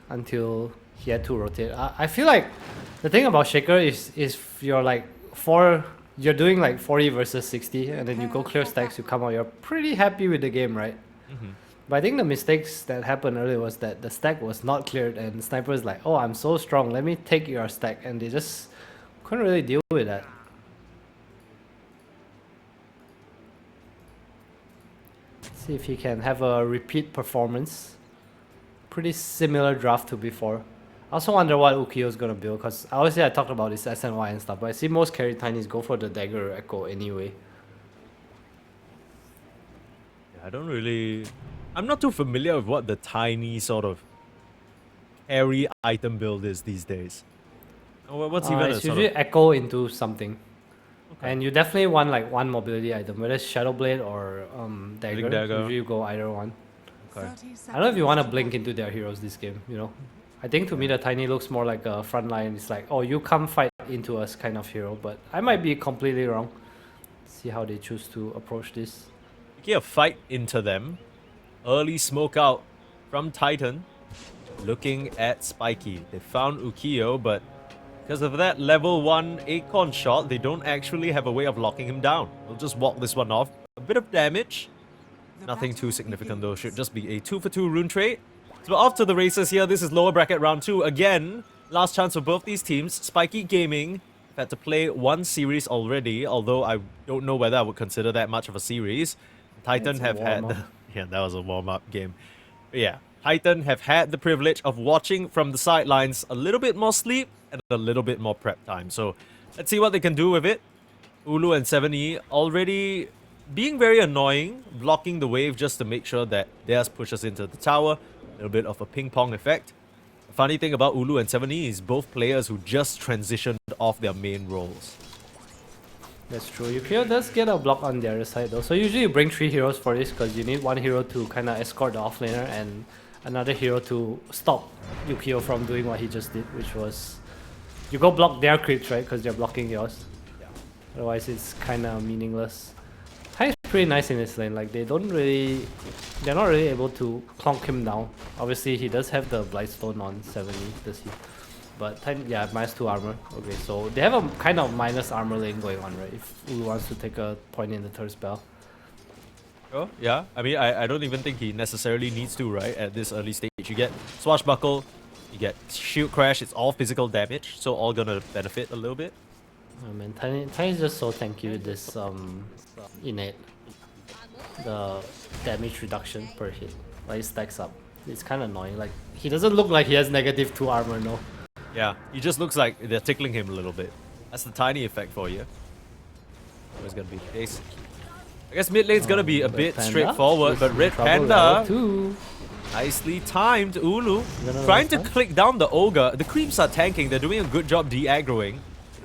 until he had to rotate. I feel like the thing about Shaker is you're like you're doing like 40 versus 60 and then you go clear stacks, you come out, you're pretty happy with the game, right? But I think the mistakes that happened earlier was that the stack was not cleared and Sniper's like, oh, I'm so strong, let me take your stack, and they just couldn't really deal with that. See if he can have a repeat performance. Pretty similar draft to before. I also wonder what Ukiyo's gonna build, because obviously I talked about this SNY and stuff, but I see most carry tinies go for the dagger echo anyway. Yeah, I'm not too familiar with what the tiny sort of carry item build is these days. What's even it's usually echo into something. Okay. And you definitely want like one mobility item, whether it's Shadow Blade or dagger. Usually you go either one. Okay. I don't know if you want to blink into their heroes this game, you know. I think to me the tiny looks more like a frontline. It's like, oh, you come fight into us kind of hero, but I might be completely wrong. See how they choose to approach this. Making a fight into them. Early smoke out from Titan. Looking at Spiky. They found Ukiyo, but because of that level 1 Acorn shot, they don't actually have a way of locking him down. We'll just walk this one off. A bit of damage. Nothing too significant though. Should just be a 2-for-2 rune trade. So off to the races here. This is lower bracket round 2. Again, last chance for both these teams. Spiky Gaming have had to play one series already, although I don't know whether I would consider that much of a series. Titan have had... Yeah, that was a warm-up game. But yeah, Titan have had the privilege of watching from the sidelines, a little bit more sleep and a little bit more prep time. So let's see what they can do with it. Ulu and 7E already being very annoying, blocking the wave just to make sure that theirs pushes into the tower. A little bit of a ping-pong effect. The funny thing about Ulu and 7E is both players who just transitioned off their main roles. That's true. Ukiyo does get a block on the other side though. So usually you bring 3 heroes for this because you need one hero to kind of escort the offlaner and another hero to stop Ukiyo from doing what he just did, which was you go block their creeps, right? Because they're blocking yours. Yeah. Otherwise it's kind of meaningless. Tiny's pretty nice in this lane. Like they're not really able to clonk him down. Obviously he does have the Blightstone on 70, does he? But Tiny, yeah, -2 armor. Okay, so they have a kind of minus armor lane going on, right? If Ulu wants to take a point in the third spell. Oh, yeah. I mean, I don't even think he necessarily needs to, right? At this early stage, you get Swashbuckle, you get Shield Crash. It's all physical damage, so all gonna benefit a little bit. Oh man, Tiny's just so tanky with this innate. The damage reduction per hit. Like it stacks up. It's kind of annoying. Like he doesn't look like he has -2 armor, no. Yeah, he just looks like they're tickling him a little bit. That's the tiny effect for you. Always gonna be the case. I guess mid lane's gonna be a bit straightforward, but Red Panda, nicely timed. Ulu trying to click down the Ogre. The creeps are tanking. They're doing a good job de-aggroing.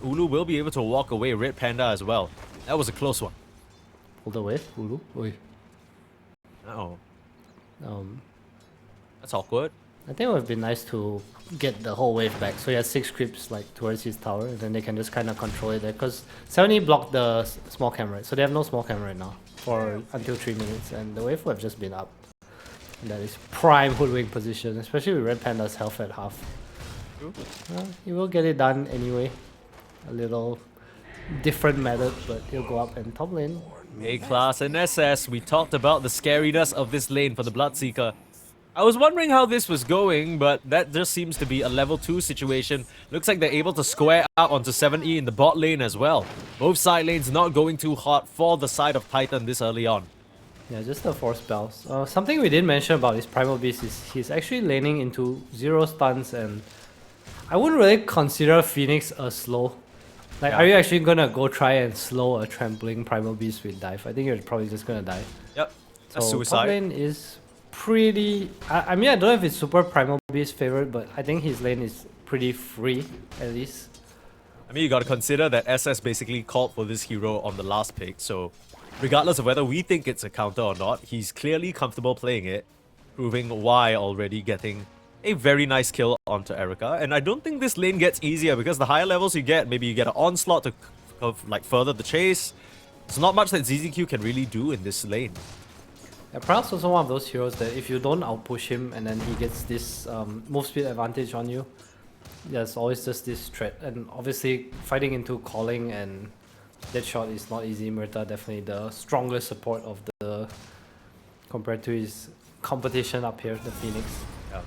Ulu will be able to walk away. Red Panda as well. That was a close one. Pulled away, Ulu. Oi. Uh-oh. That's awkward. I think it would be nice to get the whole wave back. So he has 6 creeps like towards his tower, and then they can just kind of control it there. Because 70 blocked the small cam, right? So they have no small cam right now for until 3 minutes, and the wave would have just been up. And that is prime hoodwink position, especially with Red Panda's health at half. He will get it done anyway. A little different method, but he'll go up and top lane. A-Class and SS, we talked about the scariness of this lane for the Bloodseeker. I was wondering how this was going, but that just seems to be a level 2 situation. Looks like they're able to square out onto 7E in the bot lane as well. Both side lanes not going too hot for the side of Titan this early on. Yeah, just the 4 spells. Something we didn't mention about his Primal Beast is he's actually laning into 0 stuns, and I wouldn't really consider Phoenix a slow. Like, are you actually gonna go try and slow a trampling Primal Beast with dive? I think you're probably just gonna die. Yep, that's so suicide. Top lane is pretty... I mean, I don't know if it's super Primal Beast favorite, but I think his lane is pretty free, at least. I mean, you gotta consider that SS basically called for this hero on the last pick, so regardless of whether we think it's a counter or not, he's clearly comfortable playing it, proving why already getting a very nice kill onto Erica. And I don't think this lane gets easier, because the higher levels you get, maybe you get an onslaught to like further the chase. There's not much that ZZQ can really do in this lane. And perhaps also one of those heroes that if you don't outpush him and then he gets this move speed advantage on you, there's always just this threat. And obviously fighting into calling and Deadshot is not easy. Murta definitely the strongest support of the compared to his competition up here, the Phoenix. Yeah.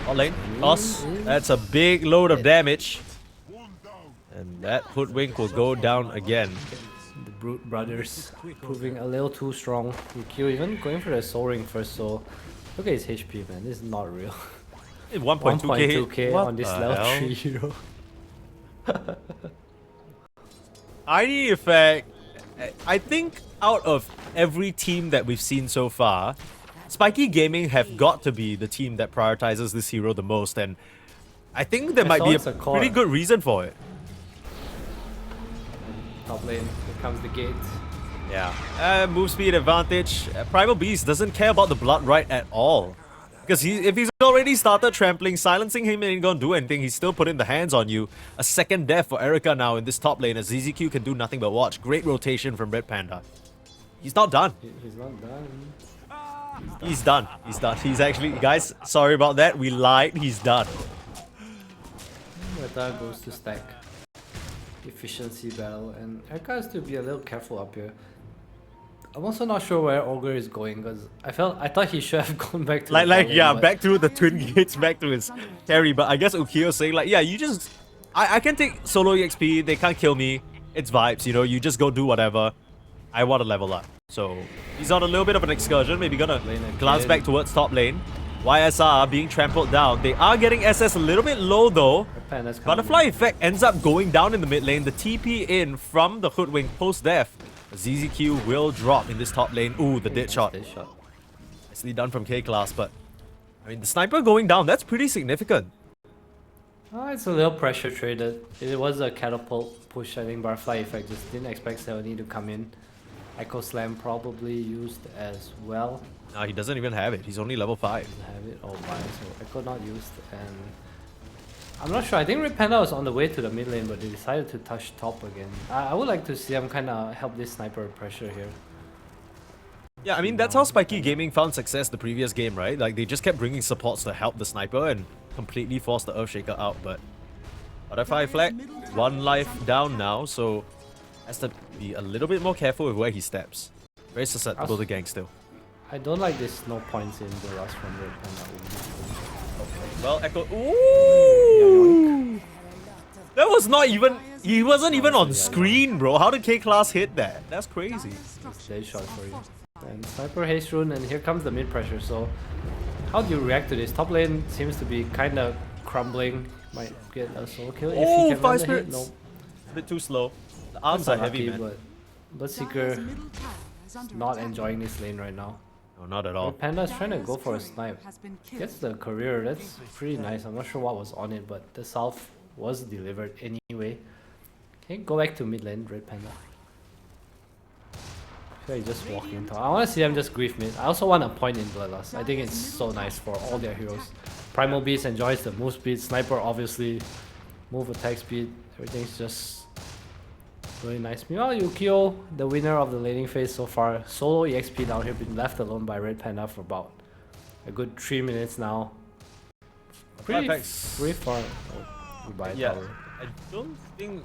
All lane, toss. That's a big load of damage. And that Hoodwink will go down again. The Brute Brothers proving a little too strong. Yukio even going for the Soul Ring first, so look at his HP, man. This is not real. 1.2k on this level 3 hero. ID effect, I think out of every team that we've seen so far, Spiky Gaming have got to be the team that prioritizes this hero the most, and I think there might be a pretty good reason for it. Top lane, here comes the gate. Yeah, move speed advantage. Primal Beast doesn't care about the blood right at all. Because if he's already started trampling, silencing him ain't gonna do anything. He's still putting the hands on you. A second death for Erica now in this top lane as ZZQ can do nothing but watch. Great rotation from Red Panda. He's not done. He's not done. He's done. He's done. He's actually... Guys, sorry about that. We lied. He's done. Meta goes to stack. Efficiency battle, and Erica has to be a little careful up here. I'm also not sure where Ogre is going because I thought he should have gone back to back to the twin gates, back to his carry. But I guess Ukio's saying like, yeah, you just I can take solo EXP, they can't kill me. It's vibes, you know, you just go do whatever. I want to level up. So he's on a little bit of an excursion, maybe gonna glance back towards top lane. YSR being trampled down. They are getting SS a little bit low though. Butterfly effect ends up going down in the mid lane. The TP in from the Hoodwink post-death. ZZQ will drop in this top lane. Ooh, the dead shot. Nicely done from K-Class, but I mean, the sniper going down, that's pretty significant. It's a little pressure traded. It was a catapult push, I think Butterfly effect just didn't expect 70 to come in. Echo Slam probably used as well. Nah, he doesn't even have it. He's only level 5. Doesn't have it all by, so Echo not used, and I'm not sure. I think Red Panda was on the way to the mid lane, but they decided to touch top again. I would like to see them kind of help this sniper pressure here. Yeah, I mean, that's how Spiky Gaming found success the previous game, right? Like, they just kept bringing supports to help the sniper and completely forced the Earthshaker out, but Butterfly flag, 1 life down now, so has to be a little bit more careful with where he steps. Very susceptible to gank still. I don't like this no points in the last from Red Panda. Well, Echo. Ooh! That was not even. He wasn't even on screen, bro. How did K-Class hit that? That's crazy. Dead shot for you. And Sniper Haste Rune, and here comes the mid pressure. So, how do you react to this? Top lane seems to be kind of crumbling. Might get a solo kill if he can land the hit. No. A bit too slow. The arms are heavy, man. But Bloodseeker not enjoying this lane right now. No, not at all. Panda's trying to go for a snipe. Gets the career, that's pretty nice. I'm not sure what was on it, but the salve was delivered anyway. Okay, go back to mid lane, Red Panda. Okay, just walking top. I want to see them just grief mid. I also want a point in Bloodlust. I think it's so nice for all their heroes. Primal Beast enjoys the move speed. Sniper obviously move attack speed. Everything's just really nice. Meanwhile, Yukio, the winner of the laning phase so far, solo EXP down here, been left alone by Red Panda for about a good 3 minutes now. Pretty far. Oh, goodbye, yeah, tower. I don't think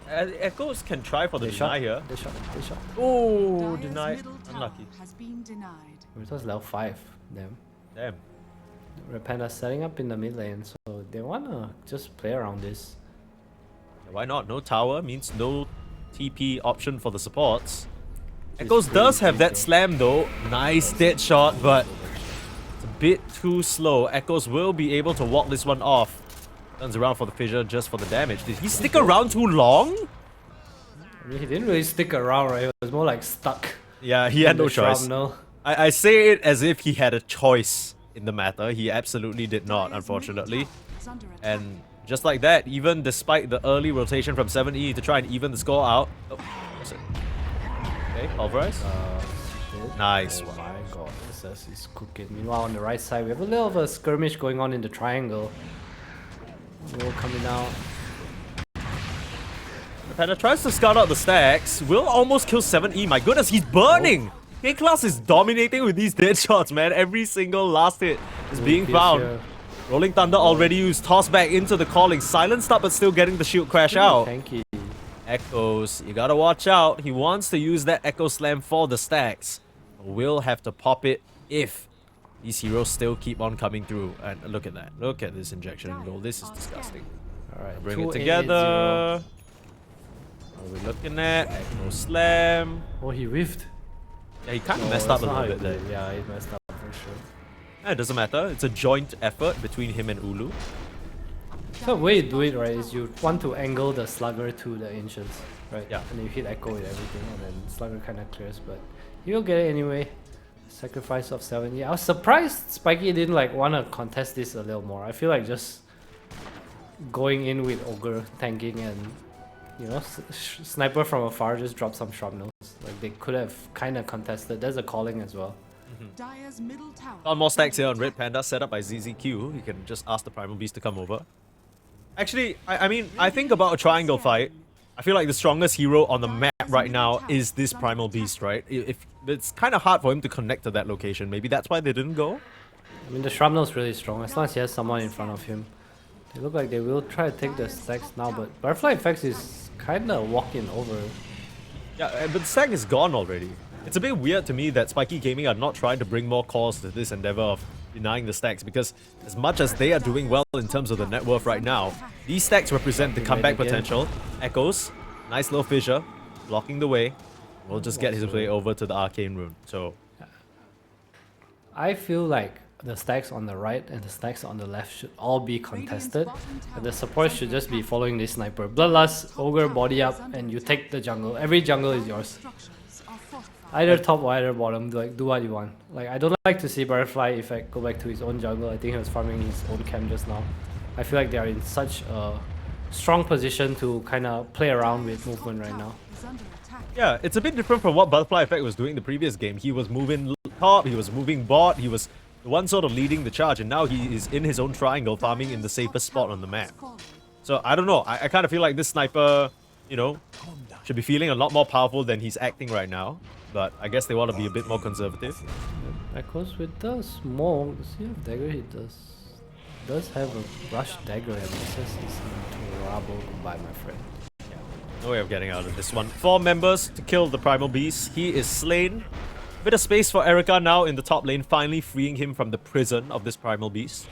Echoes can try for the deny here. They shot. Oh, denied. Unlucky. Murta's level 5. Damn. Red Panda setting up in the mid lane, so they wanna just play around this. Why not? No tower means no TP option for the supports. Echoes does have that slam though. Nice dead shot, but it's a bit too slow. Echoes will be able to walk this one off. Turns around for the fissure just for the damage. Did he stick around too long? I mean, he didn't really stick around, right? It was more like stuck. Yeah, he had no choice. I say it as if he had a choice in the matter. He absolutely did not, unfortunately. And just like that, even despite the early rotation from 7E to try and even the score out. Oh, what's it? Okay, pulverize. Nice one. Oh my god, SS is cooking. Meanwhile, on the right side, we have a little of a skirmish going on in the triangle. Will coming out. Panda tries to scout out the stacks. Will almost kill 7E. My goodness, he's burning! K-Class is dominating with these dead shots, man. Every single last hit is being found. Here. Rolling Thunder already used, tossed back into the calling. Silenced up, but still getting the shield crash out. Tanky. Echoes, you gotta watch out. He wants to use that Echo Slam for the stacks. Will have to pop it if these heroes still keep on coming through. And look at that. Look at this injection goal. This is disgusting. Alright, Bring it together. What are we looking at? Echo Slam. Oh, he whiffed. Yeah, he kind of messed up a little bit there. Yeah, he messed up for sure. It doesn't matter. It's a joint effort between him and Ulu. So the way you do it, right, is you want to angle the Slugger to the Ancients, right? Yeah. And then you hit Echo with everything, and then Slugger kind of clears, but you'll get it anyway. Sacrifice of 7. Yeah, I was surprised Spiky didn't like want to contest this a little more. I feel like just going in with Ogre tanking and, you know, sniper from afar, just drop some shrapnels. Like they could have kind of contested. There's a calling as well. On more stacks here on Red Panda, set up by ZZQ. You can just ask the Primal Beast to come over. Actually, I mean, I think about a triangle fight. I feel like the strongest hero on the map right now is this Primal Beast, right? If it's kind of hard for him to connect to that location. Maybe that's why they didn't go. I mean, the shrapnel's really strong as long as he has someone in front of him. They look like they will try to take the stacks now, but Butterfly Effects is kind of walking over. Yeah, but the stack is gone already. It's a bit weird to me that Spiky Gaming are not trying to bring more calls to this endeavor of denying the stacks, because as much as they are doing well in terms of the net worth right now, these stacks represent the comeback potential. Echoes, nice little fissure, blocking the way. We'll just get his way over to the Arcane Rune. So I feel like the stacks on the right and the stacks on the left should all be contested, and the support should just be following this sniper. Bloodlust, Ogre, body up, and you take the jungle. Every jungle is yours. Either top or either bottom, like do what you want. Like I don't like to see Butterfly Effect go back to his own jungle. I think he was farming his own camp just now. I feel like they are in such a strong position to kind of play around with movement right now. yeah, it's a bit different from what Butterfly Effect was doing the previous game. He was moving top, he was moving bot, he was the one sort of leading the charge, and now he is in his own triangle farming in the safest spot on the map. So I don't know, I kind of feel like this sniper, you know, should be feeling a lot more powerful than he's acting right now. But I guess they want to be a bit more conservative. Echoes with the smoke. See if dagger he does have a rush dagger, and it says he's into goodbye, my friend. No way of getting out of this one. 4 members to kill the Primal Beast. He is slain. Bit of space for Erica now in the top lane, finally freeing him from the prison of this Primal Beast.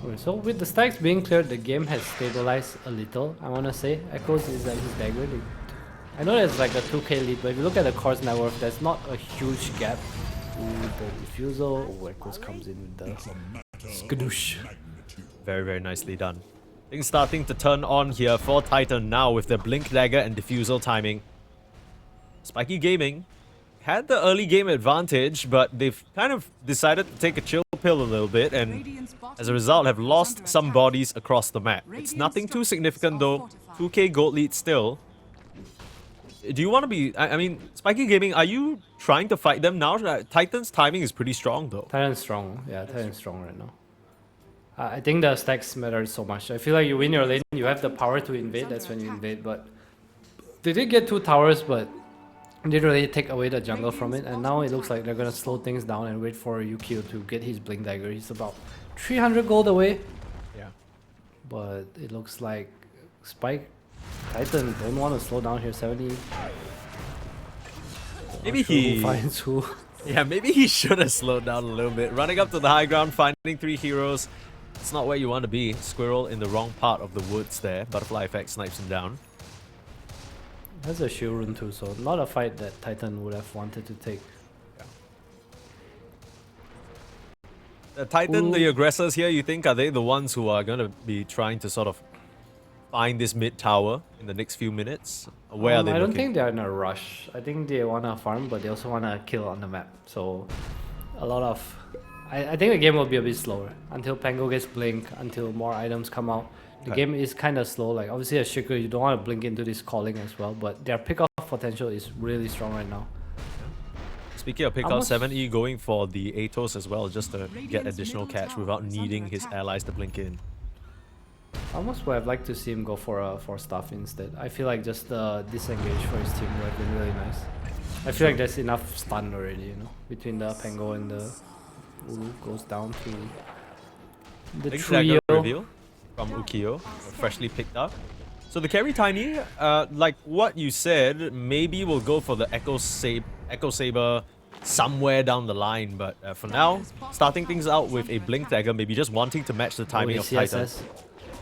Okay, so with the stacks being cleared, the game has stabilized a little, I want to say. Echoes is at his dagger. I know there's like a 2k lead, but if you look at the core's net worth, there's not a huge gap. Ooh, the diffusal. Oh, Echoes comes in with the skadoosh. Very, very nicely done. Things starting to turn on here for Titan now with the Blink Dagger and Diffusal timing. Spiky Gaming had the early game advantage, but they've kind of decided to take a chill pill a little bit, and as a result have lost some bodies across the map. It's nothing too significant though. 2k gold lead still. Do you want to be... I mean, Spiky Gaming, are you trying to fight them now? Titan's timing is pretty strong though. Titan's strong. Yeah, Titan's strong right now. I think the stacks matter so much. I feel like you win your lane, you have the power to invade, that's when you invade, but they did get 2 towers, but didn't really take away the jungle from it, and now it looks like they're gonna slow things down and wait for Yukio to get his Blink Dagger. He's about 300 gold away. Yeah. But it looks like Titan don't want to slow down here. 70. Maybe he finds who. Yeah, maybe he should have slowed down a little bit. Running up to the high ground, finding 3 heroes. It's not where you want to be. Squirrel in the wrong part of the woods there. Butterfly Effect snipes him down. That's a shield rune too, so not a fight that Titan would have wanted to take. The Titan, Ooh. the aggressors here, you think, are they the ones who are going to be trying to sort of find this mid tower in the next few minutes? Or where are they I don't looking? think they're in a rush. I think they want to farm, but they also want to kill on the map. So a lot of... I think the game will be a bit slower until Pango gets blink, until more items come out. The game is kind of slow. Like obviously as Shaker, you don't want to blink into this calling as well, but their pick-off potential is really strong right now. Speaking of pick-off, 7E going for the Atos as well, just to get additional catch without needing his allies to blink in. Almost would have liked to see him go for stuff instead. I feel like just the disengage for his team would have been really nice. I feel like there's enough stun already, you know, between the Pango and the Ulu goes down to the Link trio. dagger reveal from Ukiyo, freshly picked up. So the carry Tiny, like what you said, maybe we'll go for the Echo Saber somewhere down the line, but for now, starting things out with a Blink Dagger, maybe just wanting to match the timing of Titan.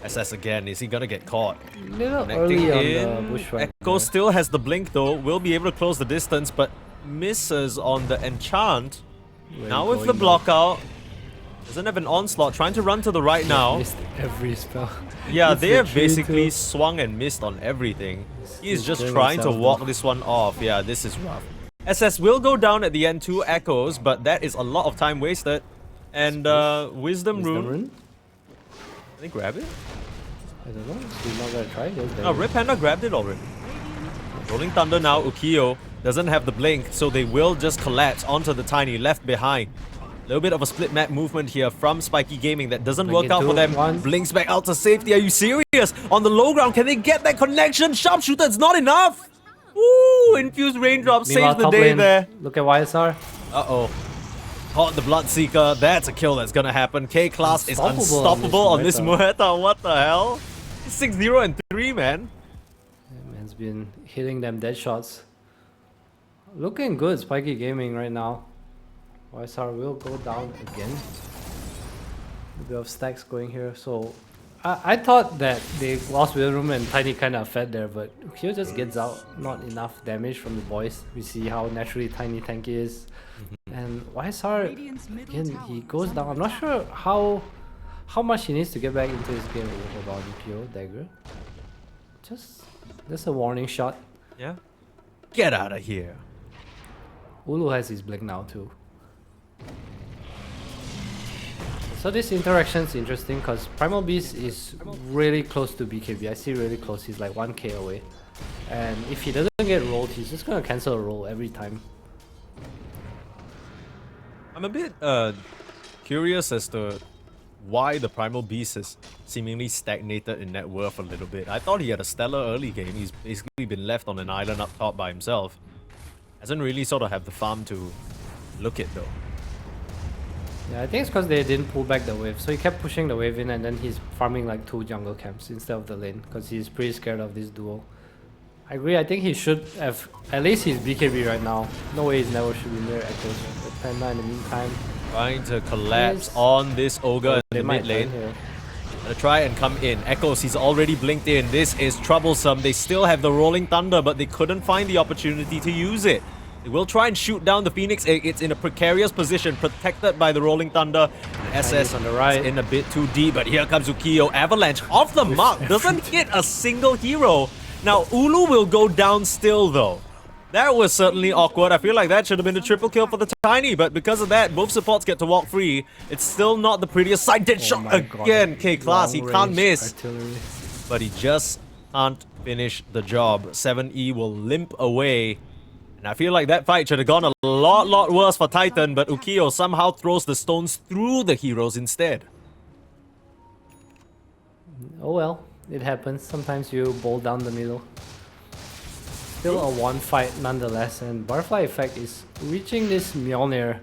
SS again, is he gonna get caught? Little Connecting early in. on the bushwhack. Echo still has the blink though, will be able to close the distance, but misses on the enchant. Now with the block out, doesn't have an onslaught, trying to run to the right now. Missed every spell. Yeah, It's they have literally basically too- swung and missed on everything. He's He's just doing trying to himself, walk though. this one off. Yeah, this is rough. SS will go down at the end, 2 echoes, but that is a lot of time wasted. And Wisdom Rune. Did they grab it? I don't know. He's not gonna try. Goes No, Red Panda grabbed it already. Rolling Thunder now, Ukiyo doesn't have the blink, so they will just collapse onto the Tiny left behind. A little bit of a split map movement here from Spiky Gaming that doesn't Blink work out for into them. one. Blinks back out to safety. Are you serious? On the low ground, can they get that connection? Sharpshooter, it's not enough. Ooh, infused raindrop Meanwhile, saves the top day lane, there. Look at YSR. Uh-oh. Caught the Bloodseeker. That's a kill that's gonna happen. K-Class is Unstoppable unstoppable on this Muerta. Muerta. What the hell? 6-0 and 3, man. Yeah, man's been hitting them dead shots. Looking good, Spiky Gaming right now. YSR will go down again. A bit of stacks going here. So I thought that they lost Wilrum and Tiny kind of fed there, but Ukiyo just gets out. Not enough damage from the boys. We see how naturally Tiny tanky is. And YSR, again, he goes down. I'm not sure how much he needs to get back into his game. Hold on, Ukiyo, dagger. Just a warning shot. Yeah. Get out of here. Ulu has his blink now too. So this interaction is interesting because Primal Beast is really close to BKB. I see really close. He's like 1k away. And if he doesn't get rolled, he's just gonna cancel a roll every time. I'm a bit curious as to why the Primal Beast has seemingly stagnated in net worth a little bit. I thought he had a stellar early game. He's basically been left on an island up top by himself. Hasn't really sort of have the farm to look at though. Yeah, I think it's because they didn't pull back the wave. So he kept pushing the wave in and then he's farming like 2 jungle camps instead of the lane because he's pretty scared of this duo. I agree, I think he should have, at least he's BKB right now. No way he's never should be near Echoes. The Panda in the meantime. Trying to collapse Yes. on this Ogre They in the might mid lane. turn here. Gonna try and come in. Echoes, he's already blinked in. This is troublesome. They still have the Rolling Thunder, but they couldn't find the opportunity to use it. They will try and shoot down the Phoenix Egg. It's in a precarious position, protected by the Rolling Thunder. And SS on the right. is in a bit too deep, but here comes Ukiyo. Avalanche off the mark. Doesn't hit a single hero. Now, Ulu will go down still, though. That was certainly awkward. I feel like that should have been a triple kill for the Tiny, but because of that, both supports get to walk free. It's still not the prettiest sight. Dead shot my God, again. K-Class, he long can't range miss. artillery. But he just can't finish the job. 7E will limp away. And I feel like that fight should have gone a lot worse for Titan, but Ukiyo somehow throws the stones through the heroes instead. Oh well, it happens. Sometimes you bowl down the middle. Still a one fight nonetheless, and Butterfly Effect is reaching this Mjolnir.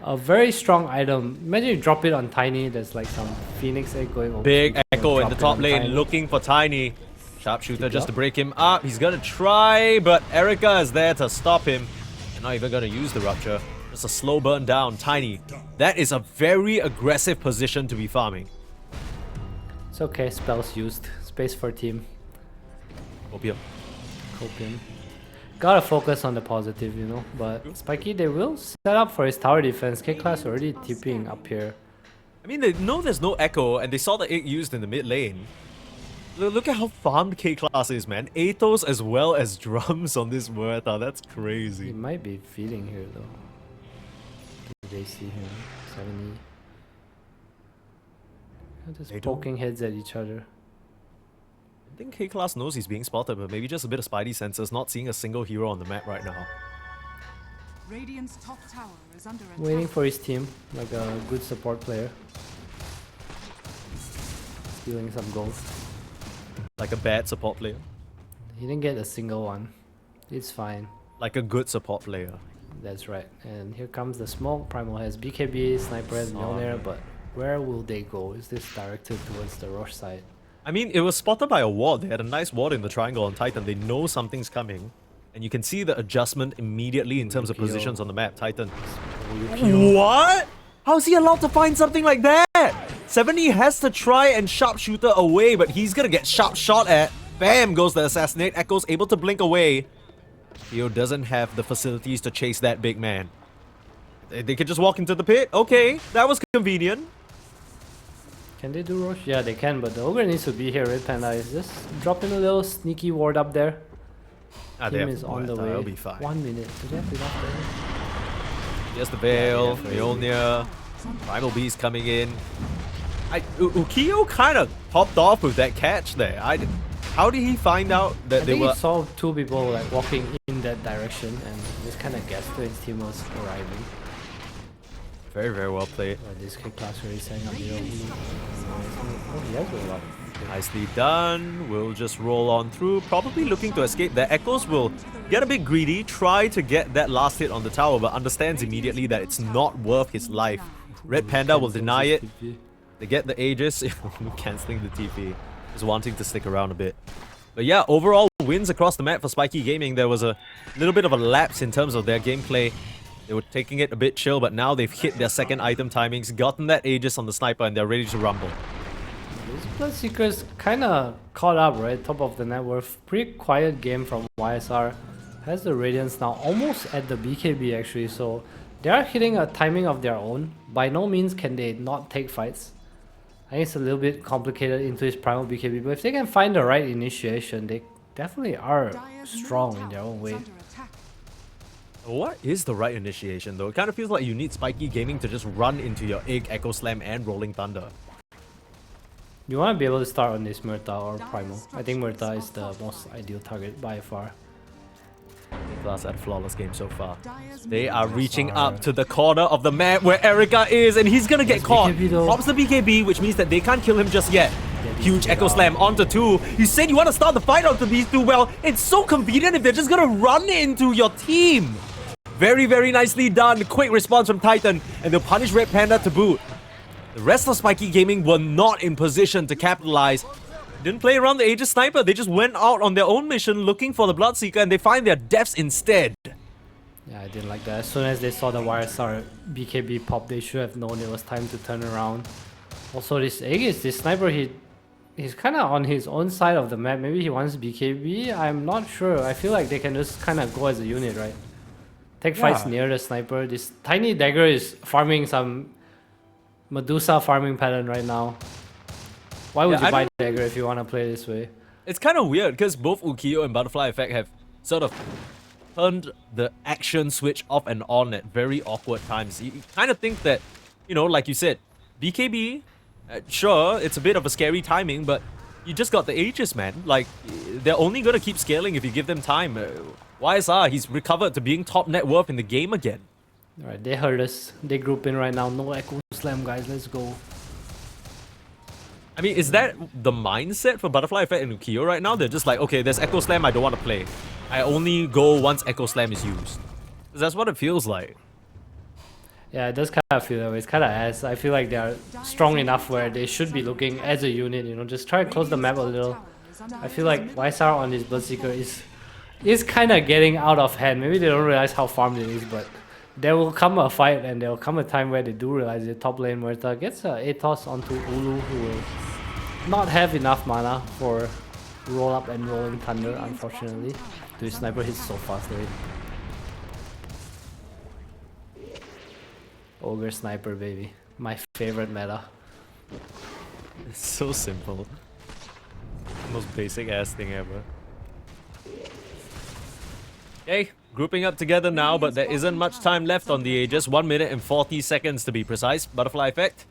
A very strong item. Imagine you drop it on Tiny, there's like some Phoenix Egg going over. Big You Echo in drop the it top on lane Tiny. looking for Tiny. Sharpshooter Keep just up. to break him up. He's gonna try, but Erica is there to stop him. They're not even gonna use the Rupture. Just a slow burn down. Tiny. That is a very aggressive position to be farming. It's okay, spells used. Space for team. Opium. Copium. Gotta focus on the positive, you know. But Spiky, they will set up for his tower defense. K-Class already tipping up here. I mean, they know there's no Echo, and they saw the egg used in the mid lane. Look at how farmed K-Class is, man. Athos as well as drums on this Muerta. That's He crazy. might be feeding here though. Do they see him? 70. They're just They don't. poking heads at each other. I think K-Class knows he's being spotted, but maybe just a bit of Spidey sensors, not seeing a single hero on the map right now. Radiant's top tower is under attack. Waiting for his team, like a good support player. Stealing some gold. Like a bad support player. He didn't get a single one. It's fine. like a good support player. That's right. And here comes the smoke. Primal has BKB, Sniper has Mjolnir, but where will they go? Is this directed towards the Roche side? I mean, it was spotted by a ward. They had a nice ward in the triangle on Titan. They know something's coming. And you can see the adjustment immediately in terms of positions on the map. Titan. What? How's he allowed to find something like that? 70 has to try and sharpshooter away, but he's gonna get sharp shot at. Bam goes the assassinate. Echo's able to blink away. Theo doesn't have the facilities to chase that big man. They could just walk into the pit. Okay, that was convenient. Can they do Roche? Yeah, they can, but the Ogre needs to be here. Red Panda is just dropping a little sneaky ward up there. Team is on the way. That'll be fine. 1 minute. Do they have enough there? Here's the Veil, Mjolnir, Primal Beast coming in. Ukiyo kind of popped off with that catch there. How did he find out that I they think were... he saw two people like walking in that direction and just kind of guessed when his team was arriving. Very, very well played. This kick class really setting up the Oh, he has rolled up. Nicely done. We'll just roll on through, probably looking to escape. The Echoes will get a bit greedy, try to get that last hit on the tower, but understands immediately that it's not worth his life. Red Panda will deny it. They get the Aegis, cancelling the TP, just wanting to stick around a bit. But yeah, overall wins across the map for Spiky Gaming. There was a little bit of a lapse in terms of their gameplay. They were taking it a bit chill, but now they've hit their second item timings, gotten that Aegis on the sniper, and they're ready to rumble. These Bloodseekers kind of caught up, right? Top of the net worth. Pretty quiet game from YSR. Has the Radiance now almost at the BKB actually, so they are hitting a timing of their own. By no means can they not take fights. I think it's a little bit complicated into his primal BKB, but if they can find the right initiation, they definitely are strong in their own way. What is the right initiation though? It kind of feels like you need Spiky Gaming to just run into your Egg, Echo Slam, and Rolling Thunder. You want to be able to start on this Murta or Primal. I think Murta is the most ideal target by far. Class had a flawless game so far. They are reaching up to the corner of the map where Erika is, and he's gonna get caught. Pops the BKB, which means that they can't kill him just yet. Huge Echo Slam onto two. You said you want to start the fight onto these two. Well, it's so convenient if they're just gonna run into your team. Very, very nicely done. Quick response from Titan, and they'll punish Red Panda to boot. The rest of Spiky Gaming were not in position to capitalize. Didn't play around the Aegis Sniper. They just went out on their own mission looking for the Bloodseeker, and they find their deaths instead. Yeah, I didn't like that. As soon as they saw the YSR BKB pop, they should have known it was time to turn around. Also, this Aegis, this Sniper, he's kind of on his own side of the map. Maybe he wants BKB. I'm not sure. I feel like they can just kind of go as a unit, right? Take fights near the Sniper. This tiny dagger is farming some Medusa farming pattern right now. Why would you buy dagger if you want to play this way? It's kind of weird because both Ukiyo and Butterfly Effect have sort of turned the action switch off and on at very awkward times. You kind of think that, you know, like you said, BKB, sure, it's a bit of a scary timing, but you just got the Aegis, man. Like, they're only going to keep scaling if you give them time. YSR, he's recovered to being top net worth in the game again. Alright, they heard us. They group in right now. No Echo Slam, guys. Let's go. I mean, is that the mindset for Butterfly Effect and Ukiyo right now? They're just like, okay, there's Echo Slam, I don't want to play. I only go once Echo Slam is used. That's what it feels like. Yeah, it does kind of feel that way. It's kind of ass. I feel like they are strong enough where they should be looking as a unit, you know, just try to close the map a little. I feel like YSR on this Bloodseeker is kind of getting out of hand. Maybe they don't realize how farmed it is, but there will come a fight and there will come a time where they do realize it. Top lane Murta gets a Atos onto Ulu, who will not have enough mana for roll up and rolling thunder, unfortunately. The sniper hits so fast, right? Ogre sniper, baby. My favorite meta. It's so simple. Most basic ass thing ever. Okay, grouping up together now, but there isn't much time left on the Aegis. 1 minute and 40 seconds to be precise. Butterfly Effect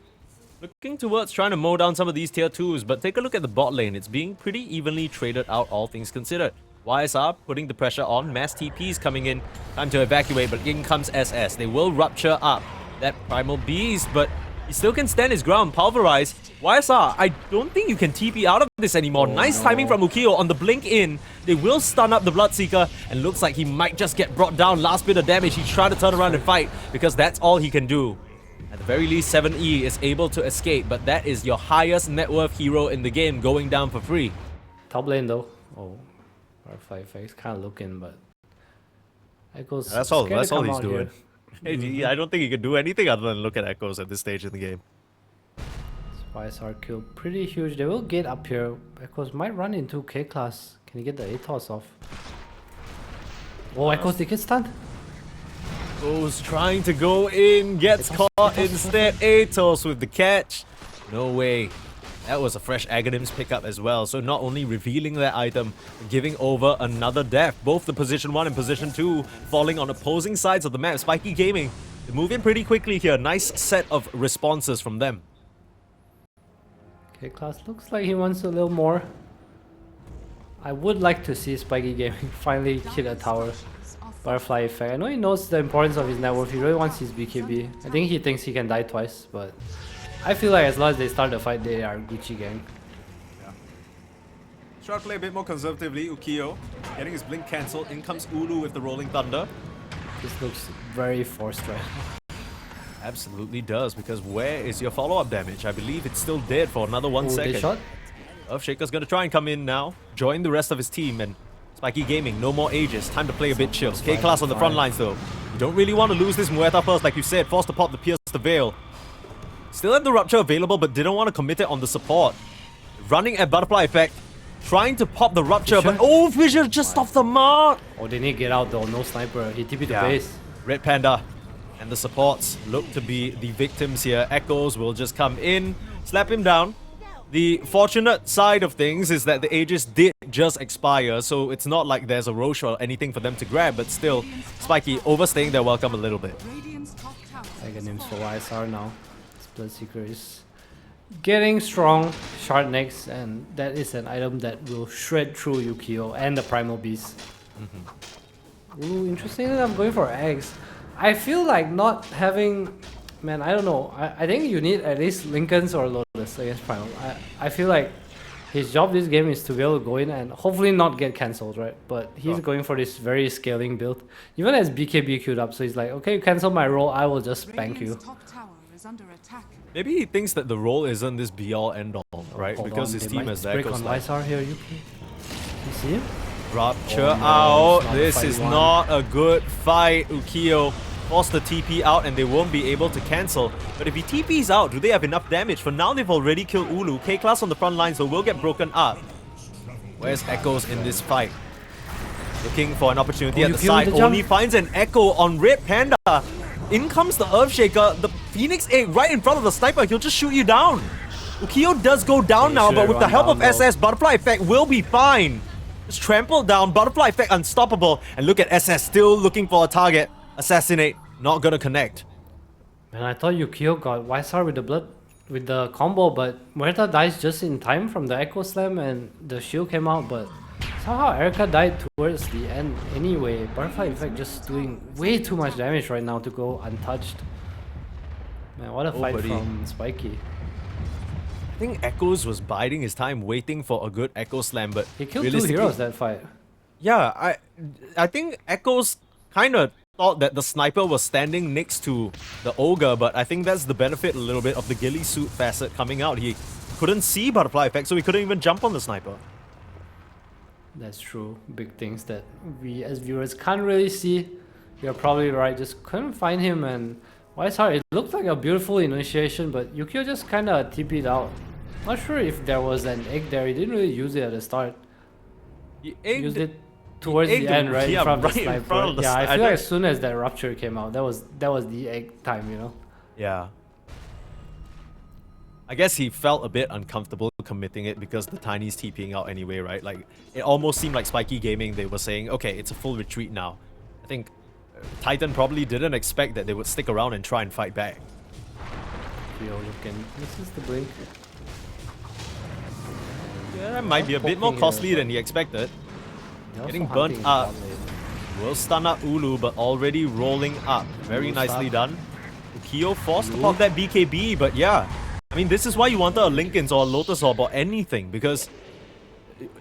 looking towards trying to mow down some of these tier 2s, but take a look at the bot lane. It's being pretty evenly traded out, all things considered. YSR putting the pressure on. Mass TPs coming in. Time to evacuate, but in comes SS. They will rupture up that Primal Beast, but He still can stand his ground, pulverize. YSR, I don't think you can TP out of this anymore. Nice timing from Ukiyo on the blink in. They will stun up the Bloodseeker, and looks like he might just get brought down. Last bit of damage. He's trying to turn around and fight because that's all he can do. At the very least, 7E is able to escape, but that is your highest net worth hero in the game going down for free. Top lane though. Oh, Butterfly Effect's kind of looking, but Echo's That's all scared to come he's out doing. here. I don't think he can do anything other than look at Echoes at this stage in the game. YSR kill pretty huge. They will get up here. Echoes might run into K-Class. Can he get the ATOS off? Oh, Echoes, they get stunned. Goes trying to go in, gets caught instead. Atos with the catch. No way. That was a fresh Aghanims pickup as well. So not only revealing that item, giving over another death. Both the position 1 and position 2 falling on opposing sides of the map. Spiky Gaming, they move in pretty quickly here. Nice set of responses from them. K-Class looks like he wants a little more. I would like to see Spiky Gaming finally hit a tower. Butterfly Effect. I know he knows the importance of his net worth. He really wants his BKB. I think he thinks he can die twice, but I feel like as long as they start the fight, they are Gucci gang. Yeah. Try to play a bit more conservatively. Ukiyo getting his blink cancelled. In comes Ulu with the Rolling Thunder. This looks very forced right now. Absolutely does, because where is your follow-up damage? I believe it's still dead for another 1 second. They shot? Earthshaker's gonna try and come in now, join the rest of his team, and Spiky Gaming, no more ages, time to play a bit chill. K-Class on the front lines though. You don't really want to lose this Muerta first, like you said, forced to pop the Pierce the Veil. Still have the Rupture available, but didn't want to commit it on the support. Running at Butterfly Effect, trying to pop the Rupture, but oh, Fissure just off the mark! Oh, they need to get out though, no sniper. He TP'd the base. Red Panda and the supports look to be the victims here. Echoes will just come in, slap him down. The fortunate side of things is that the Aegis did just expire, so it's not like there's a Roche or anything for them to grab, but still, Spiky overstaying their welcome a little bit. Aghanims for YSR now. Bloodseeker is getting strong. Shard next, and that is an item that will shred through Ukiyo and the Primal Beast. Ooh, interesting that I'm going for eggs. I feel like not having... Man, I don't know. I think you need at least Lincolns or Lotus against Primal. I feel like his job this game is to be able to go in and hopefully not get cancelled, right? But he's going for this very scaling build. Even as BKB queued up, so he's like, okay, you cancel my roll, I will just spank you. Maybe he thinks that the role isn't this be-all end-all, right? Because his team has that. Break on YSR here, you see him? Rupture out. This is not a good fight. Ukiyo force the TP out and they won't be able to cancel. But if he TP's out, do they have enough damage? For now, they've already killed Ulu. K-Class on the front line, so will get broken up. Where's Echoes in this fight? Looking for an opportunity at the side. Only finds an Echo on Red Panda. In comes the Earthshaker. The Phoenix Egg right in front of the sniper. He'll just shoot you down. Ukiyo does go down now, but with the help of SS, Butterfly Effect will be fine. Just trampled down. Butterfly Effect unstoppable. And look at SS still looking for a target. Assassinate, not gonna connect. Man, I thought Ukiyo got YSR with the combo, but Muerta dies just in time from the Echo Slam and the shield came out, but somehow Erica died towards the end anyway. Butterfly Effect just doing way too much damage right now to go untouched. Man, what a fight from Spiky. I think Echoes was biding his time, waiting for a good Echo Slam, but he killed 2 heroes that fight. Yeah, I think Echoes kind of thought that the sniper was standing next to the Ogre, but I think that's the benefit a little bit of the ghillie suit facet coming out. He couldn't see Butterfly Effect, so he couldn't even jump on the sniper. That's true. Big things that we as viewers can't really see. You're probably right, just couldn't find him, and YSR, it looked like a beautiful initiation, but Ukiyo just kinda TP'd out. Not sure if there was an egg there, he didn't really use it at the start. He used it towards the end, right? Yeah, in front of right the sniper. in front of the I feel like as soon as that Rupture came out, that was the egg time, you know? Yeah. I guess he felt a bit uncomfortable committing it because the Tiny's TPing out anyway, right? Like, it almost seemed like Spiky Gaming, they were saying, okay, it's a full retreat now. I think Titan probably didn't expect that they would stick around and try and fight back. This is the blink. Yeah, might be a bit more costly than he expected. Getting burnt up. Will stun up Ulu, but already rolling up. Very nicely done. Ukio forced to pop that BKB, but yeah. I mean, this is why you wanted a Linken's or a Lotus Orb or anything, because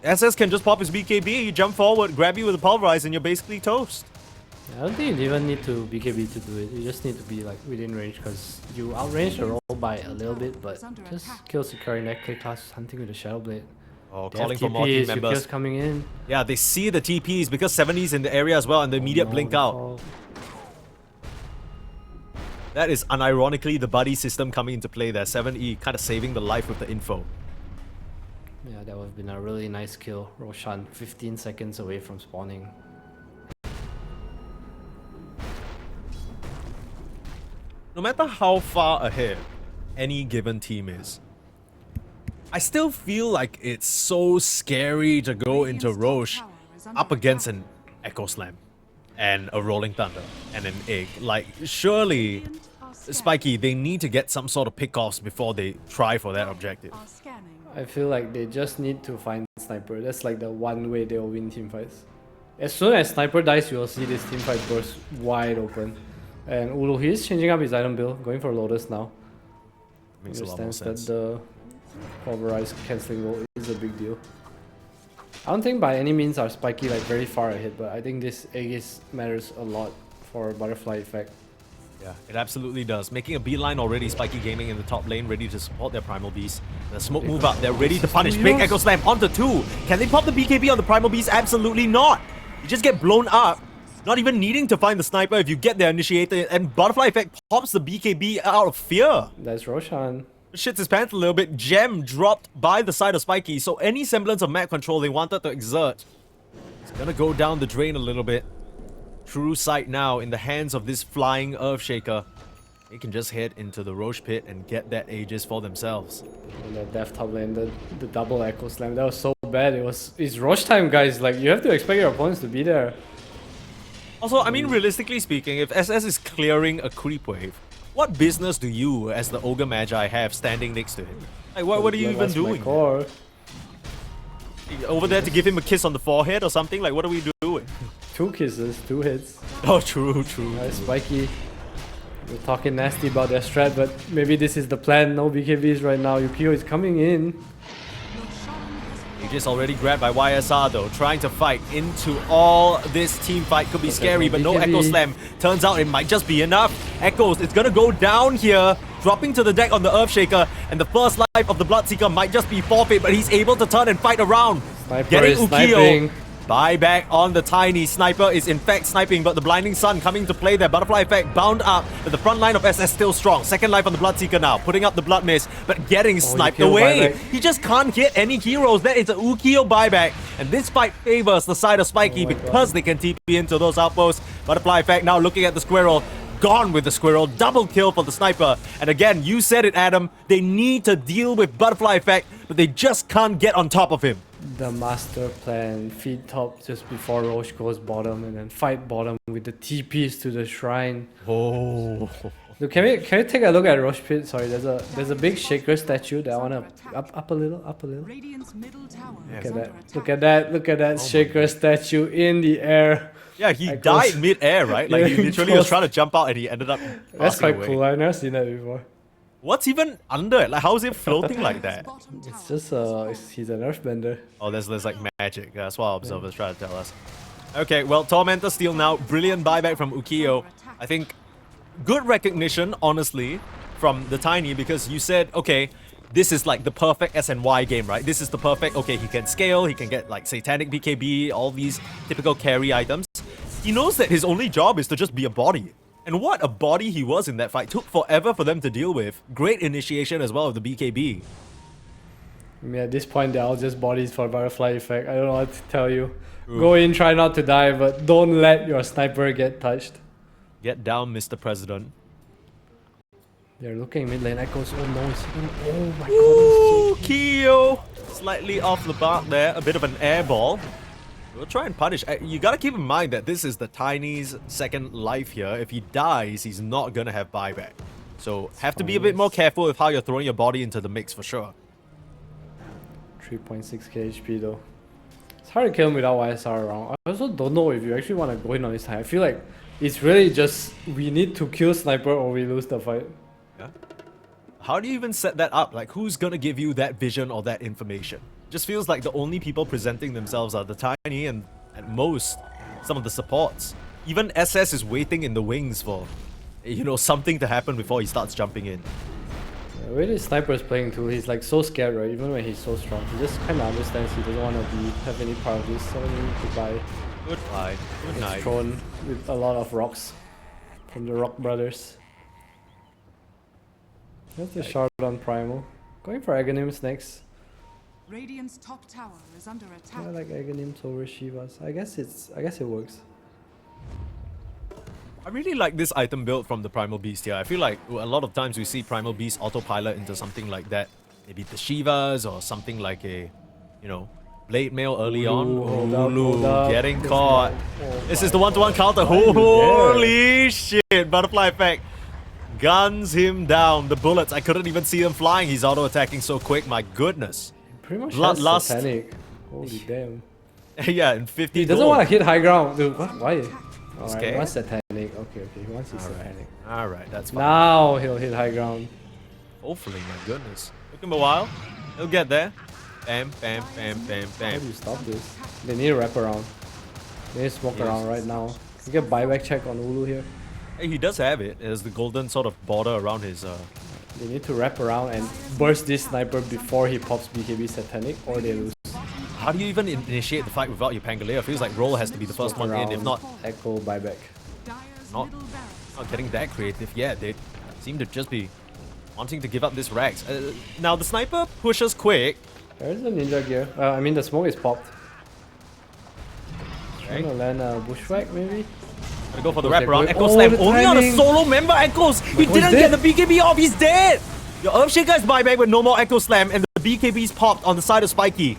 SS can just pop his BKB, you jump forward, grab you with a Pulverize, and you're basically toast. I don't think you even need to BKB to do it. You just need to be like within range because you outrange the roll by a little bit, but just kill securing that K class hunting with the Shadow Blade. Oh, They calling have for more team TPs, members. Yukio's coming in. Yeah, they see the TPs because 70's in the area as well, and the immediate blink out. That is unironically the buddy system coming into play there. 7E kind of saving the life with the info. Yeah, that would have been a really nice kill. Roshan 15 seconds away from spawning. No matter how far ahead any given team is, I still feel like it's so scary to go into Roche up against an Echo Slam and a Rolling Thunder and an Egg. Like, surely, Spiky, they need to get some sort of pickoffs before they try for that objective. I feel like they just need to find Sniper. That's like the one way they'll win teamfights. As soon as Sniper dies, you'll see this teamfight burst wide open. And Ulu, he's changing up his item build, going for Lotus now. Makes a lot more Understands sense. that the Pulverize cancelling roll is a big deal. I don't think by any means are Spiky like very far ahead, but I think this Aegis matters a lot for Butterfly Effect. Yeah, it absolutely does. Making a beeline already, Spiky Gaming in the top lane, ready to support their Primal Beast. The smoke move up, they're ready to punish. Big Echo Slam onto 2. Can they pop the BKB on the Primal Beast? Absolutely not. You just get blown up. Not even needing to find the sniper if you get there initiated, and Butterfly Effect pops the BKB out of fear. That's Roshan. Shits his pants a little bit. Gem dropped by the side of Spiky, so any semblance of map control they wanted to exert, it's gonna go down the drain a little bit. True sight now in the hands of this flying Earthshaker. They can just head into the Roche pit and get that Aegis for themselves. And that death top lane, the double Echo Slam, that was so bad. It's Roche time, guys. Like, you have to expect your opponents to be there. Also, I mean, realistically speaking, if SS is clearing a creep wave, what business do you, as the Ogre Magi, have standing next to him? Like, what are you even That's my doing? core. Over there to give him a kiss on the forehead or something? Like, what are we doing? 2 kisses, 2 hits. Oh, true. Nice, Spiky. We're talking nasty about their strat, but maybe this is the plan. No BKBs right now. Yukio is coming in. Aegis already grabbed by YSR though, trying to fight into all this team fight. Could be scary, but no BKB. Echo Slam. Turns out it might just be enough. Echoes, it's gonna go down here, dropping to the deck on the Earthshaker, and the first life of the Bloodseeker might just be forfeit, but he's able to turn and fight around. Sniper Getting is Ukio. sniping. Buyback on the Tiny. Sniper is in fact sniping, but the Blinding Sun coming to play there. Butterfly Effect bound up, but the front line of SS still strong. Second life on the Bloodseeker now, putting up the Blood Mist, but getting sniped Ukio away. buyback. He just can't hit any heroes. That is a Ukio buyback, and this fight favors the side of Spiky because they can TP into those outposts. Butterfly Effect now looking at the Squirrel. Gone with the Squirrel. Double kill for the Sniper. And again, you said it, Adam. They need to deal with Butterfly Effect, but they just can't get on top of him. The master plan, feed top just before Roche goes bottom, and then fight bottom with the TPs to the shrine. Oh. Look, can we take a look at Roche pit? Sorry, there's a big shaker statue that I wanna up a little. Radiant's middle tower Look is at under that! attack. Look at that shaker statue in the air. Yeah, he Echoes. died mid-air, right? Like, he Yeah, literally was close. trying to jump out and he ended up That's passing quite away. cool. I've never seen that before. What's even under it? Like, how is it floating like that? Bottom tower It's just he's an earthbender. Oh, there's like magic. That's what our observers try to tell us. Okay, well, Tormentor Steel now. Brilliant buyback from Ukio. I think good recognition, honestly, from the Tiny, because you said, okay, this is like the perfect SNY game, right? This is the perfect, okay, he can scale, he can get like Satanic BKB, all these typical carry items. He knows that his only job is to just be a body. And what a body he was in that fight. Took forever for them to deal with. Great initiation as well of the BKB. I mean, at this point, they're all just bodies for Butterfly Effect. I don't know what to tell you. Go in, try not to die, but don't let your sniper get touched. Get down, Mr. President. They're looking mid lane. Echoes. Oh no, oh my god. Ooh, Kyo! Slightly off the mark there. A bit of an air ball. We'll try and punish. You gotta keep in mind that this is the Tiny's second life here. If he dies, he's not gonna have buyback. So have to be a bit more careful with how you're throwing your body into the mix for sure. 3.6k HP though. It's hard to kill him without YSR around. I also don't know if you actually want to go in on his time. I feel like it's really just we need to kill sniper or we lose the fight. Yeah. How do you even set that up? Like, who's gonna give you that vision or that information? Just feels like the only people presenting themselves are the Tiny and at most some of the supports. Even SS is waiting in the wings for, you know, something to happen before he starts jumping in. Yeah, the way this sniper is playing too, he's like so scared, right? Even when he's so strong, he just kind of understands he doesn't want to have any part of this. So he needs to buy. Goodbye. Good It's night. thrown with a lot of rocks from the Rock Brothers. That's the shot on Primal. Going for Aghanims next. Radiant's top tower is under attack. I like Aghanims over Shivas. I guess it works. I really like this item build from the Primal Beast here. I feel like a lot of times we see Primal Beast autopilot into something like that. Maybe the Shivas or something like a, you know, Blade Mail early on. Hold up. Getting This caught. guy. Oh This my is the one-to-one counter. Why are you Holy shit! Butterfly effect. Guns him down. The bullets, I couldn't even see them flying. He's auto-attacking so quick. My goodness. Pretty much Bloodlust. has Satanic. Holy damn. Yeah, in 50 He doesn't gold. want to hit high ground. Dude, what? Why? Alright, scared? he wants Satanic. Okay, he wants his Satanic. Alright, that's fine. Now he'll hit high ground. Hopefully, my goodness. Took him a while. He'll get there. Bam, bam, bam, bam, How bam. do you stop this? They need to wrap around. They need to smoke Yes. around right now. You get buyback check on Ulu here. Hey, he does have it. There's the golden sort of border around his... They need to wrap around and burst this sniper before he pops BKB Satanic or they lose. How do you even initiate the fight without your Pangolier? Feels like Roll has to be the first one in. If not, Echo buyback. Dire's Not- middle barracks not getting that creative. Yeah, they seem to just be wanting to give up this Rax. Now, the sniper pushes quick. There's a ninja gear. I mean the smoke is popped. Okay. Gonna land a bushwhack maybe? Gonna go for the Okay, wraparound. good. Echo Oh, Slam the only on a timing. solo member. Echoes. He God, didn't he's get the dead. BKB off. He's dead. Your Earthshaker's buyback with no more Echo Slam and the BKB's popped on the side of Spiky.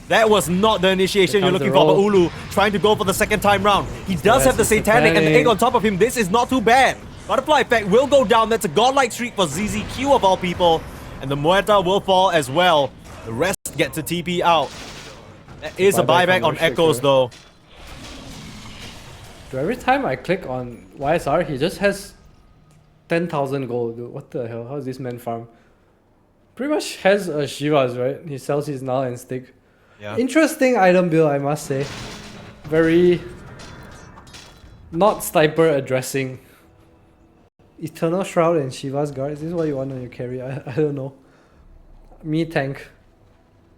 That was not the initiation Here you're comes looking the for, but roll. Ulu trying to go for the second time round. He does has have the the Satanic and the Satanic. egg on top of him. This is not too bad. Butterfly effect will go down. That's a godlike streak for ZZQ of all people. And the Muerta will fall as well. The rest get to TP out. That is a Buyback buyback from on Echoes Earthshaker. though. So every time I click on YSR, he just has 10,000 gold. Dude, what the hell? How does this man farm? Pretty much has a Shivas, right? He sells his Null and Stick. Yeah. Interesting item build, I must say. Very not sniper addressing. Eternal Shroud and Shiva's Guard. Is this what you want on your carry? I don't know. Me tank.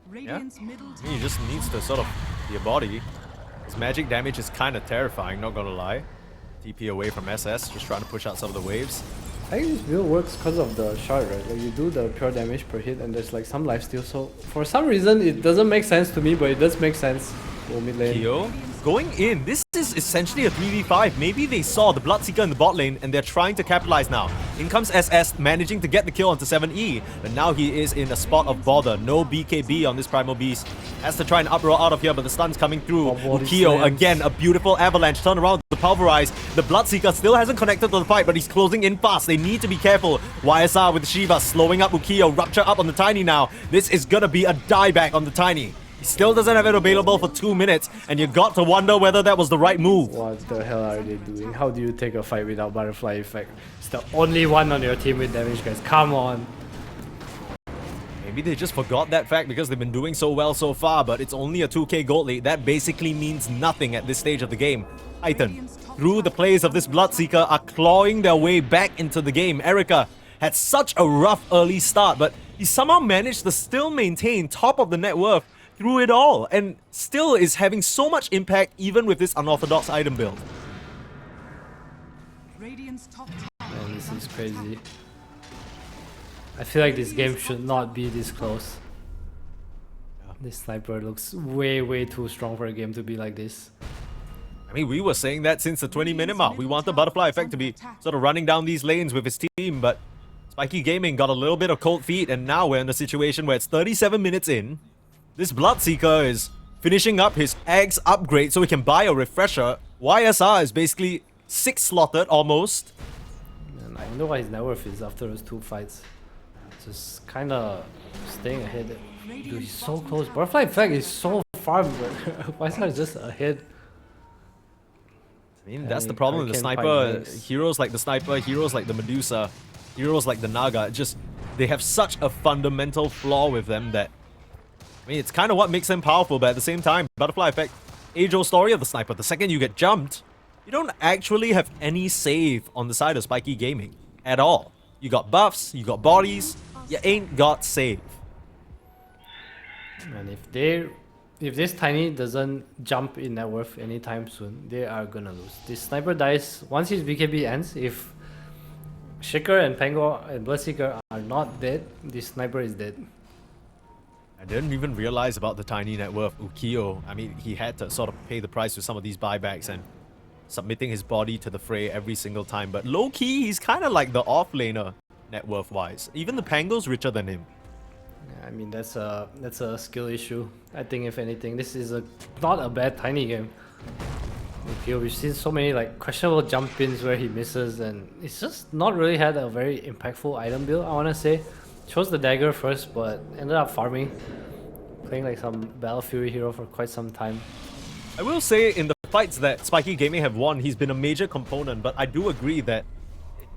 Radiant's middle tower He just needs to sort of be a body. His magic damage is kind of terrifying, not gonna lie. TP away from SS, just trying to push out some of the waves. I think this build works because of the shard, right? Like you do the pure damage per hit and there's like some lifesteal. So for some reason it doesn't make sense to me, but it does make sense. Go mid lane. Kyo going in. This is essentially a 3v5. Maybe they saw the Bloodseeker in the bot lane and they're trying to capitalize now. In comes SS, managing to get the kill onto 7E. But now he is in a spot of bother. No BKB on this Primal Beast. Has to try and uproar out of here, but the stun's coming through. Body Ukio, slams. again, a beautiful avalanche. Turn around to pulverize. The Bloodseeker still hasn't connected to the fight, but he's closing in fast. They need to be careful. YSR with Shiva slowing up Ukio. Rupture up on the Tiny now. This is gonna be a dieback on the Tiny. He still doesn't have it available for 2 minutes, and you got to wonder whether that was the right move. What the hell are they doing? How do you take a fight without butterfly effect? It's the only one on your team with damage, guys. Come on. Maybe they just forgot that fact because they've been doing so well so far, but it's only a 2k gold lead. That basically means nothing at this stage of the game. Titan, through the plays of this Bloodseeker, are clawing their way back into the game. Erica had such a rough early start, but he somehow managed to still maintain top of the net worth through it all, and still is having so much impact even with this unorthodox item build. Radiant's top tower Man, this is crazy. I feel like this game should not be this close. This sniper looks way too strong for a game to be like this. I mean, we were saying that since the 20-minute mark. We want the Butterfly effect to be sort of running down these lanes with his team, but Spiky Gaming got a little bit of cold feet, and now we're in a situation where it's 37 minutes in. This Bloodseeker is finishing up his eggs upgrade so he can buy a refresher. YSR is basically 6 slotted almost. And I wonder what his net worth is after those 2 fights. Just kinda staying ahead. Dude, he's so close. Butterfly effect is so farm, but YSR is just ahead. I mean, that's the And problem with the Hurricane sniper. quite nice. Heroes like the sniper, heroes like the Medusa, heroes like the Naga, they have such a fundamental flaw with them that, I mean, it's kind of what makes them powerful, but at the same time, butterfly effect, age-old story of the sniper. The second you get jumped, you don't actually have any save on the side of Spiky Gaming at all. You got buffs, you got bodies, you ain't got save. And if this Tiny doesn't jump in net worth anytime soon, they are gonna lose. This sniper dies once his BKB ends. If Shaker and Pango and Bloodseeker are not dead, this sniper is dead. I didn't even realize about the tiny net worth Ukiyo. I mean, he had to sort of pay the price with some of these buybacks and submitting his body to the fray every single time. But low-key, he's kind of like the off-laner net worth-wise. Even the Pango's richer than him. Yeah, I mean, that's a skill issue. I think if anything, this is not a bad Tiny game. Ukiyo, we've seen so many like questionable jump ins where he misses, and it's just not really had a very impactful item build, I wanna say. Chose the dagger first, but ended up farming, playing like some Battle Fury hero for quite some time. I will say, in the fights that Spiky Gaming have won, he's been a major component, but I do agree that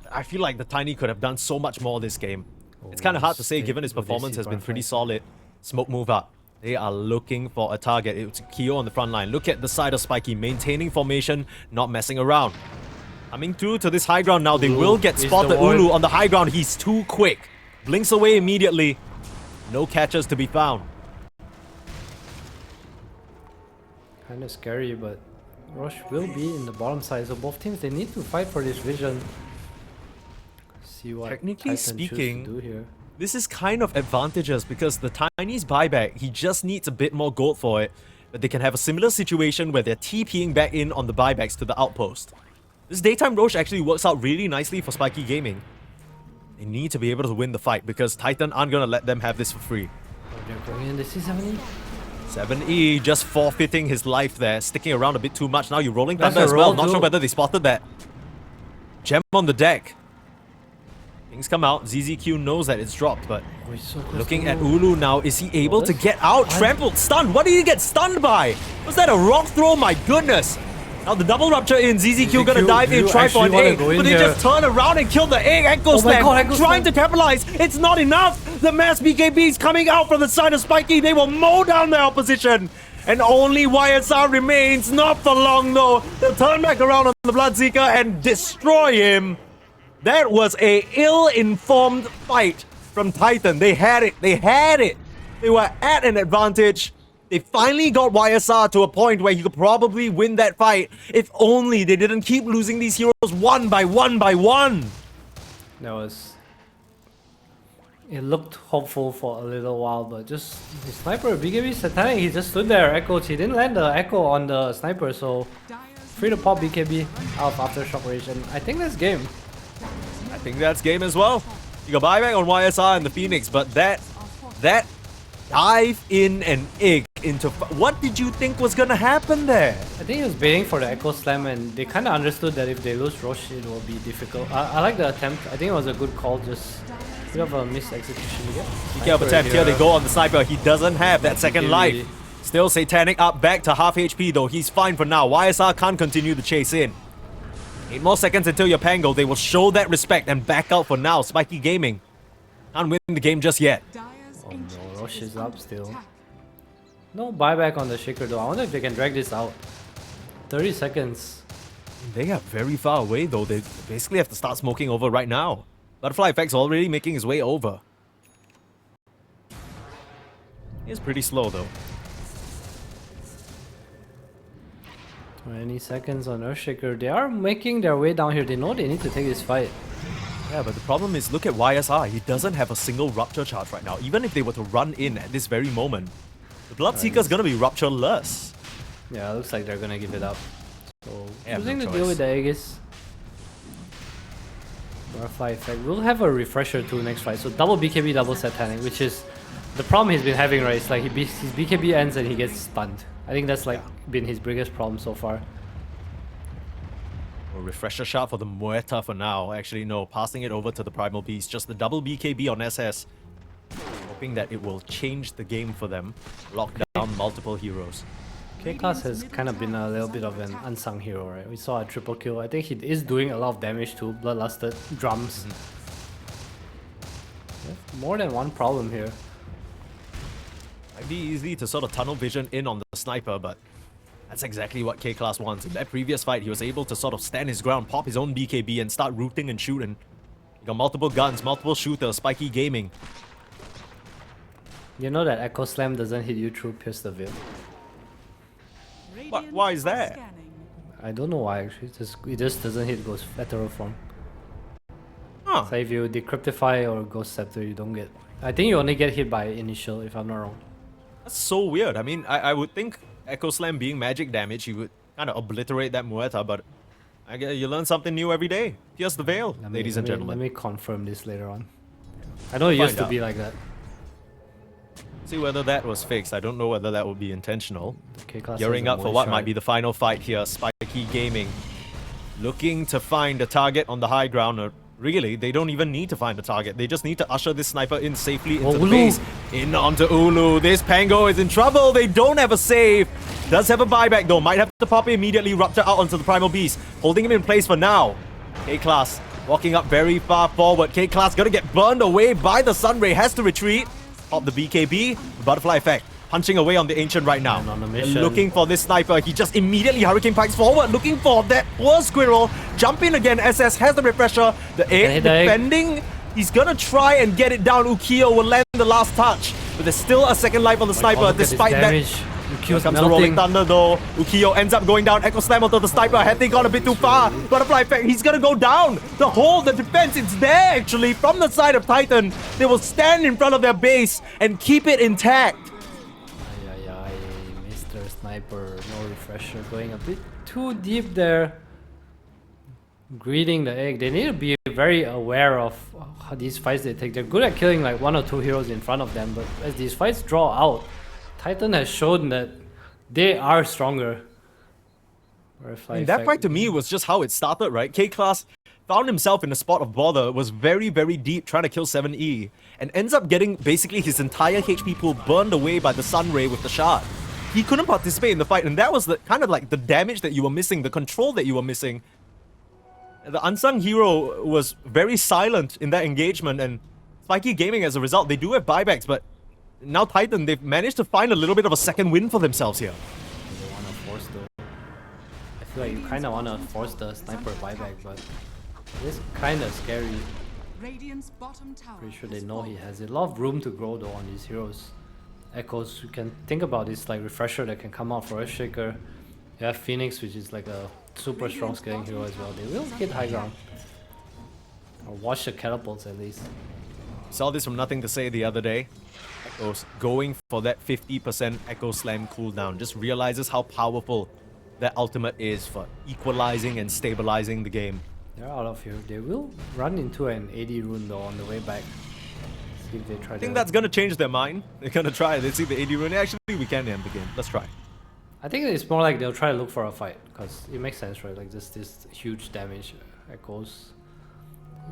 I feel like the Tiny could have done so much more this game. It's kind of hard to say given his performance has been pretty solid. Smoke move up. They are looking for a target. It's Kyo on the front line. Look at the side of Spiky, maintaining formation, not messing around. Coming through to this high ground now, they will get is the spotted. one. Ulu on the high ground, he's too quick. Blinks away immediately. No catchers to be found. Kind of scary, but Roche will be in the bottom side, so both teams, they need to fight for this vision. See what Technically Titan choose speaking, to do here. This is kind of advantageous because the Tiny's buyback, he just needs a bit more gold for it. But they can have a similar situation where they're TPing back in on the buybacks to the outpost. This daytime Roche actually works out really nicely for Spiky Gaming. They need to be able to win the fight because Titan aren't going to let them have this for free. Oh, they're going in the C70. 7E just forfeiting his life there, sticking around a bit too much. Now you're rolling That's thunder a as well. roll Not too. sure whether they spotted that. Gem on the deck. Things come out. ZZQ knows that it's dropped, but Oh, he's so close looking to at Ulu. Ulu now, is he able to this? get out? What? Trampled, stunned. What did he get stunned by? Was that a rock throw? My goodness. Now the double rupture in. ZZQ gonna ZZQ, dive in, you try for actually an wanna egg, go in but they here. just turn around and kill the egg. Echo Oh my Slam, God, Echo trying Slam. to capitalize. It's not enough. The mass BKBs coming out from the side of Spiky. They will mow down their opposition. And only YSR remains. Not for long though. They'll turn back around on the Bloodseeker and destroy him. That was a ill-informed fight from Titan. They had it. They had it. They were at an advantage. They finally got YSR to a point where he could probably win that fight if only they didn't keep losing these heroes one by one by one. That was... It looked hopeful for a little while, but just... The sniper, BKB Satanic, he just stood there, echoed. He didn't land the echo on the sniper, so... Free to pop BKB out of Aftershock Rage, and I think that's game. I think that's game as well. You got buyback on YSR and the Phoenix, but that dive in and egg into... What did you think was gonna happen there? I think he was baiting for the Echo Slam, and they kind of understood that if they lose Roche, it will be difficult. I like the attempt. I think it was a good call, just a bit of a missed execution again. PK attempt here, they go on the sniper. He doesn't have that second life. Still Satanic up back to half HP though. He's fine for now. YSR can't continue the chase in. 8 more seconds until your Pango. They will show that respect and back out for now. Spiky Gaming can't win the game just yet. Oh no, Roche is up still. No buyback on the Shaker though. I wonder if they can drag this out. 30 seconds. They are very far away though. They basically have to start smoking over right now. Butterfly Effect's already making his way over. He's pretty slow though. 20 seconds on Earthshaker. They are making their way down here. They know they need to take this fight. Yeah, but the problem is, look at YSR. He doesn't have a single rupture charge right now. Even if they were to run in at this very moment, the Bloodseeker's gonna be rupture-less. Yeah, it looks like they're gonna give it up. So, Yeah, choosing no to deal choice. with the Aegis. Butterfly Effect. We'll have a refresher too next fight. So double BKB, double Satanic, which is the problem he's been having, right? It's like his BKB ends and he gets stunned. I think that's like been his biggest problem so far. A refresher shot for the Muerta for now. Actually, no. Passing it over to the Primal Beast. Just the double BKB on SS. hoping that it will change the game for them, lock down multiple heroes. K-Class has kind of been a little bit of an unsung hero, right? We saw a triple kill. I think he is doing a lot of damage to Bloodlusted, drums. More than one problem here. Might be easy to sort of tunnel vision in on the sniper, but that's exactly what K-Class wants. In that previous fight, he was able to sort of stand his ground, pop his own BKB, and start rooting and shooting. He got multiple guns, multiple shooters, Spiky Gaming. You know that Echo Slam doesn't hit you through Pierce the Veil. Why is that? I don't know why actually. It just doesn't hit Ghost Ethereal form. Huh. So if you Decryptify or Ghost Scepter, you don't get. I think you only get hit by initial, if I'm not wrong. That's so weird. I mean, I would think Echo Slam being magic damage, you would kind of obliterate that Muerta, but I guess you learn something new every day. Pierce the Veil, ladies and gentlemen. Let me confirm this later on. I know it used to be like that. See whether that was fixed. I don't know whether that would be intentional. K-Class Gearing has a up for what one might shot. be the final fight here. Spiky Gaming looking to find a target on the high ground. Really, they don't even need to find a target. They just need to usher this sniper in safely into the Ulu. base. In onto Ulu. This Pango is in trouble. They don't have a save. Does have a buyback though. Might have to pop it immediately. Rupture out onto the Primal Beast. Holding him in place for now. K-Class walking up very far forward. K-Class gonna get burned away by the Sunray. Has to retreat. Pop the BKB. Butterfly effect. Punching away on the Ancient right now. And on a They're mission. looking for this sniper. He just immediately Hurricane Pikes forward. Looking for that poor Squirrel. Jump in again. SS has the refresher. The egg the egg. defending. He's gonna try and get it down. Ukiyo will land the last touch. But there's still a second life on the sniper. look at this Despite that, damage. here Ukiyo's comes the Rolling melting. Thunder though. Ukiyo ends up going down. Echo Slam onto the sniper. Had they gone a bit too far. Butterfly effect. He's gonna go down. The whole, the defense, it's there actually. From the side of Titan. They will stand in front of their base and keep it intact. Ay, Mr. Sniper, no refresher, going a bit too deep there. Greeting the egg. They need to be very aware of how these fights they take. They're good at killing like one or two heroes in front of them, but as these fights draw out, Titan has shown that they are stronger. And that fight to me was just how it started, right? K-Class found himself in a spot of bother, was very, very deep trying to kill 7E, and ends up getting basically his entire HP pool burned away by the Sunray with the shard. He couldn't participate in the fight, and that was the kind of like the damage that you were missing, the control that you were missing. The unsung hero was very silent in that engagement, and Spiky Gaming as a result, they do have buybacks, but now Titan, they've managed to find a little bit of a second win for themselves here. They want to force the. I feel like you kind of want to force the sniper buyback, but it's kind of scary. Radiant's bottom tower. Pretty sure they has know he fallen. has a lot of room to grow though on these heroes. Echoes, you can think about this like refresher that can come out for Earthshaker. You have Phoenix, which is like a super strong scaling hero as well. They will hit high ground. Or watch the catapults at least. Saw this from Nothing to Say the other day. Echoes going for that 50% Echo Slam cooldown. Just realizes how powerful that ultimate is for equalizing and stabilizing the game. They're out of here. They will run into an AD rune though on the way back. See if they try I think that's gonna change their mind. They're gonna try. They see the AD rune. Actually, we can end the game. Let's try. I think it's more like they'll try to look for a fight because it makes sense, right? Like this huge damage echoes.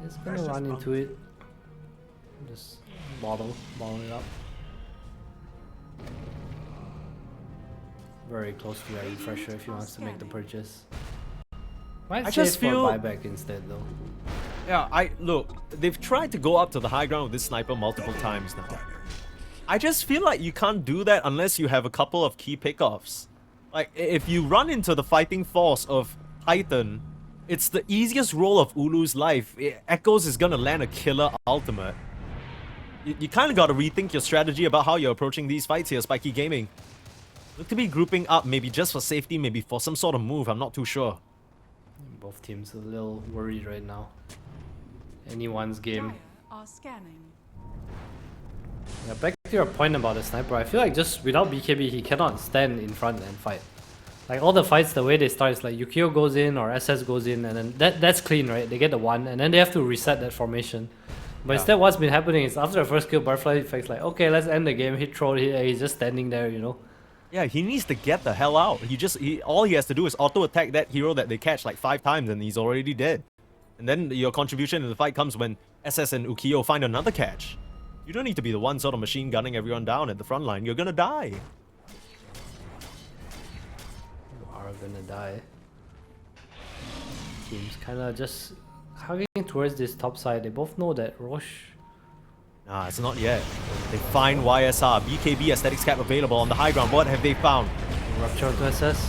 It's gonna run into it. Just bottle it up. Very close to that refresher if he wants to make the purchase. Might I save just for feel- buyback instead though. Yeah, look. They've tried to go up to the high ground with this sniper multiple times now. I just feel like you can't do that unless you have a couple of key pickoffs. Like, if you run into the fighting force of Titan, it's the easiest role of Ulu's life. Echoes is gonna land a killer ultimate. You kind of gotta rethink your strategy about how you're approaching these fights here, Spiky Gaming. Look to be grouping up, maybe just for safety, maybe for some sort of move, I'm not too sure. Both teams a little worried right now. Anyone's game. Dire are scanning. Yeah, back to your point about the sniper, I feel like just without BKB, he cannot stand in front and fight. Like all the fights, the way they start is like Ukiyo goes in or SS goes in, and then that's clean, right? They get the one, and then they have to reset that formation. But instead, what's been happening is after the first kill, Butterfly Effect's like, okay, let's end the game. Hit throw, he's just standing there, you know. Yeah, he needs to get the hell out. All he has to do is auto attack that hero that they catch like 5 times, and he's already dead. And then your contribution in the fight comes when SS and Ukiyo find another catch. You don't need to be the one sort of machine gunning everyone down at the front line. You're gonna die. You are gonna die. Teams kind of just hugging towards this top side. They both know that Roche. Nah, it's not yet. They find YSR. BKB aesthetics cap available on the high ground. What have they found? Rupture to SS.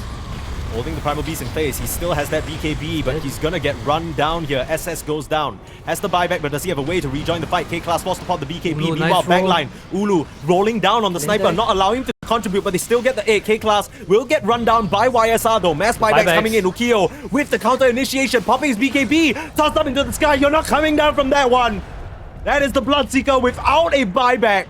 Holding the Primal Beast in place. He still has that BKB, but he's gonna get run down here. SS goes down. Has the buyback, but does he have a way to rejoin the fight? K-Class forced to pop the BKB. Ulu, Meanwhile, nice roll. backline. Ulu rolling down on the sniper, Lindeck. not allowing him to contribute, but they still get the 8. K-Class will get run down by YSR though. Mass buybacks buybacks. coming in. Ukiyo with the counter initiation, popping his BKB. Tossed up into the sky. You're not coming down from that one. That is the Bloodseeker without a buyback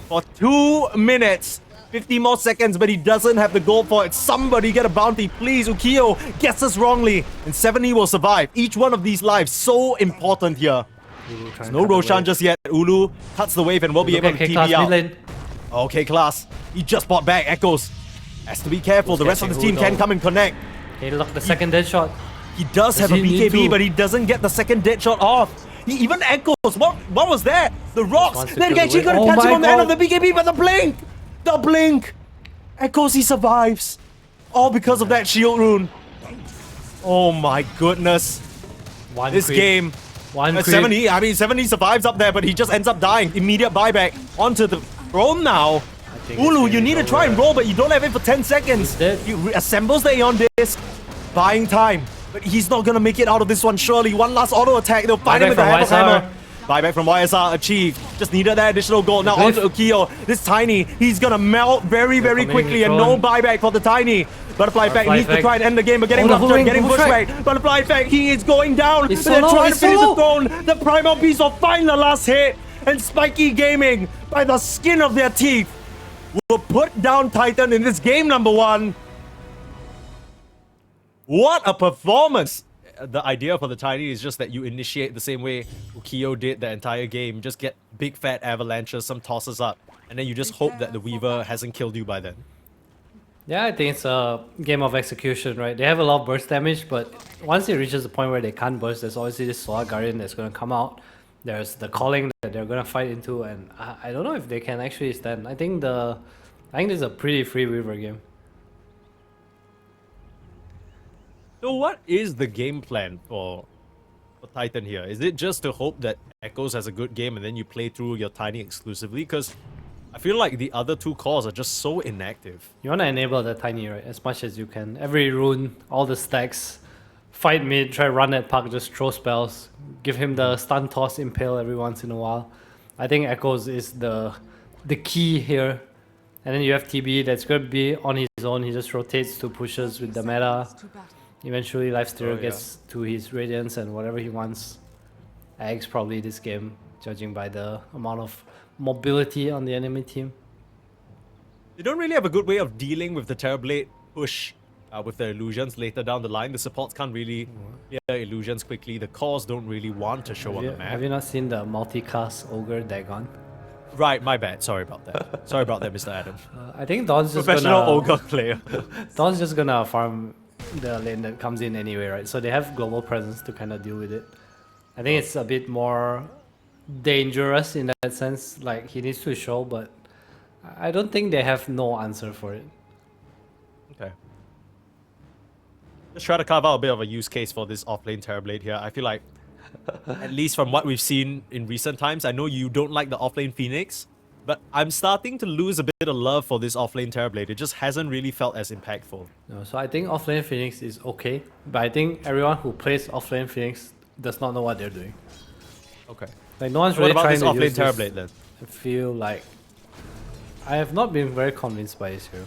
for 2 minutes. 50 more seconds, but he doesn't have the gold for it. Somebody get a bounty, please. Ukiyo gets us wrongly, and 70 will survive. Each one of these lives so important here. There's no Roshan just yet. Ulu cuts the wave and will be able to TP out. Okay, Class. He just bought back Echoes. Has to be careful. The rest of the team can come and connect. He locked the second dead shot. He does have a he need BKB, to? but he doesn't get the second dead shot off. He even echoes. What was that? The rocks. wants to Then kill Genji the gonna wave. catch Oh him my on the end of God. the BKB, but the blink! The blink! Echoes, he survives. All because of that shield rune. Oh my goodness. One This creep. game. One creep. 70, I mean 70 survives up there, but he just ends up dying. Immediate buyback onto the throne now. think this Ulu, game you is need to over. try and roll, but you don't have it for 10 seconds. He's dead. He assembles the Aeon Disc, buying time. But he's not gonna make it out of this one, surely. One last auto attack, they'll find him with the Buyback Hammer from YSR. Hammer. Buyback from YSR achieved. Just needed that additional gold. Now Glyph. onto Ukiyo. This Tiny, he's gonna melt very, very coming, quickly, and thrown. no buyback for the Tiny. Butterfly effect Butterfly needs to effect. try and end the game, but getting Oh, the ruptured, ring, getting double pushed strike. back. Butterfly effect, he is going down. He's They're solo, trying to he's finish the solo. throne. The Primal Beast will find the last hit, and Spiky Gaming, by the skin of their teeth, will put down Titan in this game number 1. What a performance! The idea for the Tiny is just that you initiate the same way Ukiyo did the entire game. Just get big fat avalanches, some tosses up, and then you just hope that the Weaver hasn't killed you by then. Yeah, I think it's a game of execution, right? They have a lot of burst damage, but once it reaches the point where they can't burst, there's obviously this Solar Guardian that's going to come out. There's the calling that they're going to fight into, and I don't know if they can actually stand. I think this is a pretty free Weaver game. So what is the game plan for Titan here? Is it just to hope that Echoes has a good game and then you play through your Tiny exclusively? Because I feel like the other two cores are just so inactive. You want to enable the Tiny, right? As much as you can. Every rune, all the stacks. Fight mid, try run at Puck, just throw spells. Give him the stun toss impale every once in a while. I think Echoes is the key here. And then you have TB that's going to be on his own. He just rotates to pushes with the meta. To battle. Eventually Lifestealer Oh, yeah. gets to his Radiance and whatever he wants. Ags probably this game, judging by the amount of mobility on the enemy team. They don't really have a good way of dealing with the Terrorblade push with the illusions later down the line. The supports can't really clear illusions quickly. The cores don't really want to show on the map. Have you not seen the multicast Ogre Dagon? Right, my bad. Sorry about that. Sorry about that, Mr. Adam. I think Don's just Professional gonna Ogre player. Don's just gonna farm the lane that comes in anyway, right? So they have global presence to kind of deal with it. I think it's a bit more dangerous in that sense. Like he needs to show, but I don't think they have no answer for it. Okay. Let's try to carve out a bit of a use case for this offlane Terrorblade here. I feel like, at least from what we've seen in recent times, I know you don't like the offlane Phoenix, but I'm starting to lose a bit of love for this offlane Terrorblade. It just hasn't really felt as impactful. No, so I think offlane Phoenix is okay, but I think everyone who plays offlane Phoenix does not know what they're doing. Okay. Like no one's What really about trying this to offlane use this. Terrorblade then? I feel like I have not been very convinced by this hero.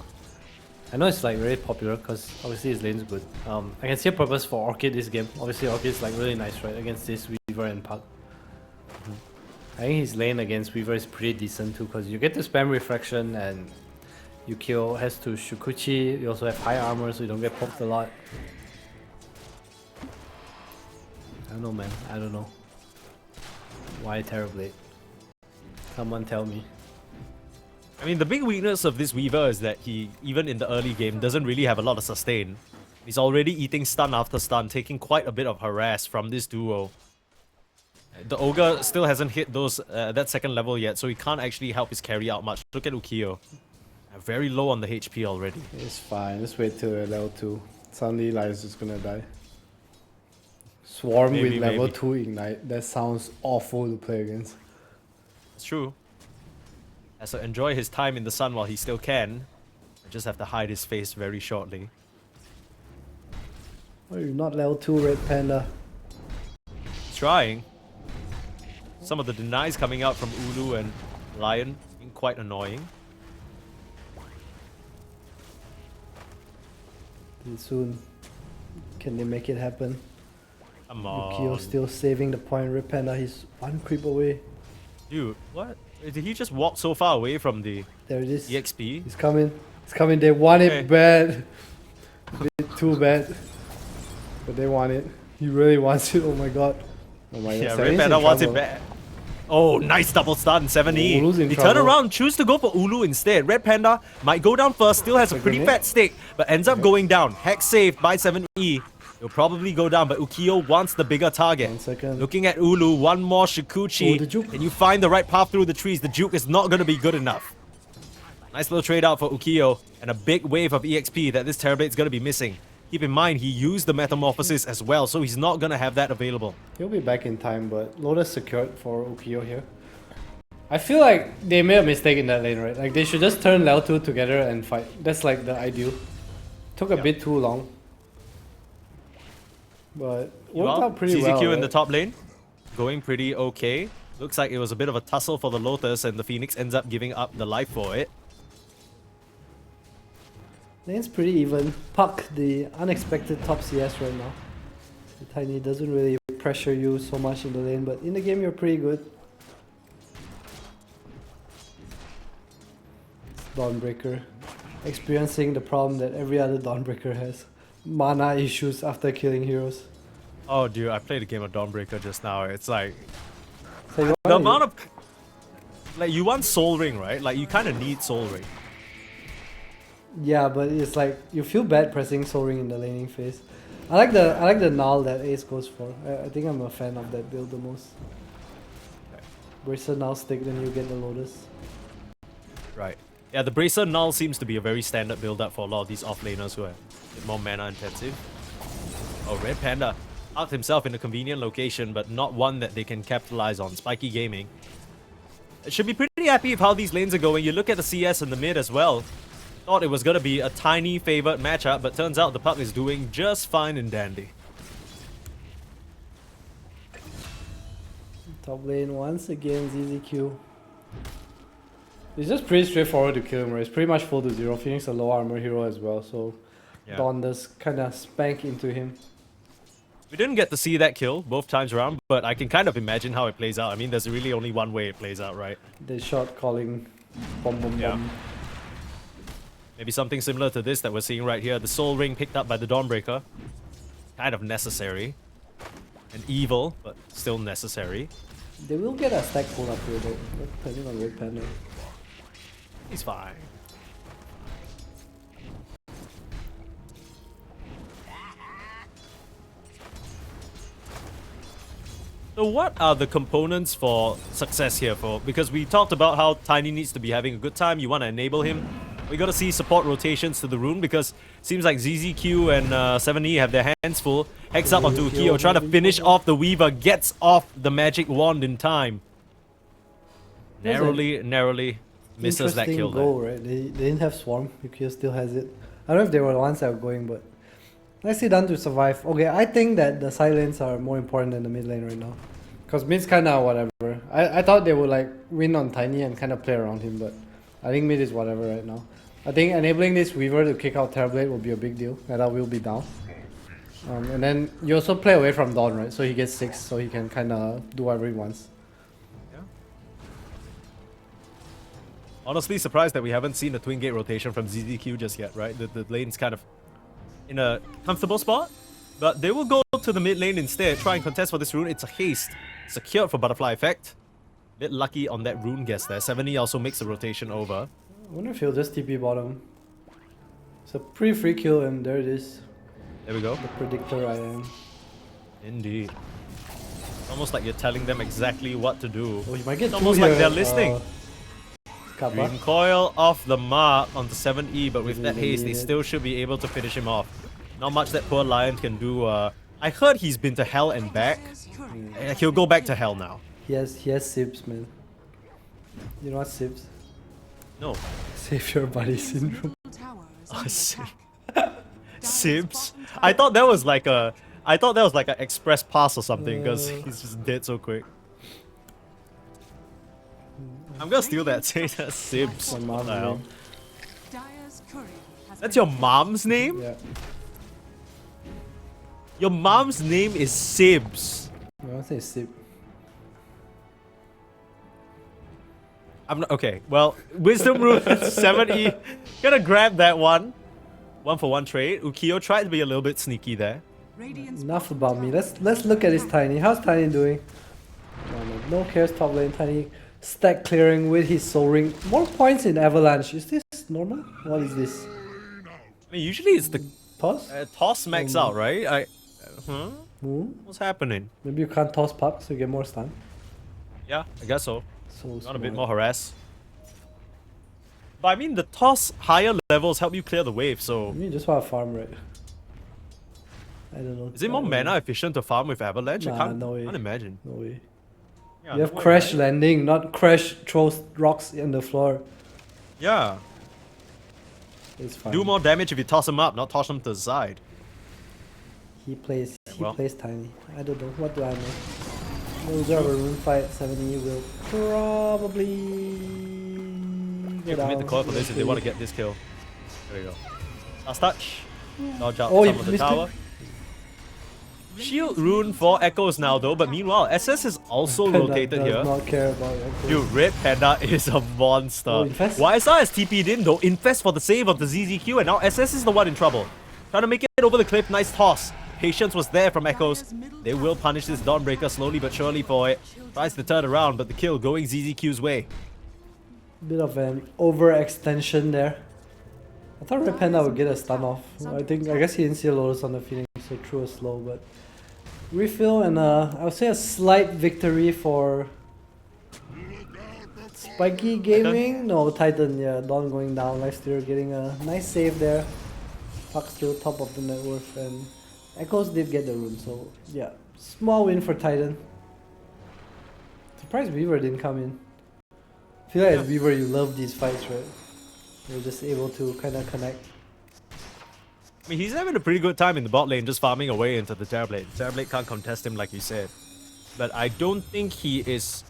I know it's like very popular because obviously his lane's good. I can see a purpose for Orchid this game. Obviously Orchid is like really nice, right, against this Weaver and Puck. I think his lane against Weaver is pretty decent too because you get to spam Refraction and Yukio has to Shukuchi. You also have high armor so you don't get poked a lot. I don't know, man. I don't know. Why Terrorblade? Someone tell me. I mean, the big weakness of this Weaver is that he, even in the early game, doesn't really have a lot of sustain. He's already eating stun after stun, taking quite a bit of harass from this duo. The Ogre still hasn't hit those that second level yet, so he can't actually help his carry out much. Look at Ukiyo. Very low on the HP already. It's fine. Just wait till level 2. Suddenly, like, it's just gonna die. Swarm Maybe, with level maybe. 2 ignite. That sounds awful to play against. It's true. Has to enjoy his time in the sun while he still can. Just have to hide his face very shortly. Oh, you're not level 2, Red Panda. He's trying. Some of the denies coming out from Ulu and Lion being quite annoying. And soon, can they make it happen? Come on. Ukiyo still saving the point. Red Panda, he's one creep away. Dude, what? Did he just walk so far away from the There it is. EXP? He's coming. He's coming. They want Okay. it bad. A bit too bad. But they want it. He really wants it. Oh my god. Oh my god. Yeah, Seven's Red in Panda wants it trouble. back. Oh, nice double stun, 7E. Ulu's in He turn trouble. around, choose to go for Ulu instead. Red Panda might go down first, still has a pretty grenade. fat stick, but ends up going down. Hex saved by 7E. He'll probably go down, but Ukiyo wants the bigger target. 1 second. Looking at Ulu, one more Shikuchi. Oh, the juke. Can you find the right path through the trees? The juke is not going to be good enough. Nice little trade out for Ukiyo, and a big wave of EXP that this Terrablade's going to be missing. Keep in mind, he used the Metamorphosis as well, so he's not going to have that available. He'll be back in time, but Lotus secured for Ukiyo here. I feel like they made a mistake in that lane, right? Like they should just turn level 2 together and fight. That's like the ideal. Took a bit too long. But worked out pretty well. CZQ in right? the top lane, going pretty okay. Looks like it was a bit of a tussle for the Lotus, and the Phoenix ends up giving up the life for it. Lane's pretty even. Puck, the unexpected top CS right now. The Tiny doesn't really pressure you so much in the lane, but in the game you're pretty good. Dawnbreaker. Experiencing the problem that every other Dawnbreaker has. Mana issues after killing heroes. Oh, dude, I played a game of Dawnbreaker just now. It's like So you the want amount of like you want Soul Ring, right? Like you kind of need Soul Ring. Yeah, but it's like you feel bad pressing Soul Ring in the laning phase. I like the null that Ace goes for. I think I'm a fan of that build the most. Bracer null stick, then you get the Lotus. Right. Yeah, the Bracer Null seems to be a very standard build-up for a lot of these off-laners who are a bit more mana-intensive. Oh, Red Panda out himself in a convenient location, but not one that they can capitalize on. Spiky Gaming should be pretty happy with how these lanes are going. You look at the CS in the mid as well. Thought it was going to be a tiny favored matchup, but turns out the puck is doing just fine and dandy. Top lane once again, ZZQ. It's just pretty straightforward to kill him, right? It's pretty much full to 0. Phoenix a low armor hero as well, so Yeah. Dawn does kind of spank into him. We didn't get to see that kill both times around, but I can kind of imagine how it plays out. I mean, there's really only one way it plays out, right? The shot calling bomb bomb Yeah. bomb. Maybe something similar to this that we're seeing right here. The Soul Ring picked up by the Dawnbreaker. Kind of necessary. And evil, but still necessary. They will get a stack pull up here though, depending on Red Panda. He's fine. So what are the components for success here for? Because we talked about how Tiny needs to be having a good time. You want to enable him. We got to see support rotations to the rune because it seems like ZZQ and 7E have their hands full. Hex up onto Ukiyo, trying to finish off the Weaver. Gets off the magic wand in time. Narrowly misses that kill goal, there. right? They didn't have Swarm. Ukiyo still has it. I don't know if they were the ones that were going, but nicely done to survive. Okay, I think that the side lanes are more important than the mid lane right now. Because mid's kind of whatever. I thought they would like win on Tiny and kind of play around him, but I think mid is whatever right now. I think enabling this Weaver to kick out Terrorblade will be a big deal. That will be down. And then you also play away from Dawn, right? So he gets 6, so he can kind of do whatever he wants. Honestly, surprised that we haven't seen a twin gate rotation from ZZQ just yet, right? The lane's kind of in a comfortable spot, but they will go to the mid lane instead, try and contest for this rune. It's a haste, secured for Butterfly Effect. Bit lucky on that rune guess there. 70 also makes the rotation over. I wonder if he'll just TP bottom. It's a pretty free kill, and there it is. There we go. The predictor I am. Indeed. Almost like you're telling them exactly what to do. Oh, you might get It's two almost like here, they're listening. Kappa. Green coil off the mark onto 7E, but with that Really haste, they need it. still should be able to finish him off. Not much that poor Lion can do. I heard he's been to hell and back. He'll go back to hell now. He has Sibs, man. You know what Sibs? No. Save your body syndrome. Oh, Sibs? I thought that was like a... I thought that was like an express pass or something, because he's just dead so quick. I'm gonna steal that. Say that Sibs. My What mom's the hell? name. That's your mom's name? Yeah. Your mom's name is Sibs. I want to say Sib. I'm not... Okay, well, Wisdom Rune 7E. Gonna grab that one. 1-for-1 trade. Ukiyo tried to be a little bit sneaky there. Enough about me. Let's look at this Tiny. How's Tiny doing? No cares top lane. Tiny stack clearing with his soul ring. More points in Avalanche. Is this normal? What is this? I mean, usually it's the Toss? toss max out, right? Huh? Hmm? What's happening? Maybe you can't toss pucks so you get more stun. Yeah, I guess so. So Not a bit smart. more harass. But I mean, the toss higher levels help you clear the wave, so... You just want to farm, right? I don't know. Is it more mana efficient to farm with Avalanche? Nah, I can't, no way. can't imagine. No way. Yeah, You have no way, crash right? landing, not crash throws rocks on the floor. Yeah. It's fine. Do more damage if you toss them up, not toss them to the side. He plays well. Tiny. I don't know. What do I know? No job a rune fight. 70 will probably Yeah, go commit the down coil for this if they eventually. want to get this kill. There we go. Last touch. Dodge out Oh, some you of the missed it. tower. Shield rune for Echoes now though, but meanwhile SS is also Panda rotated does here. not care about Echo. Dude, Red Panda is a monster. Oh, Infest? YSR has TP'd in though, Infest for the save of the ZZQ, and now SS is the one in trouble. Trying to make it over the cliff, nice toss. Patience was there from Echoes. They will punish this Dawnbreaker slowly but surely for it. Tries to turn around, but the kill going ZZQ's way. Bit of an overextension there. I thought Red Panda would get a stun off. I guess he didn't see a Lotus on the Phoenix, so threw a slow, but refill and I would say a slight victory for Spiky Gaming. No, Titan, yeah, Dawn going down. Lifesteal getting a nice save there. Puck still top of the net worth, and Echoes did get the rune, so yeah, small win for Titan. Surprised Weaver didn't come in. I feel like as Weaver, you love these fights, right? You're just able to kind of connect. I mean, he's having a pretty good time in the bot lane, just farming away into the Terrorblade. Terrorblade can't contest him like you said. But I don't think he is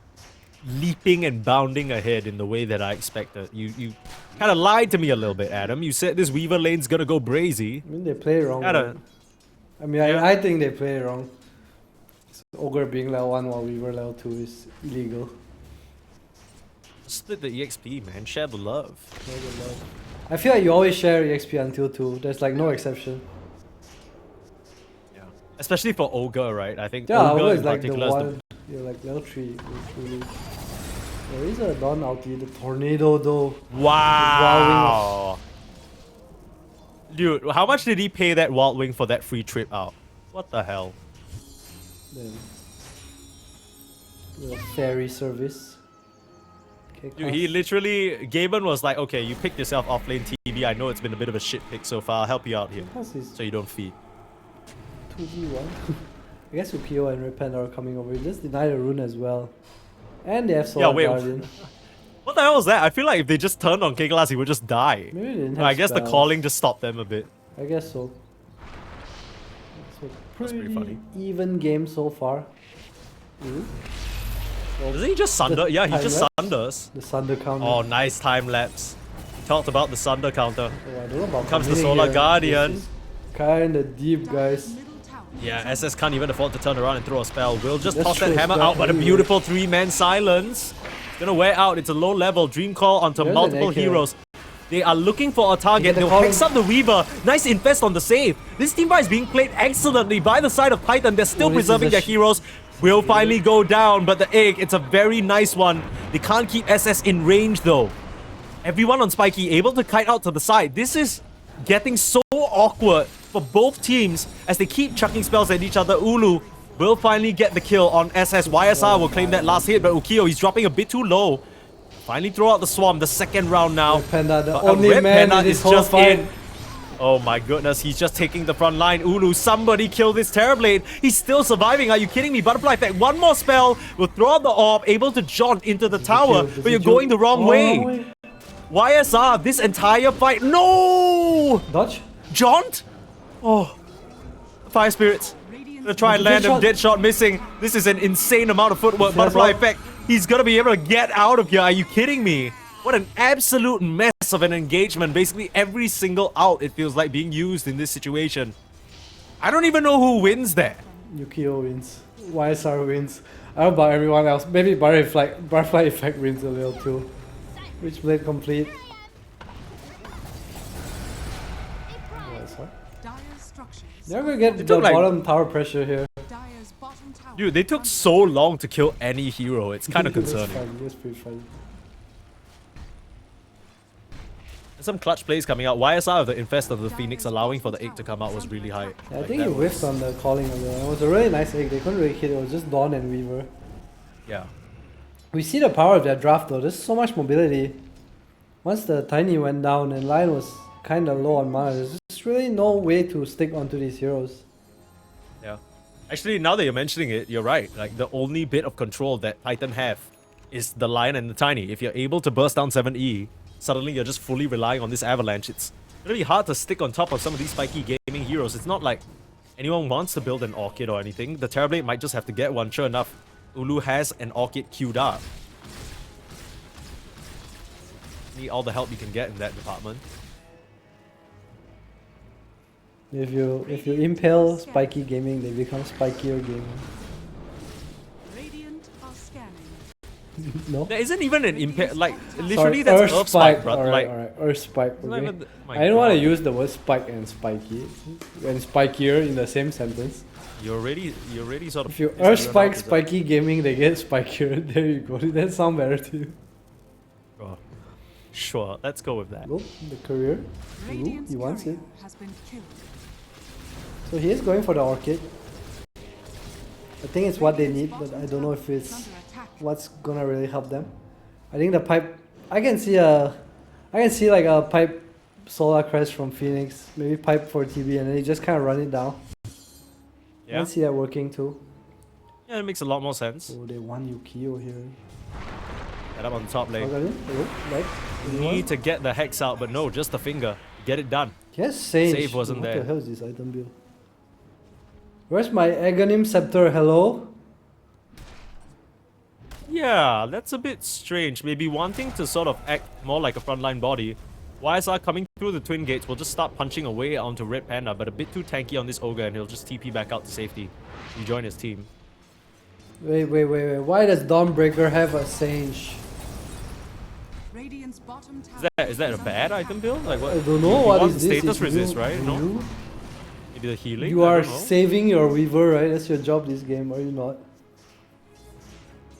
leaping and bounding ahead in the way that I expected. You kind of lied to me a little bit, Adam. You said this Weaver lane's gonna go brazy. I mean, they play wrong. Kinda- man. I mean, Yeah. I think they play wrong. Ogre being level 1 while Weaver level 2 is illegal. Split the EXP, man. Share the love. No good love. I feel like you always share EXP until 2. There's like no exception. Yeah. Especially for Ogre, right? I think Yeah, Ogre Ogre in is like the particular is one. You're like level 3. Truly. There is a Dawn ulti, the tornado though. Wow. Dude, how much did he pay that Wild Wing for that free trip out? What the hell? Then, little ferry service. Okay, Dude, he literally... Gaben was like, okay, you picked yourself off lane TV. I know it's been a bit of a shit pick so far. I'll help you out here. Plus is So you don't feed. 2v1. I guess Ukiyo and Red Panda are coming over. Just deny the rune as well. And they have Solar wait. Guardian. What the hell was that? I feel like if they just turned on K-Glass, he would just die. Maybe they didn't have I guess the spells. calling just stopped them a bit. I guess so. So That's pretty funny. even game so far. Ooh. Well, Doesn't he just Sunder? Yeah, he time just lapse? Sunders. The Sunder counter. Oh, nice time lapse. Talked about the Sunder counter. Oh, I don't know about Comes the committing Solar here. Guardian. This is kinda deep, guys. Yeah, SS can't even afford to turn around and throw a spell. We'll just That's toss that true, hammer spell out, but a anyway. beautiful 3-man silence. It's gonna wear out. It's a low level. Dream Call onto There's an multiple egg here. heroes. They are looking for a target. the They'll calling. picks up the Weaver. Nice infest on the save. This team fight is being played excellently by the side of Titan. They're still Oh, this is preserving a their heroes. Will finally go down, but the egg, it's a very nice one. They can't keep SS in range though. Everyone on Spiky able to kite out to the side. This is getting so awkward for both teams as they keep chucking spells at each other. Ulu will finally get the kill on SS. YSR will claim that last hit, but Ukiyo, he's dropping a bit too low. Finally throw out the swarm, the second round now. Red Panda, the But, only Red man Panda in this is whole just fight. in. Oh my goodness, he's just taking the front line. Ulu, somebody kill this Terrorblade. He's still surviving. Are you kidding me? Butterfly effect. One more spell will throw out the orb, able to jaunt into the tower, but you're going the wrong way. YSR, this entire fight. No! Dodge? Jaunt? Oh. Fire Spirits. Gonna try and land him. Dead shot missing. This is an insane amount of footwork. Butterfly effect. He's gonna be able to get out of here. Are you kidding me? What an absolute mess of an engagement. Basically every single out it feels like being used in this situation. I don't even know who wins there. Ukiyo wins. YSR wins. I don't know about everyone else. Maybe Butterfly Effect wins a little too. Witchblade complete. YSR. Dire's structures. They're gonna get the took, like- bottom tower pressure here. Dire's bottom tower. Dude, they took so long to kill any hero. It's kind of That's concerning. fun. That's pretty funny. Some clutch plays coming out. YSR of the Infest of the Phoenix allowing for the egg to come out was really high. Yeah, I Like, think that he whiffed was- on the calling of it. It was a really nice egg. They couldn't really hit it. It was just Dawn and Weaver. Yeah. We see the power of their draft though. There's so much mobility. Once the Tiny went down and Lion was kind of low on mana, there's just really no way to stick onto these heroes. Yeah. Actually, now that you're mentioning it, you're right. Like, the only bit of control that Titan have is the Lion and the Tiny. If you're able to burst down 7E, suddenly you're just fully relying on this avalanche. It's really hard to stick on top of some of these spiky gaming heroes. It's not like anyone wants to build an Orchid or anything. The Terrorblade might just have to get one. Sure enough, Ulu has an Orchid queued up. Need all the help you can get in that department. If you impale Spiky Gaming, they become Spikier Gaming. Radiant are scanning. No? There isn't even an impact. Like, literally, Sorry, that's Earth Spike, bro. Alright, Like, alright. Earth Spike, not okay. even the- my I don't want to God. use the word spike and spiky and spikier in the same sentence. You're already sort of. If you it's Earth not Spike enough, is it? Spiky Gaming, they get spikier. There you go. That sound better to you. Oh, sure, let's go with that. Go, the career. Ooh, Radiant's he wants it. courier has been killed. So he is going for the Orchid. I think it's what they need, but I don't know if it's Under attack. what's gonna really help them. I think the pipe. I can see like a pipe Solar Crest from Phoenix, maybe pipe for TB, and then you just kind of run it down. I Yeah, can see that working too. yeah, it makes a lot more sense. Oh, they want Ukiyo here. Head up on the top lane. Right? Need to get the Hex out, but no, just the finger. Get it done. Yes, Sage. Save wasn't what there. the hell is this item build? Where's my Aghanim Scepter? Hello? Yeah, that's a bit strange. Maybe wanting to sort of act more like a frontline body. YSR coming through the twin gates will just start punching away onto Red Panda, but a bit too tanky on this Ogre, and he'll just TP back out to safety. Rejoin his team. Wait. Why does Dawnbreaker have a Sage? Radiant's bottom tower. Is that a bad item build? Like what? I don't know you what want is this. status It's resist, you- right? No. You, Maybe the healing. you I are don't know. saving your Weaver, right? That's your job this game, are you not?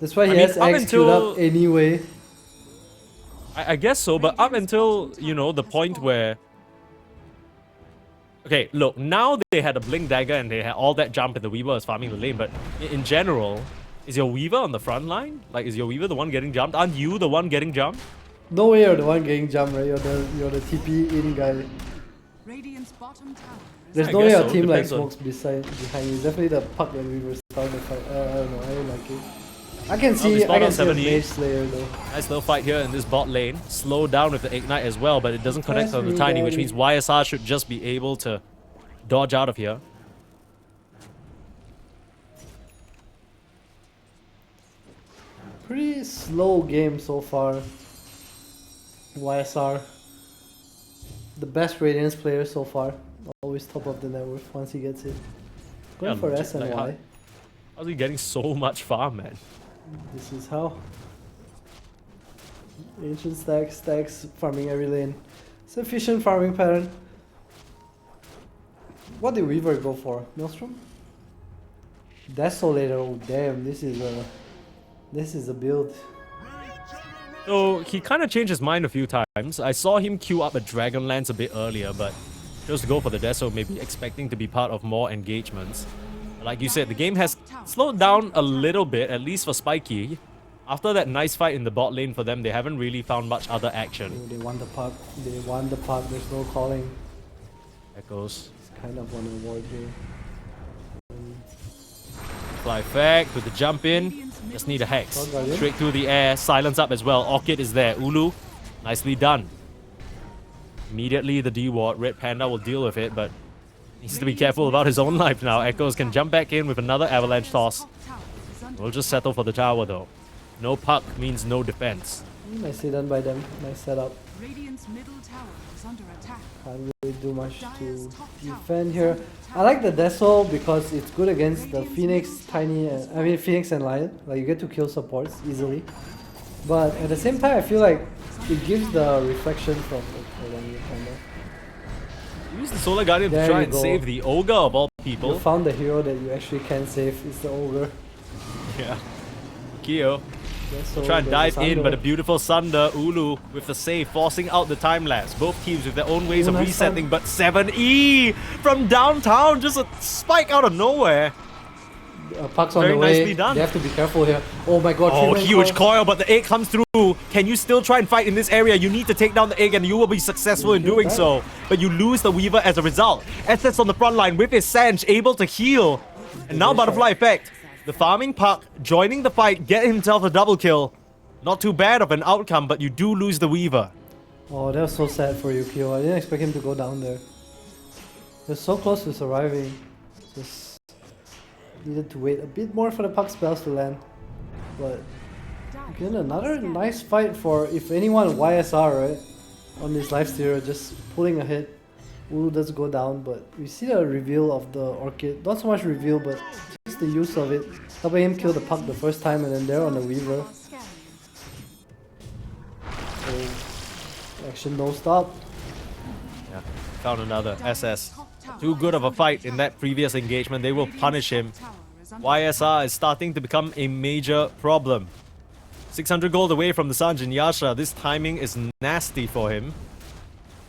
That's why he I mean, has up X queued until- up anyway. I guess so, but up until, you know, the point where... Okay, look, now they had a Blink Dagger and they had all that jump and the Weaver was farming the lane, but in general, is your Weaver on the front line? Like, is your Weaver the one getting jumped? Aren't you the one getting jumped? No way you're the one getting jumped, right? You're the TP in guy. Radiant's bottom tower. There's I no way guess your so, team like depends on- smokes behind you. Definitely the puck that we were starting to fight. I don't know, I don't like it. I can see spawned a on 70. Mage Slayer though. Nice little fight here in this bot lane. Slow down with the Ignite as well, but it doesn't connect Press on the me, Tiny, which daddy. means YSR should just be able to dodge out of here. Pretty slow game so far. YSR. The best Radiance player so far. Always top of the net worth once he gets it. Going Yeah, for legit, S and like, Y. How's he getting so much farm, man? This is how. Ancient stacks, farming every lane. Sufficient farming pattern. What did Weaver go for? Maelstrom? Desolator, oh damn, this is a build. So he kind of changed his mind a few times. I saw him queue up a Dragonlance a bit earlier, but chose to go for the Deso, maybe expecting to be part of more engagements. Like you said, the game has slowed down a little bit, at least for Spiky. After that nice fight in the bot lane for them, they haven't really found much other action. Oh, they want the puck. They want the puck. There's no calling. Echoes. It's kind of on a ward here. Fly back with the jump in. Just need a hex. Oh, Guardian. Straight through the air. Silence up as well. Orchid is there. Ulu. Nicely done. Immediately the D ward. Red Panda will deal with it, but needs to be careful about his own life now. Echoes can jump back in with another avalanche toss. We'll just settle for the tower though. No puck means no defense. Nicely done by them. Nice setup. Radiant's middle tower is under attack. Can't really do much to defend here. I like the Deso because it's good against the Phoenix, Phoenix and Lion. Like you get to kill supports easily. But at the same time, I feel like it gives the reflection from. Use the Solar Guardian to There try you and go. save the Ogre of all You people. found the hero that you actually can save. It's the Ogre. Yeah. Kyo. Deso, Try and there's dive in, Sunder. but a beautiful Sunder. Ulu with the save, forcing out the time lapse. Both teams with their own ways Oh, of nice resetting, but 7E from downtown, just a spike out of nowhere. Puck's on Very the way. nicely done. They have to be careful here. Oh my god, Oh, three-man huge coil. coil, but the egg comes through. Can you still try and fight in this area? You need to take down the egg and you will be successful in You do doing that. so. But you lose the Weaver as a result. SS on the front line with his Sanch able to heal. And now Butterfly Effect. The farming puck joining the fight, get himself a double kill. Not too bad of an outcome, but you do lose the Weaver. Oh, that was so sad for Yukio. I didn't expect him to go down there. They're so close to surviving. Just needed to wait a bit more for the puck spells to land. But again, another nice fight for, if anyone, YSR, right? On this lifestealer, just pulling ahead. Ulu does go down, but we see the reveal of the Orchid. Not so much reveal, but just the use of it. Helping him kill the puck the first time, and then there on the Weaver. So, action don't stop. Yeah, found another SS. Too good of a fight in that previous engagement. They will punish him. YSR is starting to become a major problem. 600 gold away from the Sanjin Yasha. This timing is nasty for him.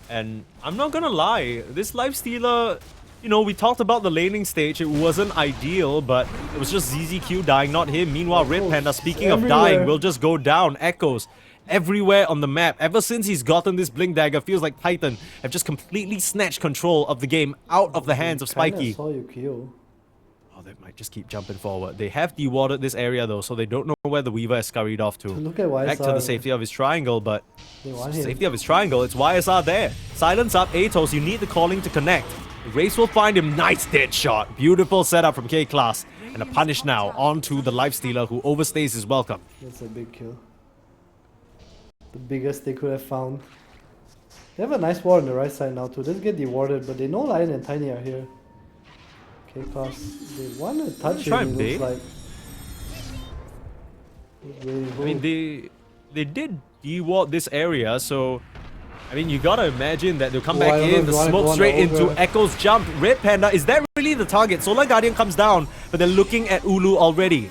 And I'm not gonna lie, this lifestealer, you know, we talked about the laning stage. It wasn't ideal, but it was just ZZQ dying, not him. Meanwhile, Red Panda, speaking of dying, Everywhere. will just go down. Echoes everywhere on the map. Ever since he's gotten this Blink Dagger, feels like Titan have just completely snatched control of the game out of the hands of Kinda Spiky. saw Yukio. Oh, they might just keep jumping forward. They have dewarded this area though, so they don't know where the Weaver has scurried off to. Look at YSR. Back to the safety of his triangle, but They want him. safety of his triangle, it's YSR there. Silence up, Atos, you need the calling to connect. The Race will find him, nice dead shot. Beautiful setup from K-Class. And a punish now onto the Lifestealer who overstays his welcome. That's a big kill. The biggest they could have found. They have a nice ward on the right side now too. Just get dewarded, but they know Lion and Tiny are here. K-Class, they want to touch Try him, and it looks bait. like. Really I mean, they did deward this area, so I mean, you gotta imagine that they'll come Oh, I back don't know in, if the you wanna go smoke on straight the into ogre. Echo's jump. Red Panda, is that really the target? Solar Guardian comes down, but they're looking at Ulu already.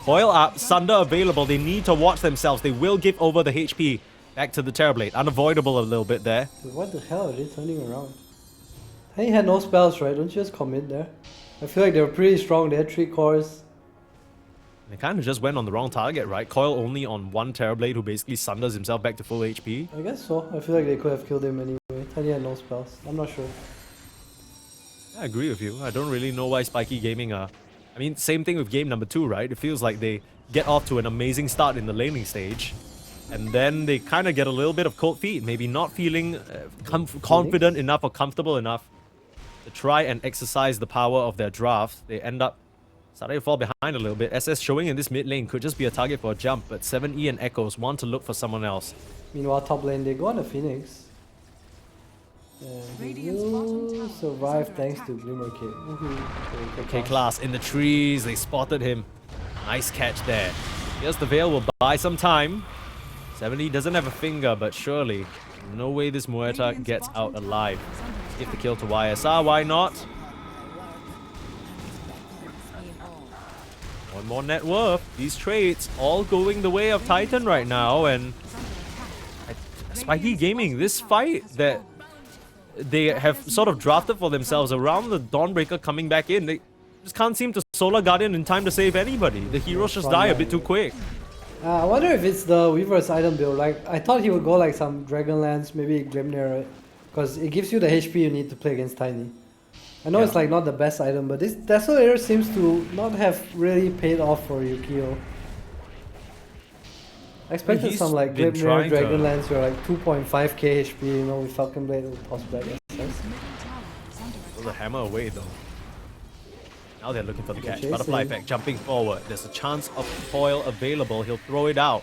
Coil up, Sunder available. They need to watch themselves. They will give over the HP back to the Terrorblade. Unavoidable a little bit there. What the hell are they turning around? Tiny had no spells, right? Don't you just commit there? I feel like they were pretty strong. They had 3 cores. They kind of just went on the wrong target, right? Coil only on one Terrorblade who basically sunders himself back to full HP. I guess so. I feel like they could have killed him anyway. Tiny had no spells. I'm not sure. I agree with you. I don't really know why Spiky Gaming are... I mean, same thing with game number 2, right? It feels like they get off to an amazing start in the laning stage. And then they kind of get a little bit of cold feet. Maybe not feeling confident enough or comfortable enough to try and exercise the power of their draft. They end up starting to fall behind a little bit. SS showing in this mid lane could just be a target for a jump. But 7E and Echoes want to look for someone else. Meanwhile, top lane, they go on the Phoenix. And they Radiant's bottom tower will is survive under thanks attack. to Glimmer Kid. K-Class in the trees. They spotted him. Nice catch there. Here's the Veil. Will buy some time. 70 doesn't have a finger, but surely no way this Muerta gets out alive. Give the kill to YSR. Why not? One more net worth. These trades all going the way of Titan right now. And Spiky Gaming, this fight that they have sort of drafted for themselves around the Dawnbreaker coming back in, they just can't seem to Solar Guardian in time to save anybody. The heroes just die a bit too quick. I wonder if it's the Weaver's item build. Like, I thought he would go like some Dragonlance, maybe Glimnir, right? Because it gives you the HP you need to play against Tiny. I know it's like not the best item, but this Desolator seems to not have really paid off for Yukio. I expected some like Glimnir, Dragonlance, or like 2.5k HP, you know, with Falcon Blade or Toss Black SS. Throw the hammer away though. Now they're looking for the catch. Butterfly effect jumping forward. There's a chance of foil available. He'll throw it out.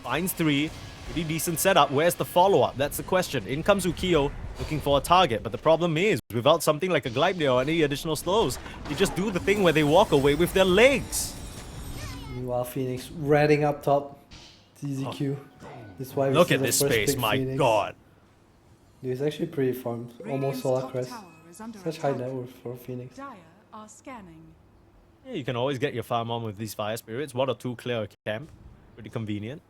Finds 3. Pretty decent setup. Where's the follow-up? That's the question. In comes Ukiyo looking for a target. But the problem is, without something like a Gleipnir or any additional slows, they just do the thing where they walk away with their legs. Meanwhile, Phoenix ratting up top. It's easy Q. This is why we Look see at the this first space, pick my Phoenix. god. Dude, it's actually pretty farmed. Almost Solar Crest. Such high net worth for Phoenix. Dire are scanning. Yeah, you can always get your farm on with these Fire Spirits. 1 or 2 clear a camp. Pretty convenient.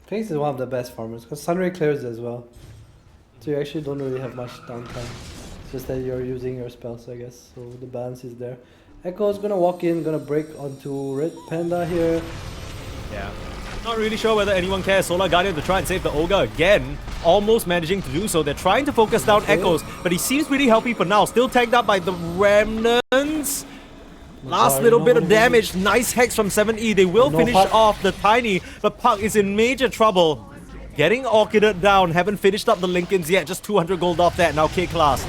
Phoenix is one of the best farmers because Sunray clears as well. So you actually don't really have much downtime. It's just that you're using your spells, I guess. So the balance is there. Echo's gonna walk in, gonna break onto Red Panda here. Yeah. Not really sure whether anyone cares. Solar Guardian to try and save the Ogre again. Almost managing to do so. They're trying to focus down Echoes, but he seems pretty healthy for now. Still tagged up by the Remnants. Last little bit of damage. Nice hex from 7E. They will finish off the Tiny, but Puck is in major trouble. Getting Orchided down. Haven't finished up the Lincolns yet. Just 200 gold off that. Now K-Class.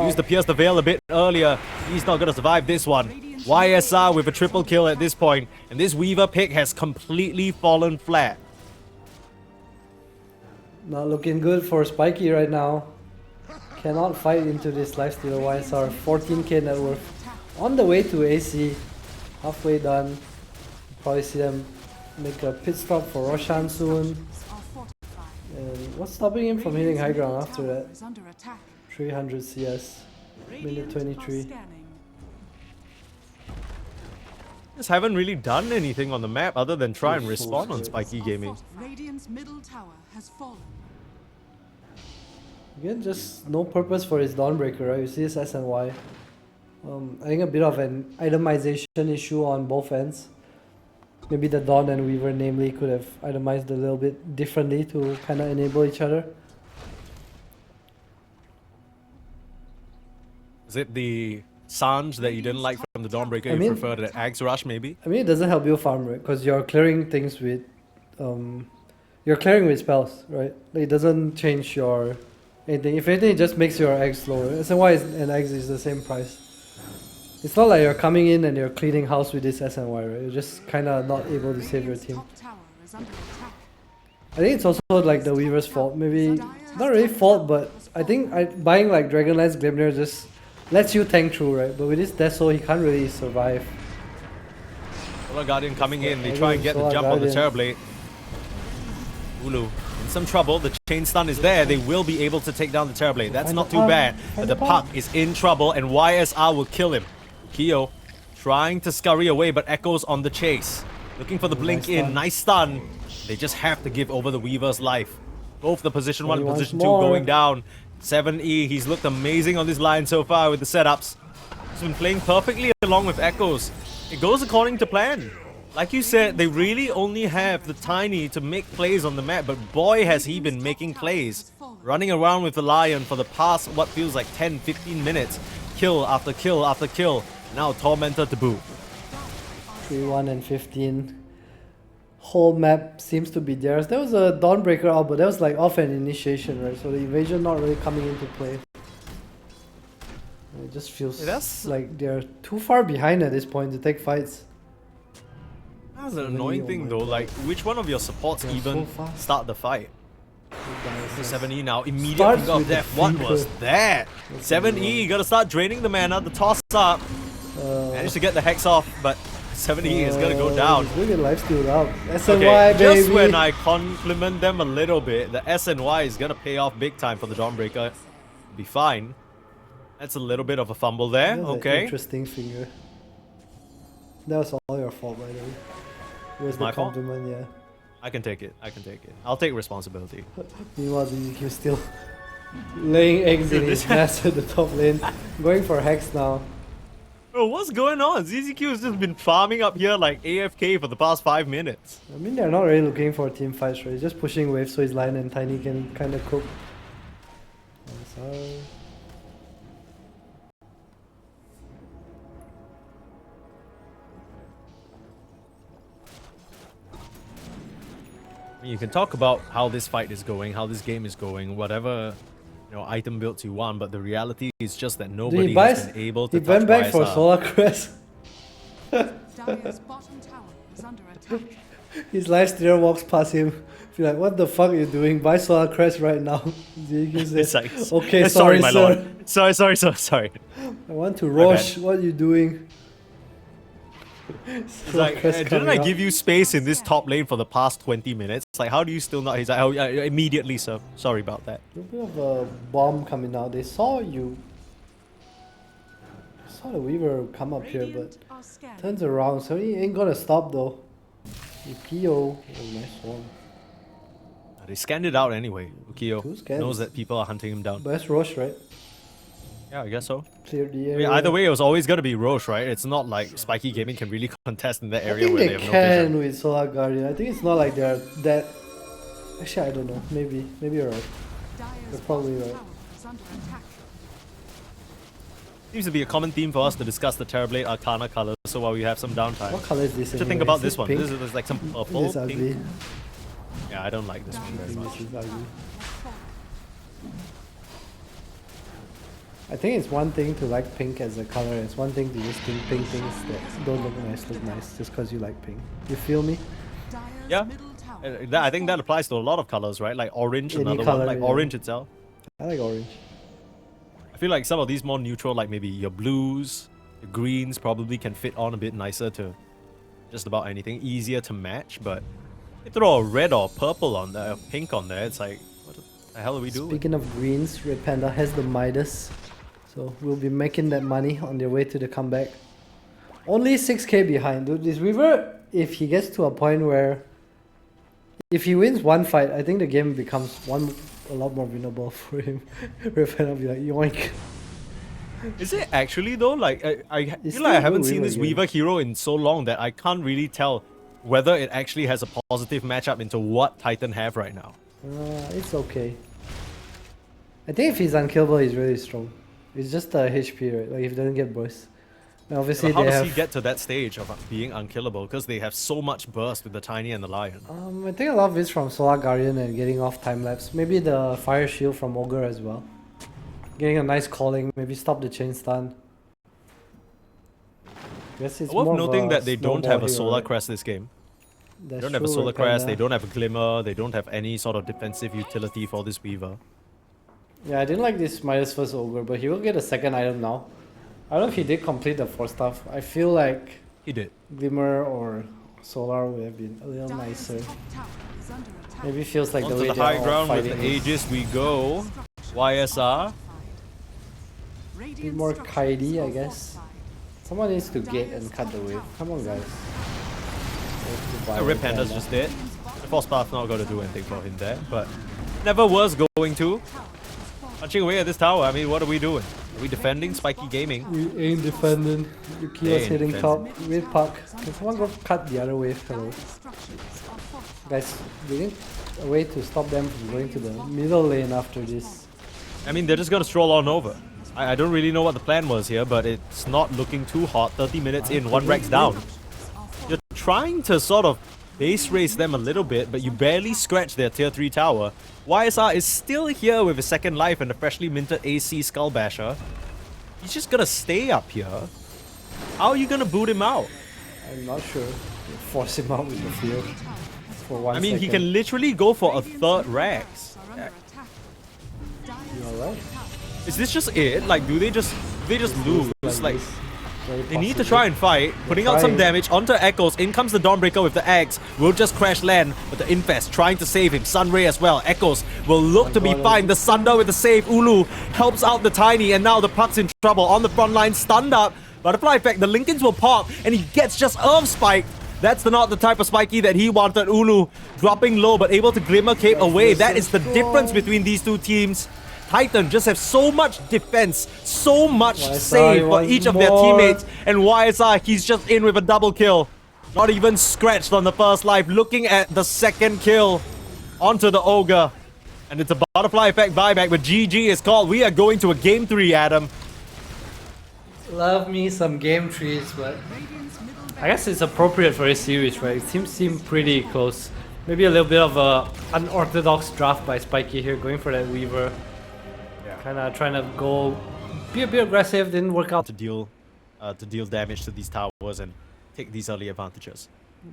Used to pierce the veil a bit earlier. He's not going to survive this one. YSR with a triple kill at this point. And this Weaver pick has completely fallen flat. Not looking good for Spiky right now. Cannot fight into this lifesteal YSR. 14k net worth. On the way to AC. Halfway done. Probably see them make a pit stop for Roshan soon. And what's stopping him from hitting high ground after that? 300 CS. Minute 23. Just haven't really done anything on the map other than try and respawn on Spiky Gaming. Radiant's middle tower has fallen. Again, just no purpose for his Dawnbreaker, right? You see his SNY. I think a bit of an itemization issue on both ends. Maybe the Dawn and Weaver namely could have itemized a little bit differently to kind of enable each other. Is it the Sanj that you didn't like from the Dawnbreaker? You preferred an Axe Rush maybe? I mean, it doesn't help you farm, right? Because you're clearing things with... you're clearing with spells, right? Like, it doesn't change your... anything. If anything, it just makes your eggs slower. SNY and eggs is the same price. It's not like you're coming in and you're cleaning house with this SNY, right? You're just kind of not able to save your team. I think it's also like the Weaver's fault. Maybe, not really fault, but I think buying like Dragonlance Glimnir just lets you tank through, right? But with this Deso, he can't really survive. Solar Guardian coming in. They try and get the jump on the Terrorblade. Ulu in some trouble. The chain stun is there. They will be able to take down the Terrorblade. That's not too bad. But the Puck is in trouble and YSR will kill him. Kyo trying to scurry away, but Echo's on the chase. Looking for the blink in. Nice stun. They just have to give over the Weaver's life. Both the position 1 and position 2 going down. 7E, he's looked amazing on this line so far with the setups. He's been playing perfectly along with Echoes. It goes according to plan. Like you said, they really only have the Tiny to make plays on the map, but boy has he been making plays. Running around with the Lion for the past, what feels like 10-15 minutes. Kill after kill after kill. Now Tormentor to boot. 3-1 and 15. Whole map seems to be theirs. There was a Dawnbreaker out, but that was like off an initiation, right? So the invasion not really coming into play. It just feels like they're too far behind at this point to take fights. That's an annoying thing though, like which one of your supports even start the fight? 7E now, immediate finger of death. What was that? 7E, gotta start draining the mana, the toss up. Managed to get the hex off, but 7E is gonna go down. He's really lifestealed out. SNY, okay, baby. just when I compliment them a little bit, the SNY is gonna pay off big time for the Dawnbreaker. Be fine. That's a little bit of a fumble there. Okay. Interesting finger. That was all your fault, by the way. It was the compliment, yeah. I can take it. I can take it. I'll take responsibility. Meanwhile, ZZQ still laying eggs in his nest at the top lane. Going for Hex now. Bro, what's going on? ZZQ has just been farming up here like AFK for the past 5 minutes. I mean, they're not really looking for team fights, right? Just pushing waves so his line and Tiny can kind of cook. Sorry. I mean, you can talk about how this fight is going, how this game is going, whatever item builds you want, but the reality is just that nobody has been able to He went touch back for YSR. Solar Crest. Dire's bottom tower is under attack. His life steer walks past him. Be like, what the fuck are you doing? Buy Solar Crest right now. It's like, okay, sorry, my sir. lord. Sorry. I want to rush. What are you doing? It's like, didn't I give you space in this top lane for the past 20 minutes? It's like, how do you still not? He's like, oh, yeah, immediately, sir. Sorry about that. A bit of a bomb coming out. They saw you. Saw the Weaver come up here, but Are scanning. turns around, so he ain't gonna stop though. Ukio, oh, nice one. They scanned it out anyway. Two Ukio scans. knows that people are hunting him down. Best Roche, right? Yeah, I guess so. Cleared the I area. mean, either way, it was always gonna be Roche, right? It's not like Spiky Gaming can really contest in that I area think where they they have can no vision. with Solar Guardian. I think it's not like they're that. Actually, I don't know. Maybe you're right. Dire's You're probably bottom right. tower is under attack. Seems to be a common theme for us to discuss the Terrorblade Arcana colors. So while we have some downtime, What color is this? what do you think anyway? about Is this one? Pink? This is like some purple, This is pink. ugly. Yeah, I don't like this one very much. This is ugly. I think it's one thing to like pink as a color. It's one thing to just think pink things that don't look nice just because you like pink. You feel me? Dire's Yeah. middle tower I think that applies to a lot of colors, right? Like orange, Any another color, one, like yeah. orange itself. I like orange. I feel like some of these more neutral, like maybe your blues, your greens, probably can fit on a bit nicer to just about anything, easier to match. But you throw a red or purple on there, pink on there, it's like, what the hell are we doing? Speaking of greens, Red Panda has the Midas. So we'll be making that money on their way to the comeback. Only 6k behind, dude. This Weaver, if he gets to a point where if he wins one fight, I think the game becomes a lot more winnable for him. Red Panda will be like, yoink. Is it actually though? Like I It's feel like I still haven't a seen this Weaver Weaver hero in so long that I can't really tell whether it actually has a positive matchup into what Titan have right now. It's okay. I think if he's unkillable, he's really strong. It's just a HP, right? Like if he doesn't get burst. And obviously But how they does have. he get to that stage of being unkillable? Because they have so much burst with the Tiny and the Lion. I think a lot of it's from Solar Guardian and getting off time lapse. Maybe the Fire Shield from Ogre as well. Getting a nice calling, maybe stop the chain stun. Guess it's Worth more noting of a that they don't snowball have a hero, Solar right? Crest this game. That's They don't have a true, Solar Red Crest, they Panda. don't have a Glimmer, they don't have any sort of defensive utility for this Weaver. Yeah, I didn't like this Midas first Ogre, but he will get a second item now. I don't know if he did complete the 4 stuff. I feel like He did. Glimmer or Solar would have been a little Dire's nicer. top tower is under attack. Maybe feels like Onto the way the they're high all ground with fighting the is Aegis we go. YSR. a bit more kitey, I guess. Someone needs to get and cut the wave. Come on, guys. Red Panda's just dead. The Force Path's not going to do anything for him there, but never was going to. Punching away at this tower, I mean, what are we doing? Are we defending Spiky Gaming? We ain't defending. Yuki's They ain't hitting defending. top. Wave puck. Can someone go cut the other wave? Hello. Guys, we need a way to stop them from going to the middle lane after this. I mean, they're just going to stroll on over. I don't really know what the plan was here, but it's not looking too hot. 30 minutes in, 1 Rex down. You're trying to sort of base race them a little bit, but you barely scratch their tier 3 tower. YSR is still here with a second life and a freshly minted AC Skull Basher. He's just gonna stay up here. How are you gonna boot him out? I'm not sure. Force him out with the field for 1 I mean, he second. can literally go for a third Rex. You alright? Is this just it? Like, do they just lose? Like, this. Very they need to possibly. try and fight, putting out some trying. damage onto Echoes. In comes the Dawnbreaker with the axe. Will just crash land, but the Infest trying to save him. Sunray as well. Echoes will look to be God, fine. The Sunder with the save. Ulu helps out the Tiny, and now the Puck's in trouble. On the front line, stunned up. Butterfly effect. The Lincolns will pop, and he gets just Earth Spike. That's not the type of Spiky that he wanted. Ulu dropping low, but able to Glimmer Cape away. feels That so is the strong. difference between these two teams. Titan just have so much defense, so much YSR save for wants each of their more. teammates. And YSR, he's just in with a double kill. Not even scratched on the first life. Looking at the second kill onto the Ogre. And it's a butterfly effect buyback, but GG is called. We are going to a game 3, Adam. Love me some game trees, but I guess it's appropriate for this series, right? Teams seem pretty close. Maybe a little bit of a unorthodox draft by Spiky here, going for that Weaver. Yeah. Kind of trying to go, be a bit aggressive, didn't work out. To deal damage to these towers and take these early advantages.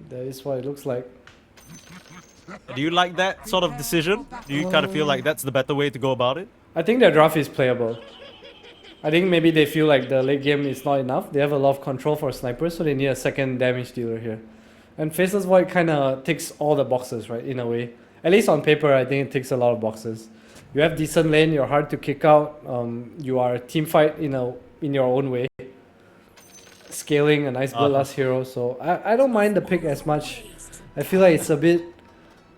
That is what it looks like. Do you like that sort of decision? Do you kind of feel like that's the better way to go about it? I think their draft is playable. I think maybe they feel like the late game is not enough. They have a lot of control for snipers, so they need a second damage dealer here. And Faceless Void kind of ticks all the boxes, right, in a way. At least on paper, I think it ticks a lot of boxes. You have decent lane, you're hard to kick out, you are a team fight in your own way. Scaling, a nice bloodlust hero, so I don't mind the pick as much. I feel like it's a bit...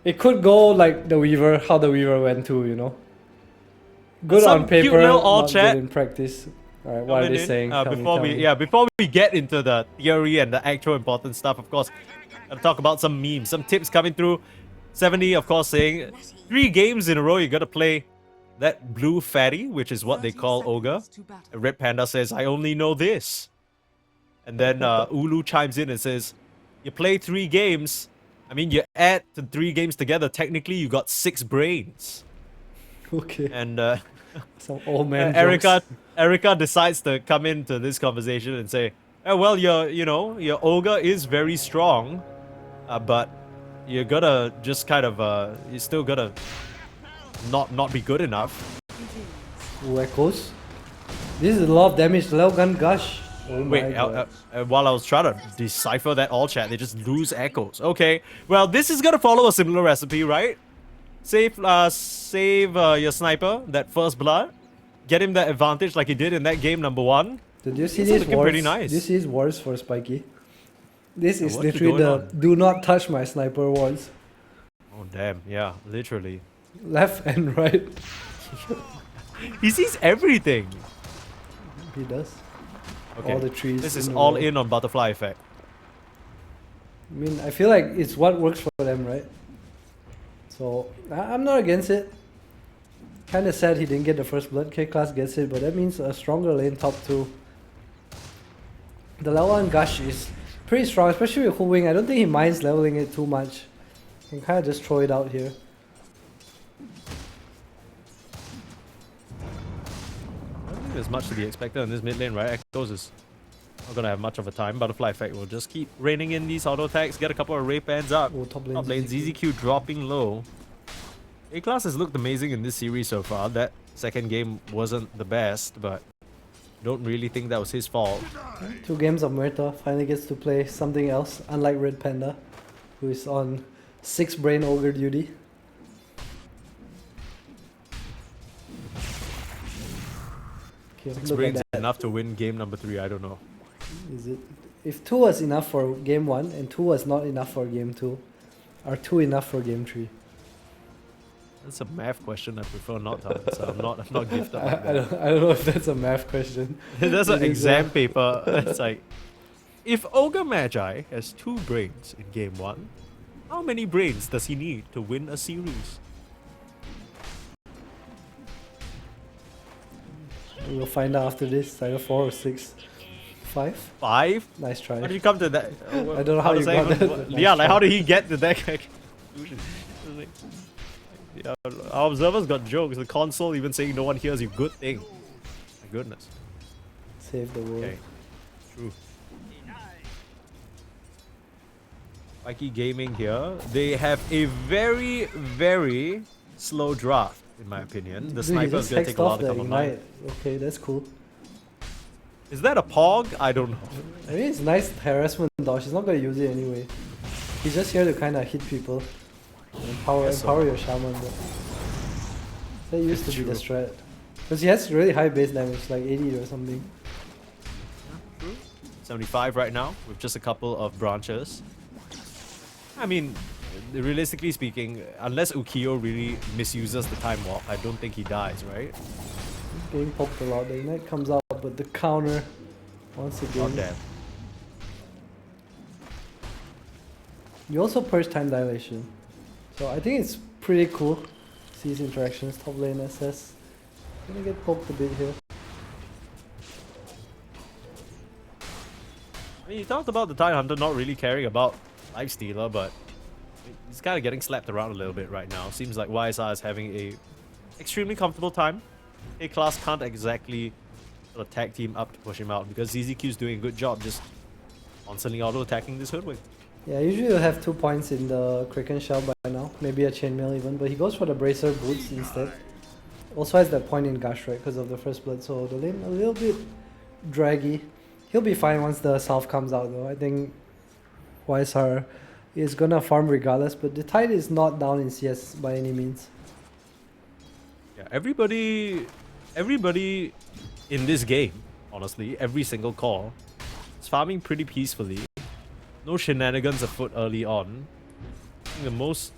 It could go like the Weaver, how the Weaver went to, you know. Good Some on cute paper, little all not chat. good in practice. Alright, what are they saying? Tell me. Before we get into the theory and the actual important stuff, of course, gotta talk about some memes, some tips coming through. 70, of course, saying 3 games in a row you gotta play that blue fatty, which is what they call Ogre. Red Panda says, I only know this. And then Ulu chimes in and says, you play 3 games. I mean, you add the 3 games together, technically you got 6 brains. Okay. And Some old man Erica decides to come into this conversation and say, oh, well, your Ogre is very strong, but you gotta just kind of, you still gotta not be good enough. Ooh, echoes. This is a lot of damage. The level gun gush. Oh my Wait, god. while I was trying to decipher that all chat, they just lose echoes. Okay, well, this is gonna follow a similar recipe, right? Save your sniper, that first blood. Get him that advantage like he did in that game number 1. Did you see This is these looking words? pretty nice. Did you see his words for Spiky? This is what's literally going the on? do not touch my sniper words. Oh, damn, yeah, literally. Left and right. He sees everything. He does. Okay, All the trees. this is the all world. in on butterfly effect. I mean, I feel like it's what works for them, right? So, I'm not against it. Kinda sad he didn't get the first blood. K-Class gets it, but that means a stronger lane top 2. The level 1 Gush is pretty strong, especially with Hu Wing. I don't think he minds leveling it too much. You can kinda just throw it out here. I don't think there's much to be expected in this mid lane, right? Echoes is not gonna have much of a time. Butterfly effect will just keep raining in these auto attacks, get a couple of ray pans up. Oh, top lane. Top lane, ZZQ dropping low. A-Class has looked amazing in this series so far. That second game wasn't the best, but don't really think that was his fault. 2 games of Muerta, finally gets to play something else, unlike Red Panda, who is on 6 brain ogre duty. Okay, 6 look at brains that. enough to win game number 3, I don't know. Is it? If 2 was enough for game 1 and 2 was not enough for game 2, are 2 enough for game 3? That's a math question I prefer not to answer. I'm not gifted like I that. don't know if that's a math question. That's an It is, exam paper. It's like, if Ogre Magi has 2 brains in game 1, how many brains does he need to win a series? We'll find out after this. Either 4 or 6. 5? 5? Nice try. How did you come to that? I don't know how you got that. Yeah, Nice like try. how did he get to that conclusion? Yeah, our observers got jokes. The console even saying no one hears you. Good thing. My goodness. Save the world. Okay. True. Spiky Gaming here. They have a very, very slow draft, in my opinion. The Dude, he sniper just is going to hexed take a while off to the come online. ignite. Okay, that's cool. Is that a POG? I don't know. I mean, it's nice harassment dodge. He's not gonna use it anyway. He's just here to kind of hit people. Empower Guess so. your shaman. But that used to be the True. strat. Because he has really high base damage, like 80 or something. 75 right now, with just a couple of branches. I mean, Realistically speaking, unless Ukiyo really misuses the time walk, I don't think he dies, right? He's getting poked a lot. The Ignite comes out, but the counter once God again. damn. You also purge time dilation. So I think it's pretty cool. See his interactions, top lane SS. Gonna get poked a bit here. I mean, you talked about the Tide Hunter not really caring about Lifestealer, but he's kind of getting slapped around a little bit right now. Seems like YSR is having a extremely comfortable time. A-Class can't exactly sort of tag team up to push him out because ZZQ is doing a good job just constantly auto-attacking this Hoodwink. Yeah, usually you'll have 2 points in the Kraken Shell by now. Maybe a Chainmail even, but he goes for the Bracer Boots instead. Also has that point in Gush, right, because of the first blood, so the lane a little bit draggy. He'll be fine once the South comes out though. I think YSR is gonna farm regardless, but the Tide is not down in CS by any means. Yeah, everybody in this game, honestly, every single core, is farming pretty peacefully. No shenanigans afoot early on. I think the most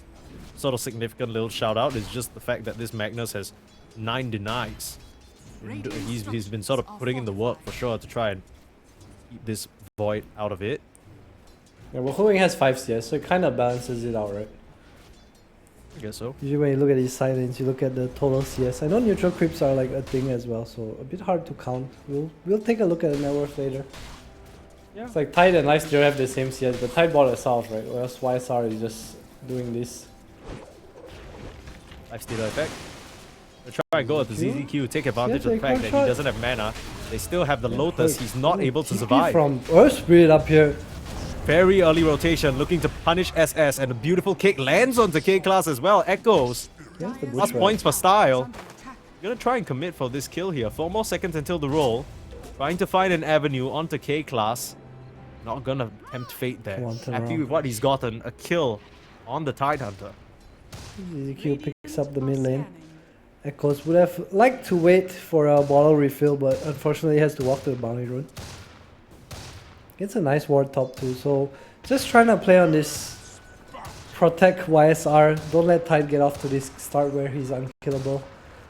sort of significant little shout out is just the fact that this Magnus has 9 denies. And he's been sort of putting in the work for sure to try and keep this Void out of it. Yeah, well, Hoodwink has 5 CS, so it kind of balances it out, right? I guess so. Usually when you look at these side lanes, you look at the total CS. I know neutral creeps are like a thing as well, so a bit hard to count. We'll take a look at the net worth later. Yeah. It's like Tide and Lifestealer have the same CS, but Tide bought a South, right? Whereas YSR is just doing this. Lifestealer effect. They try and go at the ZZQ, take advantage of the Yeah, fact that he shot. doesn't have mana. They still have the Lotus, he's not Oh, able to TP survive. from Earth Spirit up here. Very early rotation, looking to punish SS, and a beautiful kick lands onto K-Class as well. Echoes. Yes, the Plus Bush points for style. Under attack. Gonna try and commit for this kill here. 4 more seconds until the roll. Trying to find an avenue onto K-Class. Not gonna tempt fate there. Come on, turn Happy around. with what he's gotten. A kill on the Tide Hunter. ZZQ picks up the mid lane. Echoes would have liked to wait for a bottle refill, but unfortunately he has to walk to the boundary rune. Gets a nice ward top too, so just trying to play on this protect YSR, don't let Tide get off to this start where he's unkillable.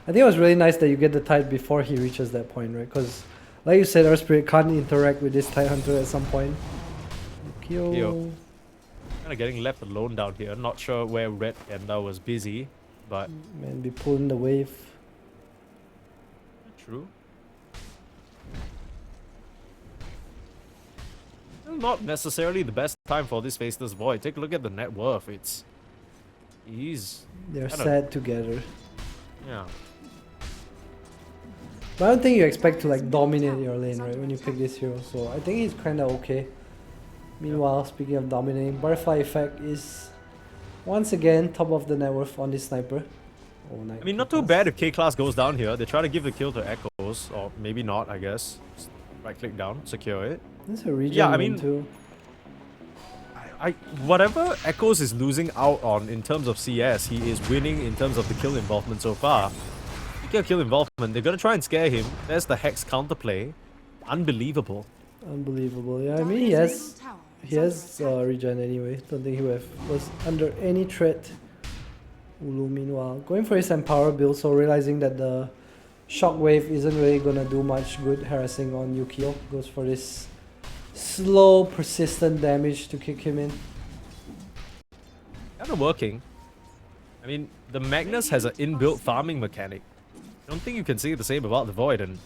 I think it was really nice that you get the Tide before he reaches that point, right? Because like you said, Earth Spirit can't interact with this Tide Hunter at some point. Kyo. Kind of getting left alone down here. Not sure where Red Panda was busy, but Man, be pulling the wave. true. Not necessarily the best time for this Faceless Void. Take a look at the net worth. He's They're kinda- sad together. yeah. But I don't think you expect to like dominate your lane, right, when you pick this hero, so I think he's kinda okay. Meanwhile, speaking of dominating, Butterfly Effect is once again top of the net worth on this sniper. Oh, nice. I mean, not too bad if K-Class goes down here. They try to give the kill to Echoes, or maybe not, I guess. Just right click down, secure it. This is a regen Yeah, I lane mean- too. Whatever Echoes is losing out on in terms of CS, he is winning in terms of the kill involvement so far. You get kill involvement, they're gonna try and scare him. There's the Hex counterplay. Unbelievable. Unbelievable. Yeah, I mean he has regen anyway. Don't think he was under any threat. Ulu meanwhile going for his Empower build, so realizing that the Shockwave isn't really gonna do much good harassing on Yukio. Goes for this slow, persistent damage to kick him in. Kind of working. I mean, the Magnus has an inbuilt farming mechanic. I don't think you can say the same about the Void, and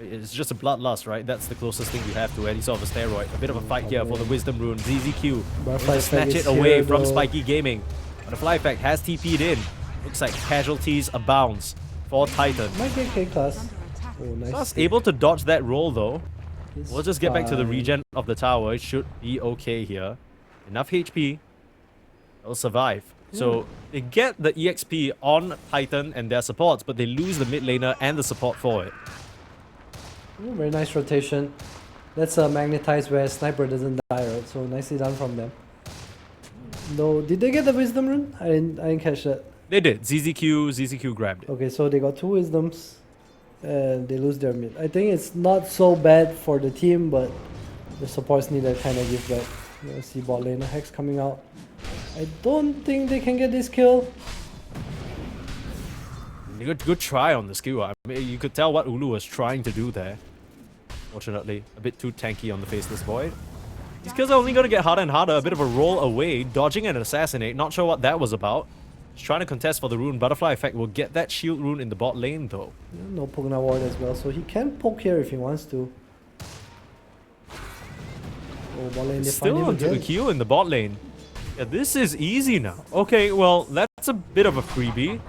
it's just a bloodlust, right? That's the closest thing you have to any sort of a steroid. A bit of a fight here for the Wisdom Rune. ZZQ going Butterfly to snatch Effect it is away here, from though. Spiky Gaming. Butterfly Effect has TP'd in. Looks like casualties abounds for Titan. Might get K-Class. Under attack. Oh, nice. Plus stick. able to dodge that roll though. He's We'll just get back to the fine. regen of the tower. It should be okay here. Enough HP. They'll survive. So they get the EXP on Titan and their supports, but they lose the mid laner and the support for it. Ooh, very nice rotation. That's a magnetize where Sniper doesn't die, right? So nicely done from them. Though, did they get the Wisdom Rune? I didn't catch that. They did. ZZQ grabbed it. Okay, so they got 2 Wisdoms. And they lose their mid. I think it's not so bad for the team, but the supports need to kind of give back. You see bot lane Hex coming out. I don't think they can get this kill. Good try on the skill. I mean, you could tell what Ulu was trying to do there. Fortunately, a bit too tanky on the Faceless Void. These kills are only going to get harder and harder. A bit of a roll away, dodging an assassinate. Not sure what that was about. He's trying to contest for the rune. Butterfly Effect will get that shield rune in the bot lane though. Yeah, no Pugna ward as well, so he can poke here if he wants to. Oh, bot lane, they Still find him onto the again. Q in the bot lane. Yeah, this is easy now. Okay, well, that's a bit of a freebie.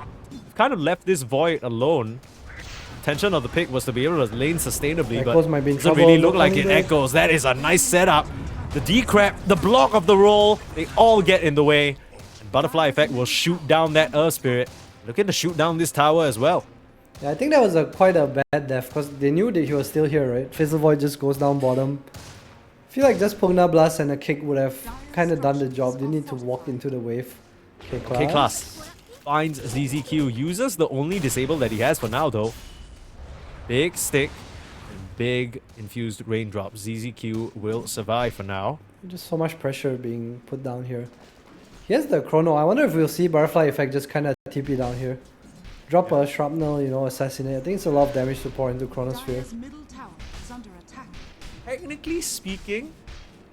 Kind of left this Void alone. Intention of the pick was to be able to lane sustainably, Echoes but might be in doesn't trouble. really look Look like on it. there. Echoes, that is a nice setup. The decrep, the block of the roll, they all get in the way. And Butterfly Effect will shoot down that Earth Spirit. Looking to shoot down this tower as well. Yeah, I think that was quite a bad death because they knew that he was still here, right? Fizzle Void just goes down bottom. I feel like just Pugna Blast and a kick would have kind of done the job. They need to walk into the wave. K-Class. K-Class finds ZZQ, uses the only disable that he has for now though. Big stick and big infused raindrop. ZZQ will survive for now. Just so much pressure being put down here. He has the chrono. I wonder if we'll see Butterfly Effect just kind of TP down here. Drop a shrapnel, you know, assassinate. I think it's a lot of damage to pour into Chronosphere. Dire's middle tower is under attack. Technically speaking,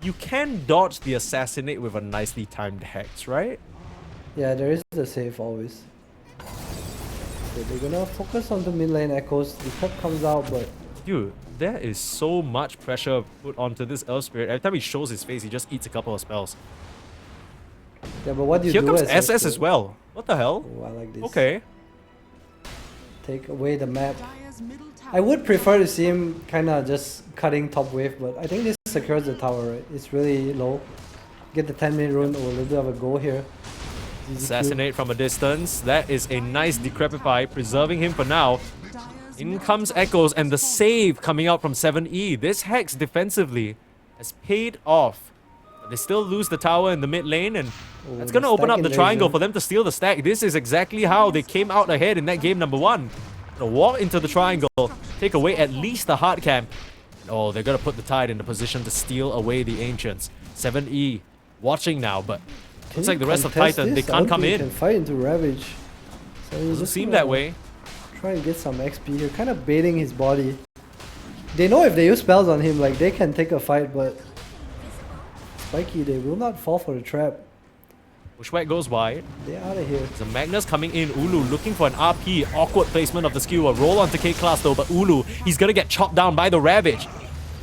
you can dodge the assassinate with a nicely timed hex, right? Yeah, there is the save always. So they're gonna focus on the mid lane echoes. The cup comes out, but Dude, there is so much pressure put onto this Earth Spirit. Every time he shows his face, he just eats a couple of spells. yeah, but what do you Here do comes as SS as well. What the hell? Oh, I like this. Okay. Take away the map. Dire's middle tower. I would prefer to see him kind of just cutting top wave, but I think this secures the tower, right? It's really low. Get the 10-minute rune or a little bit of a go here. ZZQ. Assassinate from a distance. That is a nice Decrepify, preserving him for now. Dire's In middle comes tower Echoes is and the under save coming out from 7E. This Hex defensively has paid off. But they still lose the tower in the mid lane, and Oh, that's the going to open stack up the triangle invasion. for them to steal the stack. This is exactly how they came out ahead in that game number 1. Gonna walk into the triangle, take away at least the hard camp. Oh, they're going to put the Tide in the position to steal away the Ancients. 7E watching now, but Can looks you like the rest of contest Titan, they this? I can't don't come think in. He can fight into Ravage. So he's Doesn't just seem gonna that way. Try and get some XP here, kind of baiting his body. They know if they use spells on him, like they can take a fight, but Spiky, they will not fall for the trap. Bushwhack goes wide. They're out of here. The Magnus coming in. Ulu looking for an RP. Awkward placement of the skill. A roll onto K-Class though, but Ulu, he's gonna get chopped down by the Ravage.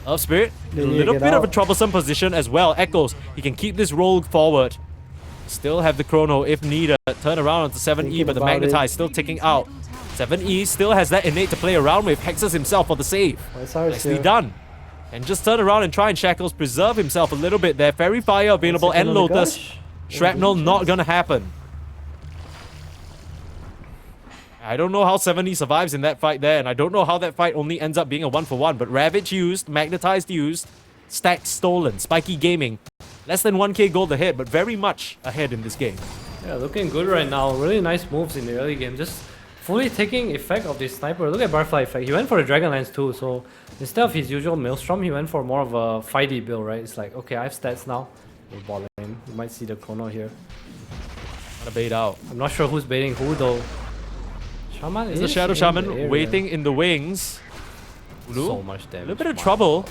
Earth Spirit, They in a need to little get bit of a out. troublesome position as well. Echoes, he can keep this roll forward. Still have the chrono if needed. Turn around onto 7E, Thinking but the about it. Magnetize still ticking out. 7E still has that innate to play around with. Hexes himself for the save. SR's Nicely here. done. And just turn around and try and Shackles preserve himself a little bit there. Fairy Fire available Second and on the Lotus. gush. Shrapnel not gonna happen. I don't know how 7E survives in that fight there, and I don't know how that fight only ends up being a 1-for-1, but Ravage used, Magnetized used, Stack stolen, Spiky Gaming. Less than 1k gold ahead, but very much ahead in this game. Yeah, looking good right now. Really nice moves in the early game. Just fully taking effect of this sniper. Look at Butterfly Effect. He went for the Dragonlance too, so instead of his usual Maelstrom, he went for more of a fighty build, right? It's like, okay, I have stats now. We'll ball lane. You might see the chrono here. Gonna bait out. I'm not sure who's baiting who though. Shaman There's is the Shadow in Shaman the area. waiting in the wings. Ulu, So much a damage. little bit of Wow. trouble.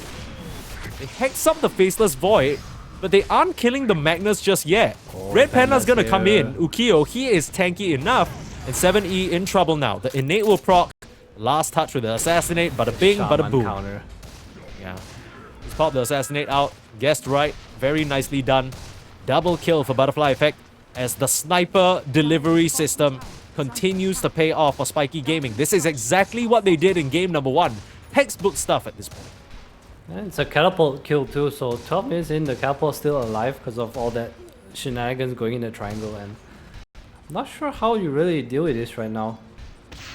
They hex up the Faceless Void, but they aren't killing the Magnus just yet. Oh, Red Panda's Panda's gonna come here. in. Ukiyo, he is tanky enough. And 7E in trouble now. The innate will proc. Last touch with the assassinate, bada bing, bada Shaman boom. counter. Yeah. He's popped the assassinate out. Guessed right. Very nicely done. Double kill for Butterfly Effect as the sniper delivery system continues to pay off for Spiky Gaming. This is exactly what they did in game number 1. Textbook stuff at this point. And it's a catapult kill too, so 12 minutes in, the catapult's still alive because of all that shenanigans going in the triangle, and I'm not sure how you really deal with this right now.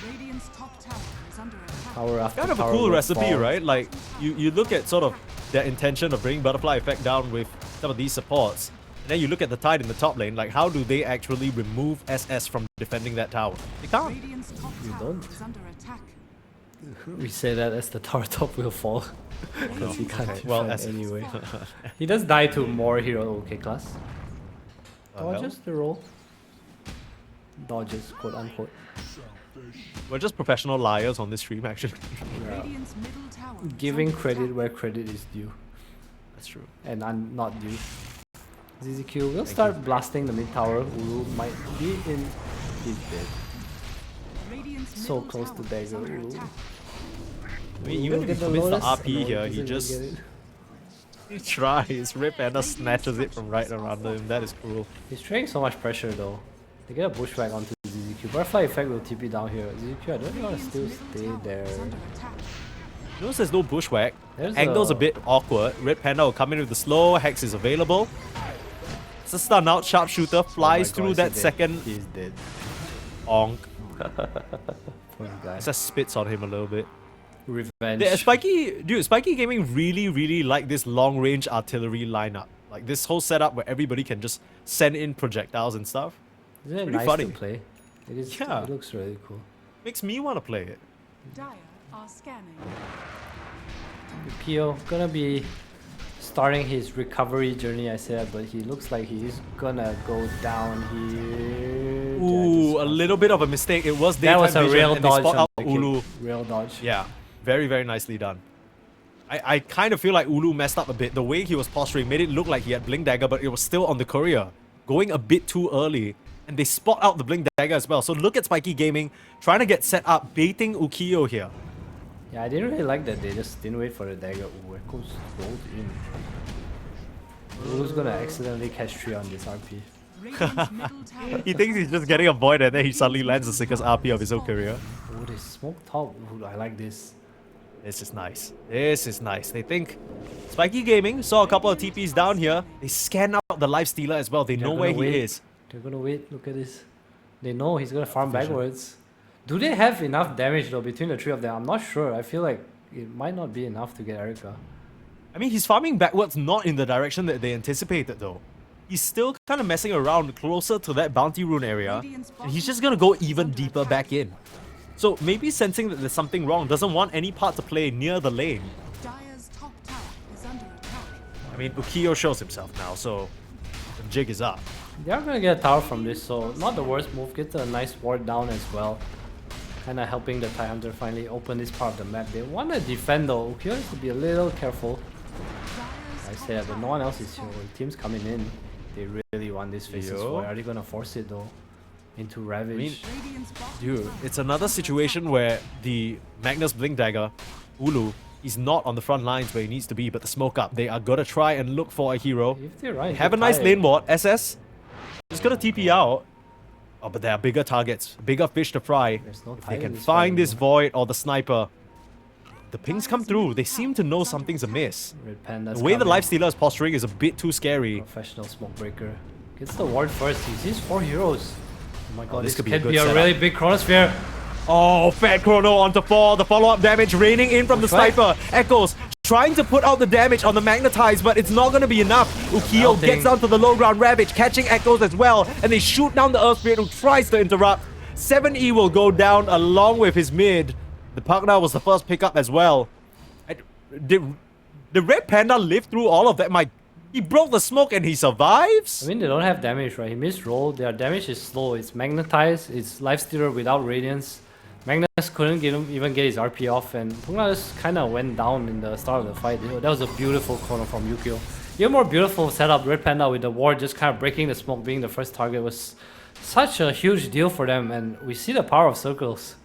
Radiant's top tower is under attack. Tower after Kind of a tower cool will recipe, fall. right? Like, you look at sort of their intention of bringing Butterfly Effect down with some of these supports. And then you look at the Tide in the top lane, like how do they actually remove SS from defending that tower? They can't. Radiant's top tower don't. is under attack. We say that as the tower top will fall. Because he can't Well, defend as- anyway. He does die to more hero OK class. Dodges the roll. Dodges, quote unquote. We're just professional liars on this stream, actually. Radiant's middle tower is Giving under credit attack. where credit is due. That's true. And not due. ZZQ will start blasting the mid tower. Ulu might be in. He's dead. Radiant's So middle close to tower is dagger. under Ulu. attack. I mean, even Ulu if he get the commits the lotus. RP No, here, doesn't he even just get it. he tries. Rip Panda snatches it from right around him. That is cruel. He's throwing so much pressure though. They get a bushwhack onto ZZQ. Butterfly effect will TP down here. ZZQ, I don't think I want to still Radiant's stay middle tower there. is under attack. Notice there's no bushwhack. There's Angle's a bit awkward. Red Panda will come in with the slow. Hex is available. It's a stun out. Sharpshooter flies through that second. He's dead. Onk. Poor guy. Just spits on him a little bit. Revenge. Yeah, Spiky Gaming really like this long range artillery lineup. Like this whole setup where everybody can just send in projectiles and stuff. Isn't it pretty nice funny. to play? It is. Yeah. It looks really cool. Makes me want to play it. Dire are scanning. Pio gonna be starting his recovery journey, I said, but he looks like he's gonna go down here. Did I Ooh, just- a little bit of a mistake. It was That daytime was a vision real and they dodge. spot on out the kick. Ulu. Real dodge. Yeah, very nicely done. I kind of feel like Ulu messed up a bit. The way he was posturing made it look like he had Blink Dagger, but it was still on the courier. Going a bit too early. And they spot out the Blink Dagger as well. So look at Spiky Gaming trying to get set up, baiting Ukiyo here. Yeah, I didn't really like that they just didn't wait for the dagger. Ooh, Echo's rolled in. Ulu's gonna accidentally catch 3 on this RP. Radiant's middle tower He thinks he's just getting a void and then he suddenly lands the sickest RP of his whole career. Oh, they smoke top. Ooh, I like this. This is nice. This is nice. They think Spiky Gaming saw a couple of TPs down here. They scan out the life stealer as well. They know gonna where he wait. is. They're gonna wait. Look at this. They know he's gonna farm Vision. backwards. Do they have enough damage though between the 3 of them? I'm not sure. I feel like it might not be enough to get Erica. I mean, he's farming backwards, not in the direction that they anticipated though. He's still kind of messing around closer to that bounty rune area. And he's just gonna go even deeper back in. So maybe sensing that there's something wrong, doesn't want any part to play near the lane. Dire's top tower is under attack. I mean, Ukiyo shows himself now, so the jig is up. They are gonna get a tower from this, so not the worst move. Get a nice ward down as well. Kinda helping the Tidehunter finally open this part of the map. They wanna defend though. Ukiyo has to be a little careful. I Dire's say that, top but no one tower else is here. fallen. Team's coming in. They really want this Faceless Yo. Void. Are they gonna force it though? Into Ravage. Radiant's bottom Dude, tower it's is another under situation attack. where the Magnus Blink Dagger, Ulu, is not on the front lines where he needs to be, but the smoke up. They are gonna try and look for a hero. If they're right, They have a nice lane ward. SS just gonna TP out. Oh, but there are bigger targets, bigger fish to fry. There's no If tide they in can this find fight this anymore. void or the sniper, the pings come through. They seem to know something's amiss. Red Panda's The way the coming. Lifestealer is posturing is a bit too scary. Professional smoke breaker. Gets the ward first. He sees 4 heroes. Oh my god, this this could could be a be good a setup. really big chronosphere. Oh, Fat Chrono onto 4. The follow-up damage raining in from the Bushwhack. sniper. Echoes trying to put out the damage on the Magnetize, but it's not going to be enough. Ukiyo Melting. gets down to the low ground Ravage, catching Echoes as well, and they shoot down the Earth Spirit who tries to interrupt. 7E will go down along with his mid. The Pugna was the first pickup as well. Did Red Panda live through all of that? He broke the smoke and he survives? I mean, they don't have damage, right? He missed roll. Their damage is slow. It's magnetized. It's lifestealer without radiance. Magnus couldn't even get his RP off, and Pugna just kind of went down in the start of the fight. That was a beautiful corner from Yukio. Even more beautiful setup, Red Panda with the ward just kind of breaking the smoke, being the first target was such a huge deal for them, and we see the power of circles.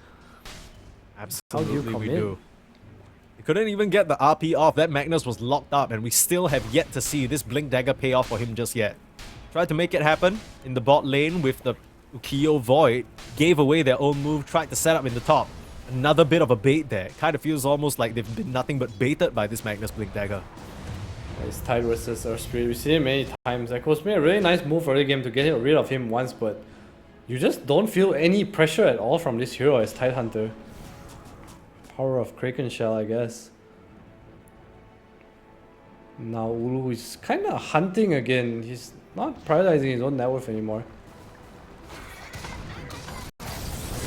Absolutely, we commit? do. He couldn't even get the RP off. That Magnus was locked up, and we still have yet to see this Blink Dagger pay off for him just yet. Tried to make it happen in the bot lane with the Ukiyo Void. Gave away their own move, tried to set up in the top. Another bit of a bait there. Kind of feels almost like they've been nothing but baited by this Magnus Blink Dagger. It's Tide versus Earth Spirit. We see it many times. Echo's made a really nice move early game to get rid of him once, but you just don't feel any pressure at all from this hero as Tidehunter. Power of Kraken Shell, I guess. Now Ulu is kind of hunting again. He's not prioritizing his own net worth anymore.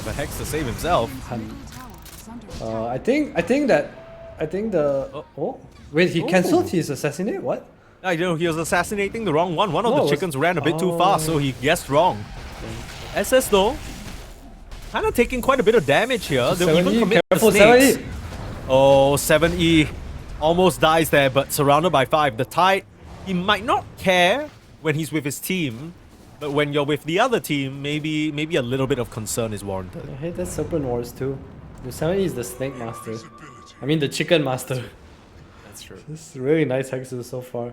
But Hex to save himself. Hunt. Middle tower is under attack. I think the oh wait, he Oh. cancelled his assassinate. What? You know, he was assassinating the wrong one. One of No, it the was- chickens ran a bit too fast, so he guessed wrong. SS though, kind of taking quite a bit of damage here. They'll 7E, even commit the careful, snakes. 7E. Oh, 7E almost dies there, but surrounded by 5. The Tide, he might not care when he's with his team, but when you're with the other team, maybe a little bit of concern is warranted. I hate that Serpent Wars too. The 7E is the Snake Master. I mean the Chicken Master. That's true. This is really nice hexes so far.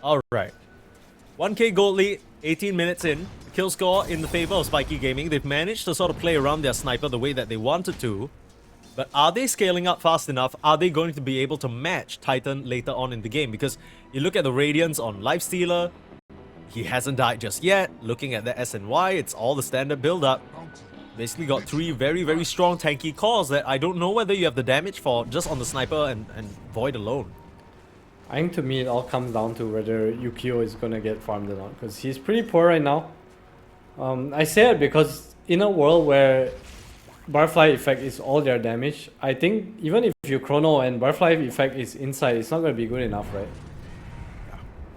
Alright. 1k gold lead, 18 minutes in. Kill score in the favor of Spiky Gaming. They've managed to sort of play around their sniper the way that they wanted to. But are they scaling up fast enough? Are they going to be able to match Titan later on in the game? Because you look at the Radiance on Lifestealer, he hasn't died just yet. Looking at the SNY, it's all the standard build-up. Basically got 3 very, very strong tanky cores that I don't know whether you have the damage for just on the sniper and Void alone. I think to me it all comes down to whether Yukio is gonna get farmed or not, because he's pretty poor right now. I say it because in a world where Butterfly Effect is all their damage, I think even if you Chrono and Butterfly Effect is inside, it's not gonna be good enough, right?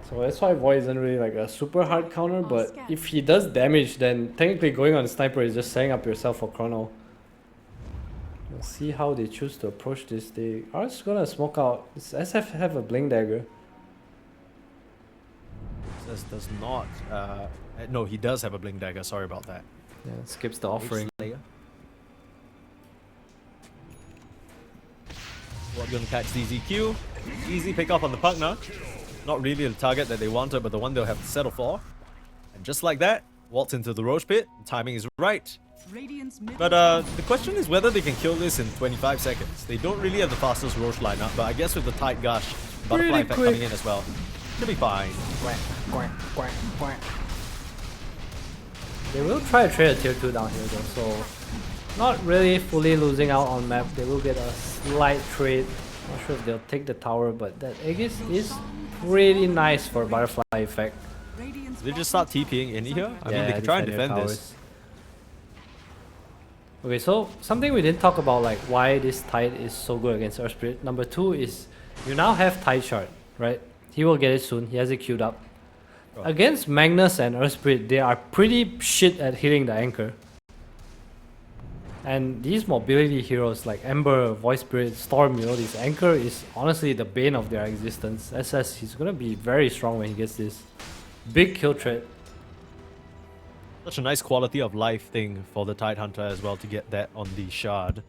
So that's why Void isn't really like a super hard counter, but if he does damage, then technically going on the sniper is just setting up yourself for Chrono. We'll see how they choose to approach this. They are just gonna smoke out. Does SF have a Blink Dagger? This does not. No, he does have a Blink Dagger. Sorry about that. Yeah, it skips the offering. What gonna catch ZZQ? Easy pick up on the Pugna. Not really the target that they wanted, but the one they'll have to settle for. And just like that, waltz into the Roach Pit. The timing is right. But the question is whether they can kill this in 25 seconds. They don't really have the fastest Roach lineup, but I guess with the tight gush, Butterfly Effect coming in as well, should be fine. They will try to trade a tier 2 down here though, so not really fully losing out on map. They will get a slight trade. Not sure if they'll take the tower, but that Aegis is pretty nice for Butterfly Effect. Did they just start TPing in here? I mean, they can try and defend this. Okay, so something we didn't talk about, like why this Tide is so good against Earth Spirit. Number 2 is you now have Tide Shard, right? He will get it soon. He has it queued up. Oh. Against Magnus and Earth Spirit, they are pretty shit at hitting the anchor. And these mobility heroes like Ember, Voice Spirit, Storm, you know, this anchor is honestly the bane of their existence. SS, he's gonna be very strong when he gets this. Big kill threat. Such a nice quality of life thing for the Tide Hunter as well to get that on the shard.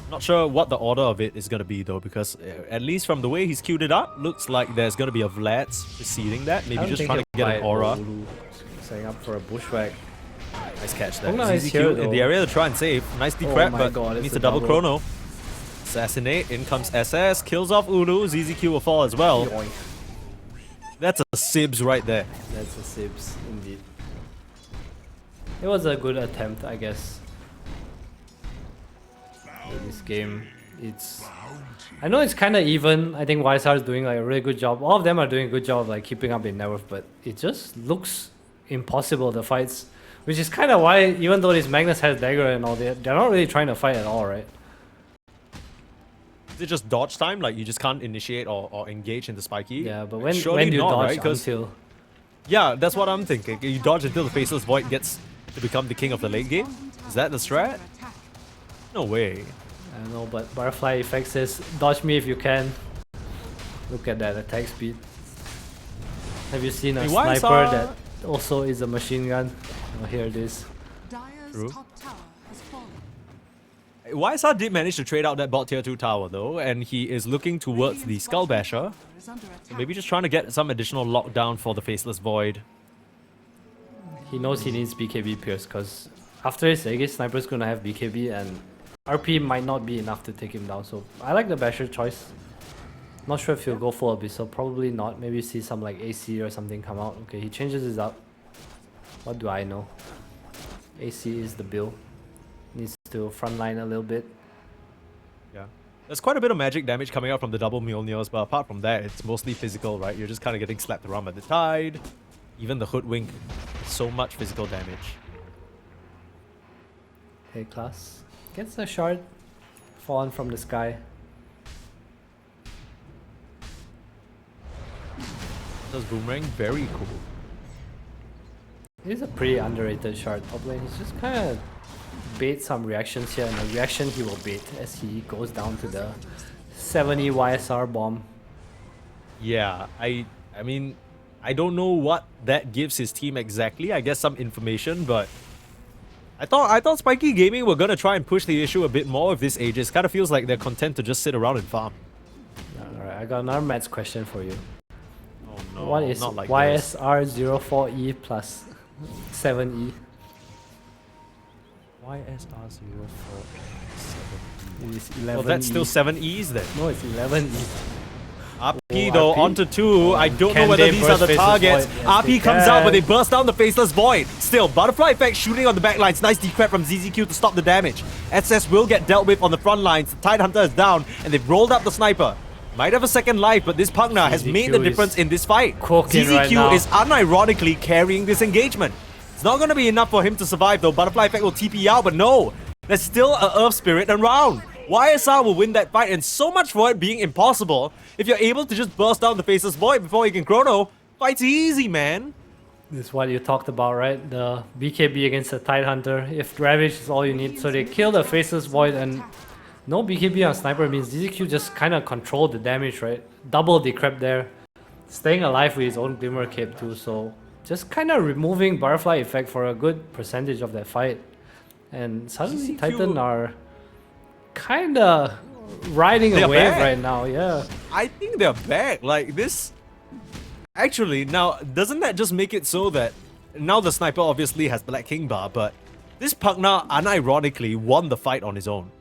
Not sure what the order of it is going to be though, because at least from the way he's queued it up, looks like there's going to be a Vlad's preceding that. Maybe just trying to get an aura. Setting up for a bushwhack. Nice catch there. Nice ZZQ in the area to try and save. Nicely prepped, but God, needs a double chrono. Assassinate, in comes SS, kills off Ulu, ZZQ will fall as well. Yoink. That's a Sibs right there. That's a Sibs, indeed. It was a good attempt, I guess. This game, it's... I know it's kind of even. I think YSR is doing like a really good job. All of them are doing a good job of like keeping up in net worth, but it just looks impossible, the fights. Which is kind of why, even though this Magnus has dagger and all that, they're not really trying to fight at all, right? Is it just dodge time? Like you just can't initiate or engage into Spiky? Yeah, but when Surely do you not, dodge right? until... Yeah, that's what I'm thinking. You dodge until the Faceless Void gets to become the king of the late game? Is that the strat? No way. I don't know, but Butterfly Effect says, dodge me if you can. Look at that attack speed. Have you seen a sniper that also is a machine gun? Oh, here it is. True. Top tower has fallen. YSR did manage to trade out that bot tier 2 tower though, and he is looking towards the Skull Basher. So maybe just trying to get some additional lockdown for the Faceless Void. He knows he needs BKB Pierce because after his Aegis, Sniper's gonna have BKB and RP might not be enough to take him down. So I like the Basher choice. Not sure if he'll go full Abyssal, probably not. Maybe see some like AC or something come out. Okay, he changes his up. What do I know? AC is the bill. Needs to frontline a little bit. Yeah. There's quite a bit of magic damage coming out from the double Mjolnirs, but apart from that, it's mostly physical, right? You're just kind of getting slapped around by the Tide. Even the Hoodwink, so much physical damage. Okay, class. Gets a shard. fallen from the sky. Does Boomerang very cool. He's a pretty underrated shard top lane. He's just kind of bait some reactions here, and the reaction he will bait as he goes down to the 70 YSR bomb. Yeah, I mean, I don't know what that gives his team exactly. I guess some information, but I thought Spiky Gaming were gonna try and push the issue a bit more with this Aegis. Kind of feels like they're content to just sit around and farm. Alright, I got another maths question for you. Oh no, What is not like this. YSR04E plus 7E? YSR04. It is 11E. Well, that's still 7 E's then. No, it's 11E. RP Oh, though, RP. onto 2. I don't know Can whether they these are burst the Faceless targets. Void? Yes, RP they comes out, but can. they burst down the Faceless Void. Still, Butterfly Effect shooting on the back lines. Nice decred from ZZQ to stop the damage. SS will get dealt with on the front lines. The Tidehunter is down, and they've rolled up the Sniper. Might have a second life, but this Pugna has made the ZZQ difference in this fight. cooking right ZZQ now. is unironically carrying this engagement. It's not going to be enough for him to survive though. Butterfly Effect will TP out, but no. There's still a Earth Spirit around. YSR will win that fight, and so much for it being impossible. If you're able to just burst down the Faceless Void before he can chrono, fight's easy, man. This is what you talked about, right? The BKB against the Tidehunter. If Ravage is all you need, so they kill the Faceless Void, and no BKB on Sniper means ZZQ just kind of controlled the damage, right? Double decrep there. Staying alive with his own Glimmer Cape too, so just kind of removing Butterfly Effect for a good percentage of that fight. And suddenly ZZQ Titan are kind of riding a They're wave back. right now, yeah. I think they're back. Like this. Actually, now doesn't that just make it so that now the Sniper obviously has Black King Bar, but this Pugna unironically won the fight on his own.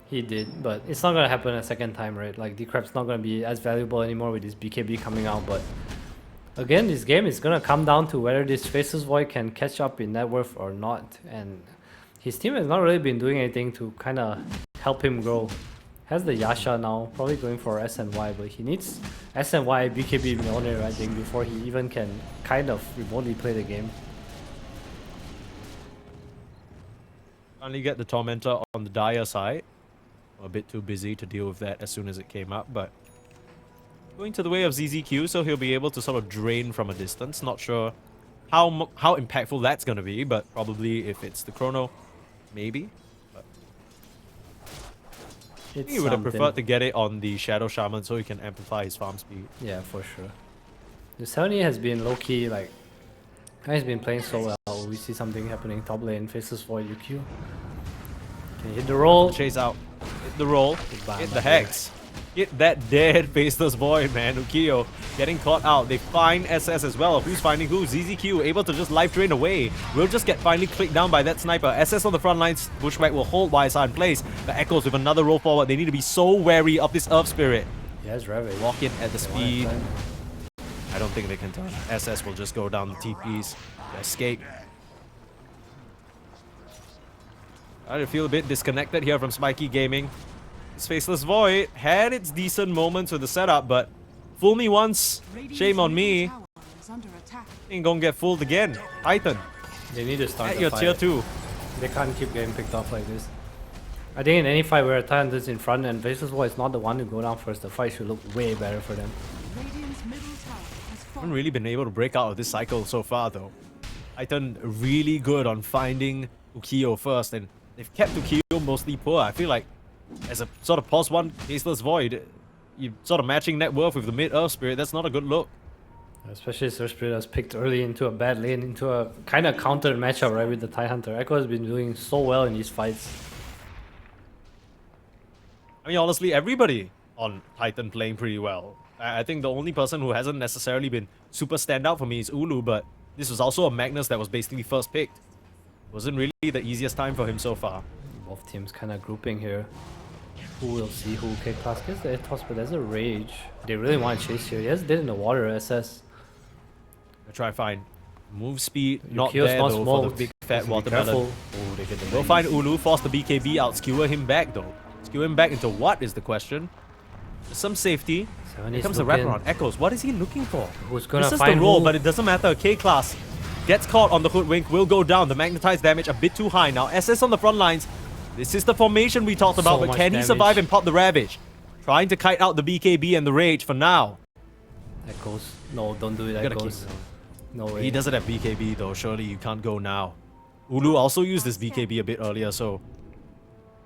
He did, but it's not gonna happen a second time, right? Like Decrep's not gonna be as valuable anymore with this BKB coming out, but again, this game is gonna come down to whether this Faceless Void can catch up in net worth or not, and his team has not really been doing anything to kind of help him grow. Has the Yasha now, probably going for SNY, but he needs SNY BKB Mjolnir, I think, before he even can kind of remotely play the game. Finally get the Tormentor on the Dire side. A bit too busy to deal with that as soon as it came up, but going to the way of ZZQ, so he'll be able to sort of drain from a distance. Not sure how impactful that's going to be, but probably if it's the chrono, maybe. But I think he would have preferred to get it on the Shadow Shaman so he can amplify his farm speed. Yeah, for sure. The 70 has been low-key, like, he's been playing so well. We see something happening top lane, Faceless Void UQ. Can hit the roll. Chase out. Hit the roll. Bam, Hit the bam, Hex. Hit that dead Faceless Void, man. Ukiyo getting caught out. They find SS as well. Who's finding who? ZZQ able to just life drain away. Will just get finally clicked down by that Sniper. SS on the front lines. Bushwhack will hold YSR in place. The Echoes with another roll forward. They need to be so wary of this Earth Spirit. Yes, Ravage. Lock in at the They want speed. it, I don't think they can turn. SS will just go down the TPs. Escape. I feel a bit disconnected here from Spiky Gaming. This Faceless Void had its decent moments with the setup, but fool me once, shame on me. Ain't gonna get fooled again. Titan, They need to start at the your fight. tier 2. They can't keep getting picked off like this. I think in any fight where a Titan is in front and Faceless Void is not the one to go down first, the fight should look way better for them. Radiant's middle tower has Haven't fallen. really been able to break out of this cycle so far though. Titan really good on finding Ukiyo first, and they've kept Ukiyo mostly poor. I feel like as a sort of pos 1 Faceless Void, you're sort of matching net worth with the mid Earth Spirit. That's not a good look. Especially Earth Spirit was picked early into a bad lane, into a kind of counter matchup, right, with the Tidehunter. Echo has been doing so well in these fights. I mean, honestly, everybody on Titan playing pretty well. I think the only person who hasn't necessarily been super standout for me is Ulu, but this was also a Magnus that was basically first picked. Wasn't really the easiest time for him so far. Both teams kind of grouping here. Who will see who? Okay, class gets the toss, but there's a Rage. They really want to chase here. Yes, dead in the water, SS. I try and find move speed, not Yukio's there not though small. for the big fat Be watermelon. careful. Oh, they get the We'll find Ulu, force the BKB out, skewer him back though. Skewer him back into what is the question? Some safety. Here comes the wraparound. Echoes, what is he looking for? Who's gonna This is find the roll, who? but it doesn't matter. K-Class gets caught on the hoodwink, will go down. The magnetized damage a bit too high now. SS on the front lines. This is the formation we talked about, So but much can he damage. survive and pop the Ravage? Trying to kite out the BKB and the Rage for now. Echoes. No, don't do it, You gotta keep Echoes. going. No way. He doesn't have BKB though, surely you can't go now. Ulu also used this BKB a bit earlier, so...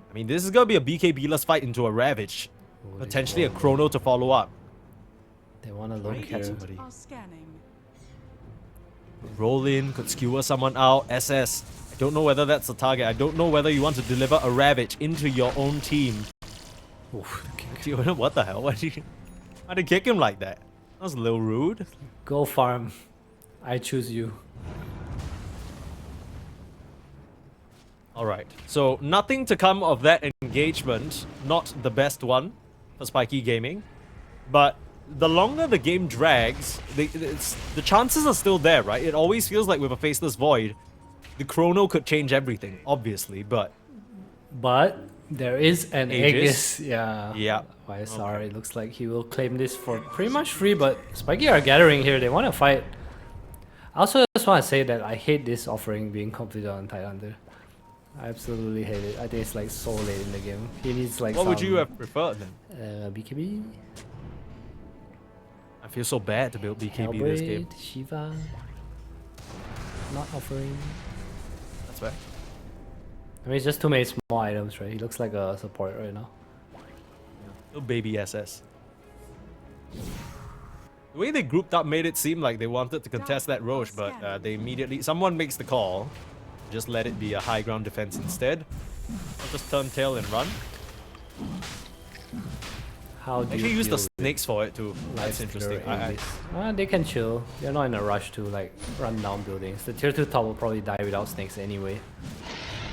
I mean, this is gonna be a BKB-less fight into a Ravage. Holy Potentially a moly. Chrono to follow up. They want a low Right. carry. Somebody. Are scanning. Roll in, could skewer someone out. SS. I don't know whether that's the target. I don't know whether you want to deliver a Ravage into your own team. Oof, What the hell? Why'd you kick him like that? That was a little rude. go farm. I choose you. Alright, so nothing to come of that engagement. Not the best one for Spiky Gaming. But the longer the game drags, the chances are still there, right? It always feels like with a Faceless Void, the Chrono could change everything, obviously, but... But there is an Aegis. Aegis. Yeah. Yeah. YSR, it looks like he will claim this for pretty much free, but Spiky are gathering here. They want to fight. I also just want to say that I hate this offering being completed on Tidehunter. I absolutely hate it. I think it's like so late in the game. He needs like What would some, you have preferred then? BKB? I feel so bad to build BKB this game. Hellblade, Shiva. Not offering. That's fair. I mean, it's just too many small items, right? He looks like a support right now. Little baby SS. The way they grouped up made it seem like they wanted to contest that Roche, but they immediately... Someone makes the call. Just let it be a high ground defense instead. I'll just turn tail and run. How do Actually you use the deal with snakes for it too. life That's interesting. stealer Aegis? They can chill. They're not in a rush to like run down buildings. The tier 2 top will probably die without snakes anyway.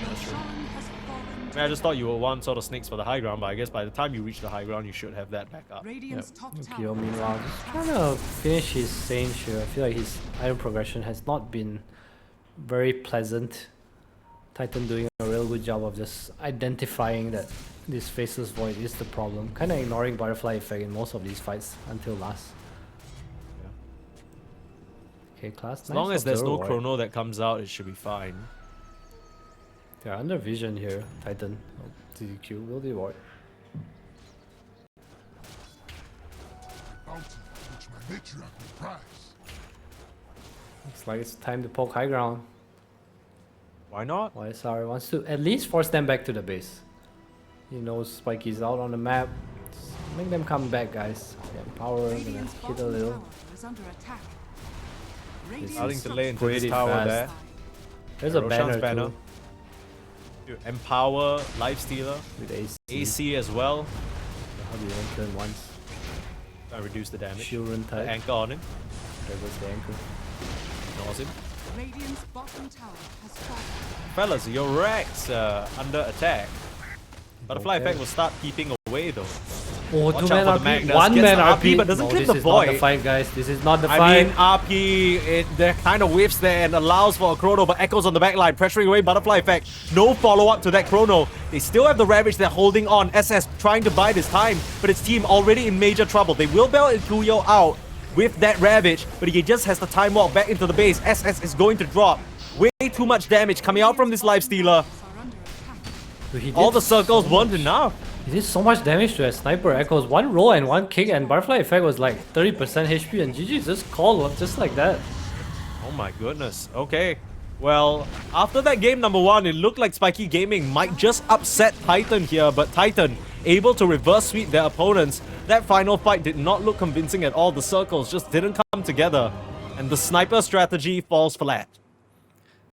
Your shrine has fallen to I just thought you would want sort of snakes for the high ground, but I guess by the time you reach the high ground, you should have that back up. Radiant's top Ukyo, tower. meanwhile, just trying to finish his Sage here. I feel like his item progression has not been very pleasant. Titan doing a real good job of just identifying that this Faceless Void is the problem. Kind of ignoring Butterfly Effect in most of these fights until last. Okay, class. As long as there's no Chrono that comes out, it should be fine. They're under vision here, Titan. Oh, DQ will be ward. Bounty, which my matriarch will prize. Looks like it's time to poke high ground. Why not? YSR wants to at least force them back to the base. He knows Spiky's out on the map. Just make them come back, guys. Empower, gonna Radiant's hit a bottom little. tower is under attack. Radiant's Starting to top lay into this pretty tower fast. there. There's a Roshan's banner, too Dude, Empower, Lifestealer, with AC. AC as well. How do you want turn once? I reduce the damage. Shield run The type. anchor on him. There goes the anchor. Ignores him. Radiant's bottom tower has fallen. Fellas, your Rex under attack. Butterfly Okay. effect will start keeping away though. Oh, Watch 2 man out for the RP. Magnus. 1 Gets man the RP. but doesn't No, clip this the is not the void. fight, guys. This is not the I fight. mean, RP, there kind of whiffs there and allows for a Chrono, but Echoes on the back line, pressuring away Butterfly effect. No follow-up to that Chrono. They still have the Ravage, they're holding on. SS trying to buy this time, but his team already in major trouble. They will bail Kuyo out with that Ravage, but he just has the time walk back into the base. SS is going to drop. Way too much damage coming out from this Lifestealer. Are under attack. Dude, he All did the circles so weren't much. enough. He did so much damage to a sniper Echoes. 1 roll and 1 kick, and Butterfly Effect was like 30% HP, and GG just called just like that. Oh my goodness. Okay. Well, after that game number 1, it looked like Spiky Gaming might just upset Titan here, but Titan able to reverse sweep their opponents. That final fight did not look convincing at all. The circles just didn't come together, and the sniper strategy falls flat.